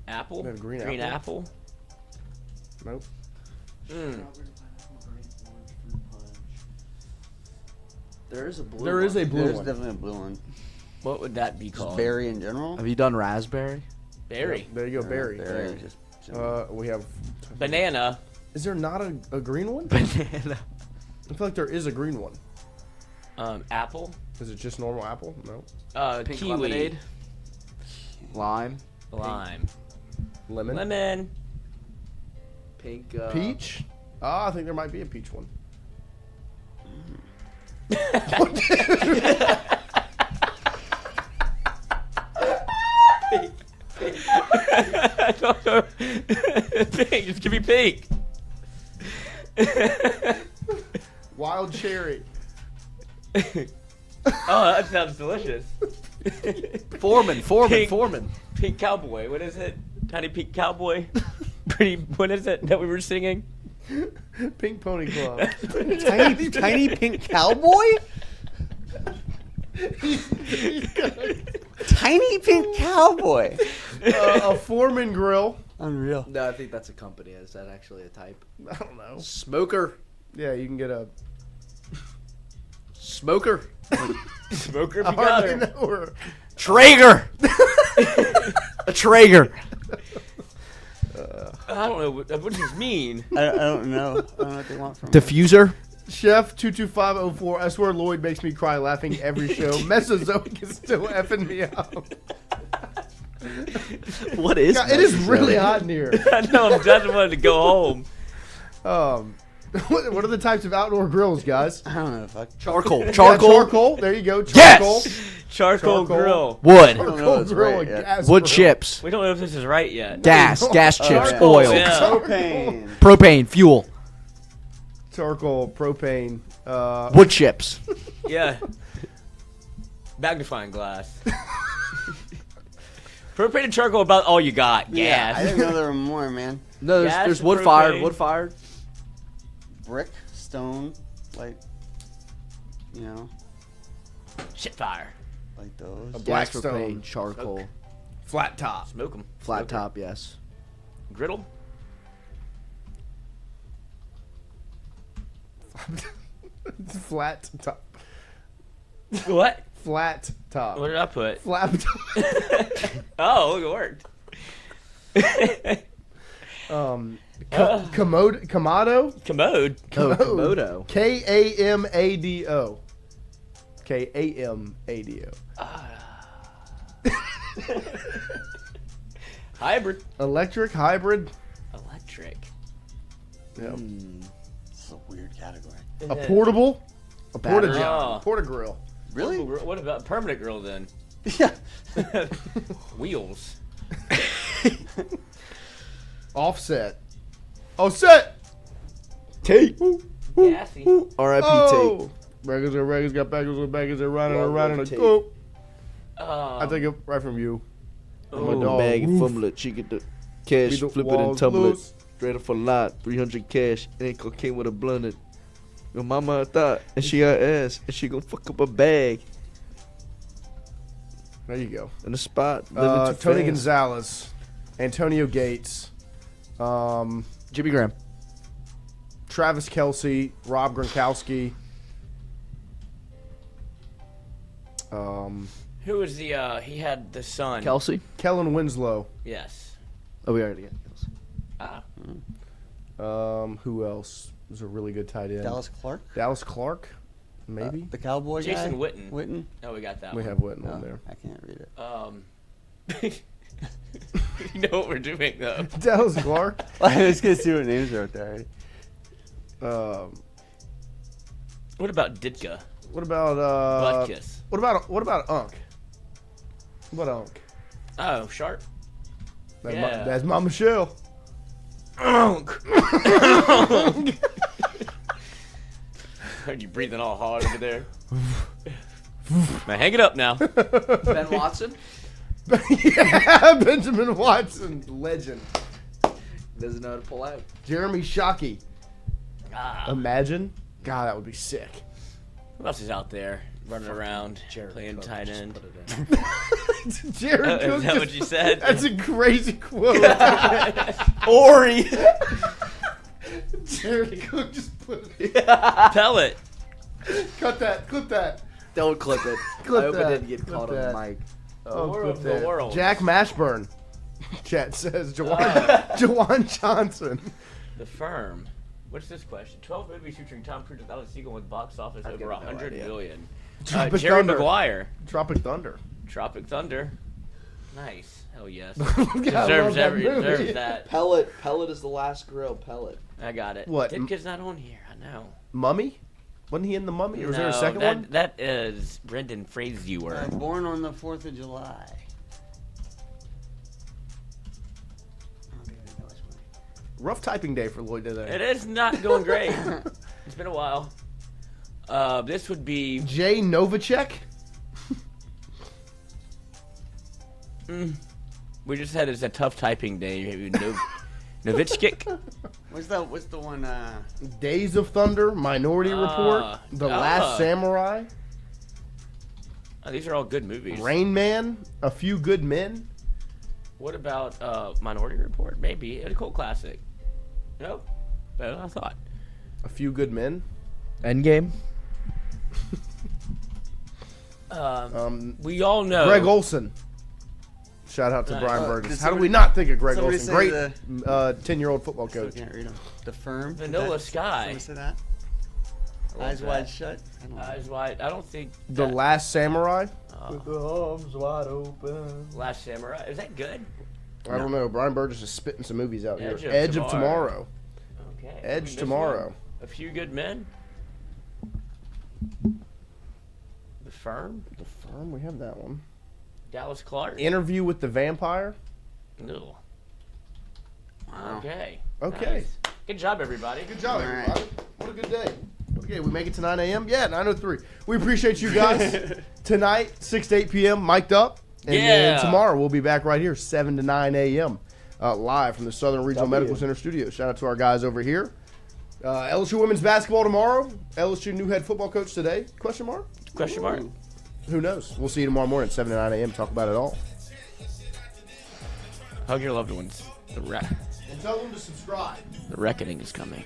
[SPEAKER 6] Apple?
[SPEAKER 4] They have green
[SPEAKER 6] apple?
[SPEAKER 4] Nope.
[SPEAKER 9] There is a blue
[SPEAKER 4] There is a blue
[SPEAKER 5] There's
[SPEAKER 4] one.
[SPEAKER 5] definitely a blue one.
[SPEAKER 6] What would that be called?
[SPEAKER 5] Berry in general.
[SPEAKER 9] Have you done raspberry?
[SPEAKER 6] Berry.
[SPEAKER 4] Yep, there you go, berry.
[SPEAKER 5] Berry.
[SPEAKER 4] We have
[SPEAKER 6] Banana.
[SPEAKER 4] Is there not a green one?
[SPEAKER 9] Banana.
[SPEAKER 4] I feel like there is a green one.
[SPEAKER 6] Apple.
[SPEAKER 4] Is it just normal apple? No.
[SPEAKER 9] Pink
[SPEAKER 6] Kiwi.
[SPEAKER 9] lemonade. Lime.
[SPEAKER 6] Lime.
[SPEAKER 4] Lemon.
[SPEAKER 6] Lemon.
[SPEAKER 9] Pink.
[SPEAKER 4] Peach. I think there might be a peach one.
[SPEAKER 6] I don't know. Pink. Just give me pink.
[SPEAKER 4] Wild cherry.
[SPEAKER 6] Oh, that sounds delicious.
[SPEAKER 9] Foreman.
[SPEAKER 6] Pink cowboy. What is it? Tiny pink cowboy. Pretty. What is it that we were singing?
[SPEAKER 4] Pink Pony Club.
[SPEAKER 5] tiny pink cowboy. Tiny pink cowboy.
[SPEAKER 4] A Foreman grill.
[SPEAKER 5] Unreal.
[SPEAKER 9] No, I think that's a company. Is that actually a type?
[SPEAKER 4] I don't know.
[SPEAKER 9] Smoker.
[SPEAKER 4] Yeah, you can get a
[SPEAKER 9] Smoker.
[SPEAKER 6] Smoker.
[SPEAKER 4] I already know her.
[SPEAKER 9] Traeger. A Traeger.
[SPEAKER 6] I don't know. What does this mean?
[SPEAKER 5] I don't know. I don't know what they want from me.
[SPEAKER 9] Diffuser.
[SPEAKER 4] Chef 22504. I swear Lloyd makes me cry laughing every show. Mesozoic is still effing me up.
[SPEAKER 9] What is?
[SPEAKER 4] God, it is really hot in here.
[SPEAKER 6] I know. I'm just wanted to go home.
[SPEAKER 4] What are the types of outdoor grills, guys?
[SPEAKER 5] I don't know. Fuck.
[SPEAKER 9] Charcoal.
[SPEAKER 4] Yeah,
[SPEAKER 9] Charcoal.
[SPEAKER 4] charcoal. There you go. Charcoal.
[SPEAKER 9] Yes.
[SPEAKER 6] Charcoal grill.
[SPEAKER 9] Wood.
[SPEAKER 4] Charcoal grill.
[SPEAKER 5] right,
[SPEAKER 4] and
[SPEAKER 5] yeah.
[SPEAKER 4] gas
[SPEAKER 9] Wood
[SPEAKER 4] grill.
[SPEAKER 9] chips.
[SPEAKER 6] We don't know if this is right yet.
[SPEAKER 9] Gas. Gas chips.
[SPEAKER 6] Charcoal,
[SPEAKER 9] Oil.
[SPEAKER 6] yeah.
[SPEAKER 5] Propane.
[SPEAKER 9] Propane. Fuel.
[SPEAKER 4] Charcoal. Propane.
[SPEAKER 9] Wood chips.
[SPEAKER 6] Yeah. Magnifying glass. Propane and charcoal about all you got.
[SPEAKER 5] Yeah,
[SPEAKER 6] Gas.
[SPEAKER 5] I didn't know there were more, man.
[SPEAKER 9] No,
[SPEAKER 6] Gas,
[SPEAKER 9] there's wood fired.
[SPEAKER 6] propane.
[SPEAKER 9] Wood fired.
[SPEAKER 5] Brick, stone, like, you know,
[SPEAKER 6] Shit fire.
[SPEAKER 5] like those.
[SPEAKER 4] A
[SPEAKER 9] Gas,
[SPEAKER 4] Blackstone.
[SPEAKER 9] propane, charcoal.
[SPEAKER 4] Flat top.
[SPEAKER 6] Smoke them.
[SPEAKER 9] Flat top. Yes.
[SPEAKER 6] Griddle.
[SPEAKER 4] Flat top.
[SPEAKER 6] What?
[SPEAKER 4] Flat top.
[SPEAKER 6] What did I put?
[SPEAKER 4] Flap top.
[SPEAKER 6] Oh, look, it worked.
[SPEAKER 4] Komodo.
[SPEAKER 6] Commode.
[SPEAKER 9] Oh, Komodo.
[SPEAKER 4] Kamado. Kamado.
[SPEAKER 6] Hybrid.
[SPEAKER 4] Electric, hybrid.
[SPEAKER 6] Electric.
[SPEAKER 4] Yeah.
[SPEAKER 5] This is a weird category.
[SPEAKER 4] A portable. A porta
[SPEAKER 6] Battery.
[SPEAKER 4] john.
[SPEAKER 6] Oh.
[SPEAKER 4] Porta grill.
[SPEAKER 5] Really?
[SPEAKER 6] What about permanent grill then?
[SPEAKER 5] Yeah.
[SPEAKER 6] Wheels.
[SPEAKER 4] Offset. Offset.
[SPEAKER 9] Tate.
[SPEAKER 6] Gassy.
[SPEAKER 9] R.I.P.
[SPEAKER 4] Oh. Records are records. Got baggers with baggers. They're running around.
[SPEAKER 9] Tate.
[SPEAKER 4] Go. I take it right from you.
[SPEAKER 9] My
[SPEAKER 4] dog.
[SPEAKER 9] bag and
[SPEAKER 4] Woof.
[SPEAKER 9] fumble it. She get the cash,
[SPEAKER 4] Beat the
[SPEAKER 9] flip it and
[SPEAKER 4] walls
[SPEAKER 9] tumble
[SPEAKER 4] loose.
[SPEAKER 9] it. Straight up for lot, 300 cash. Ain't cocaine with a blunt it. Your mama thought, and she got ass, and she gonna fuck up a bag
[SPEAKER 4] There you go.
[SPEAKER 9] in the spot.
[SPEAKER 4] Tony
[SPEAKER 9] Tony
[SPEAKER 4] Gonzalez. Antonio Gates.
[SPEAKER 9] Jimmy Graham.
[SPEAKER 4] Travis Kelce. Rob Gronkowski.
[SPEAKER 6] Who was the? He had the son.
[SPEAKER 9] Kelsey.
[SPEAKER 4] Kellen Winslow.
[SPEAKER 6] Yes.
[SPEAKER 9] Oh, we already got Kelsey.
[SPEAKER 4] Who else was a really good tight end?
[SPEAKER 5] Dallas Clark?
[SPEAKER 4] Dallas Clark, maybe.
[SPEAKER 5] The Cowboy guy?
[SPEAKER 6] Jason Witten.
[SPEAKER 5] Witten?
[SPEAKER 6] No, we got that
[SPEAKER 4] We
[SPEAKER 6] one.
[SPEAKER 4] have Witten on
[SPEAKER 5] No,
[SPEAKER 4] there.
[SPEAKER 5] I can't read it.
[SPEAKER 6] You know what we're doing though.
[SPEAKER 4] Dallas Clark.
[SPEAKER 5] I was going to see what names are out there.
[SPEAKER 6] What about Ditka?
[SPEAKER 4] What about
[SPEAKER 6] Butkus.
[SPEAKER 4] What about Unk? What Unk?
[SPEAKER 6] Oh, Sharp.
[SPEAKER 4] That's my Michelle.
[SPEAKER 6] Unk. Heard you breathing all hard over there. Now hang it up now.
[SPEAKER 9] Ben Watson.
[SPEAKER 4] Yeah, Benjamin Watson, legend.
[SPEAKER 9] Doesn't know how to pull out.
[SPEAKER 4] Jeremy Shockey. Imagine. God, that would be sick.
[SPEAKER 6] Who else is out there running around, playing tight end?
[SPEAKER 4] Jared Cook.
[SPEAKER 6] Is that what you said?
[SPEAKER 4] That's a crazy quote.
[SPEAKER 9] Ori.
[SPEAKER 4] Jared Cook just put it.
[SPEAKER 6] Pellet.
[SPEAKER 4] Cut that. Clip that.
[SPEAKER 9] Don't clip it.
[SPEAKER 4] Clip
[SPEAKER 9] I hope
[SPEAKER 4] that.
[SPEAKER 9] I didn't get
[SPEAKER 4] Clip
[SPEAKER 9] caught
[SPEAKER 4] that.
[SPEAKER 9] on the mic.
[SPEAKER 4] Clip
[SPEAKER 6] the
[SPEAKER 4] that.
[SPEAKER 6] world.
[SPEAKER 4] Jack Mashburn. Chat says Jawan Johnson.
[SPEAKER 6] The Firm. What's this question? 12 movies featuring Tom Cruise and Alex Siegel with box office over 100 million.
[SPEAKER 4] Tropic
[SPEAKER 6] Jerry
[SPEAKER 4] Thunder.
[SPEAKER 6] Maguire.
[SPEAKER 4] Tropic Thunder.
[SPEAKER 6] Tropic Thunder. Nice. Hell yes.
[SPEAKER 4] I love that movie.
[SPEAKER 6] Deserves that.
[SPEAKER 9] Pellet. Pellet is the last grill. Pellet.
[SPEAKER 6] I got it.
[SPEAKER 4] What?
[SPEAKER 6] Ditka's not on here. I know.
[SPEAKER 4] Mummy? Wasn't he in the Mummy? Or was there a second one?
[SPEAKER 6] That is Brendan Fraser.
[SPEAKER 19] Born on the 4th of July.
[SPEAKER 4] Rough typing day for Lloyd today.
[SPEAKER 6] It is not going great. It's been a while. This would be
[SPEAKER 4] Jay Novacek.
[SPEAKER 6] We just had a tough typing day. Novitschik.
[SPEAKER 19] What's the one?
[SPEAKER 4] Days of Thunder, Minority Report, The Last Samurai.
[SPEAKER 6] These are all good movies.
[SPEAKER 4] Rain Man, A Few Good Men.
[SPEAKER 6] What about Minority Report? Maybe a cult classic. Nope. Better than I thought.
[SPEAKER 4] A Few Good Men.
[SPEAKER 9] Endgame.
[SPEAKER 6] We all know
[SPEAKER 4] Greg Olson. Shout out to
[SPEAKER 6] Nice.
[SPEAKER 4] Brian Burgess.
[SPEAKER 19] did
[SPEAKER 4] How do we
[SPEAKER 19] somebody-
[SPEAKER 4] not think of Greg
[SPEAKER 19] somebody
[SPEAKER 4] Olson?
[SPEAKER 19] say
[SPEAKER 4] Great
[SPEAKER 19] the-
[SPEAKER 4] 10-year-old football
[SPEAKER 19] Still
[SPEAKER 4] coach.
[SPEAKER 19] can't read them. The Firm.
[SPEAKER 6] Vanilla
[SPEAKER 19] Did
[SPEAKER 6] Sky.
[SPEAKER 19] Somebody say that?
[SPEAKER 6] I love
[SPEAKER 19] Eyes
[SPEAKER 6] that.
[SPEAKER 19] Wide Shut. I don't know.
[SPEAKER 6] Eyes Wide. I don't think
[SPEAKER 4] The Last Samurai.
[SPEAKER 9] With the arms wide open.
[SPEAKER 6] Last Samurai. Is that good?
[SPEAKER 4] I don't know. Brian Burgess is spitting some movies out here.
[SPEAKER 6] Edge of
[SPEAKER 4] Edge of
[SPEAKER 6] Tomorrow.
[SPEAKER 4] Tomorrow.
[SPEAKER 6] Okay.
[SPEAKER 4] Edge
[SPEAKER 6] Missed
[SPEAKER 4] Tomorrow.
[SPEAKER 6] one. A Few Good Men. The Firm.
[SPEAKER 4] The Firm. We have that one.
[SPEAKER 6] Dallas Clark.
[SPEAKER 4] Interview with the Vampire.
[SPEAKER 6] No.
[SPEAKER 19] Wow.
[SPEAKER 6] Okay.
[SPEAKER 4] Okay.
[SPEAKER 6] Nice. Good job, everybody.
[SPEAKER 4] Good job,
[SPEAKER 19] All right.
[SPEAKER 4] everybody. What a good day. Okay, we make it to 9 a.m. Yeah, 9:03. We appreciate you guys. Tonight, 6 to 8 p.m. mic'd up. And then
[SPEAKER 6] Yeah.
[SPEAKER 4] tomorrow, we'll be back right here, 7 to 9 a.m. Live from the Southern Regional Medical Center studio. Shout out to our guys over here. LSU women's basketball tomorrow. LSU new head football coach today. Question mark?
[SPEAKER 6] Question mark.
[SPEAKER 4] Who knows? We'll see you tomorrow morning at 7 to 9 a.m. Talk about it all.
[SPEAKER 6] Hug your loved ones.
[SPEAKER 4] And tell them to subscribe.
[SPEAKER 6] The reckoning is coming.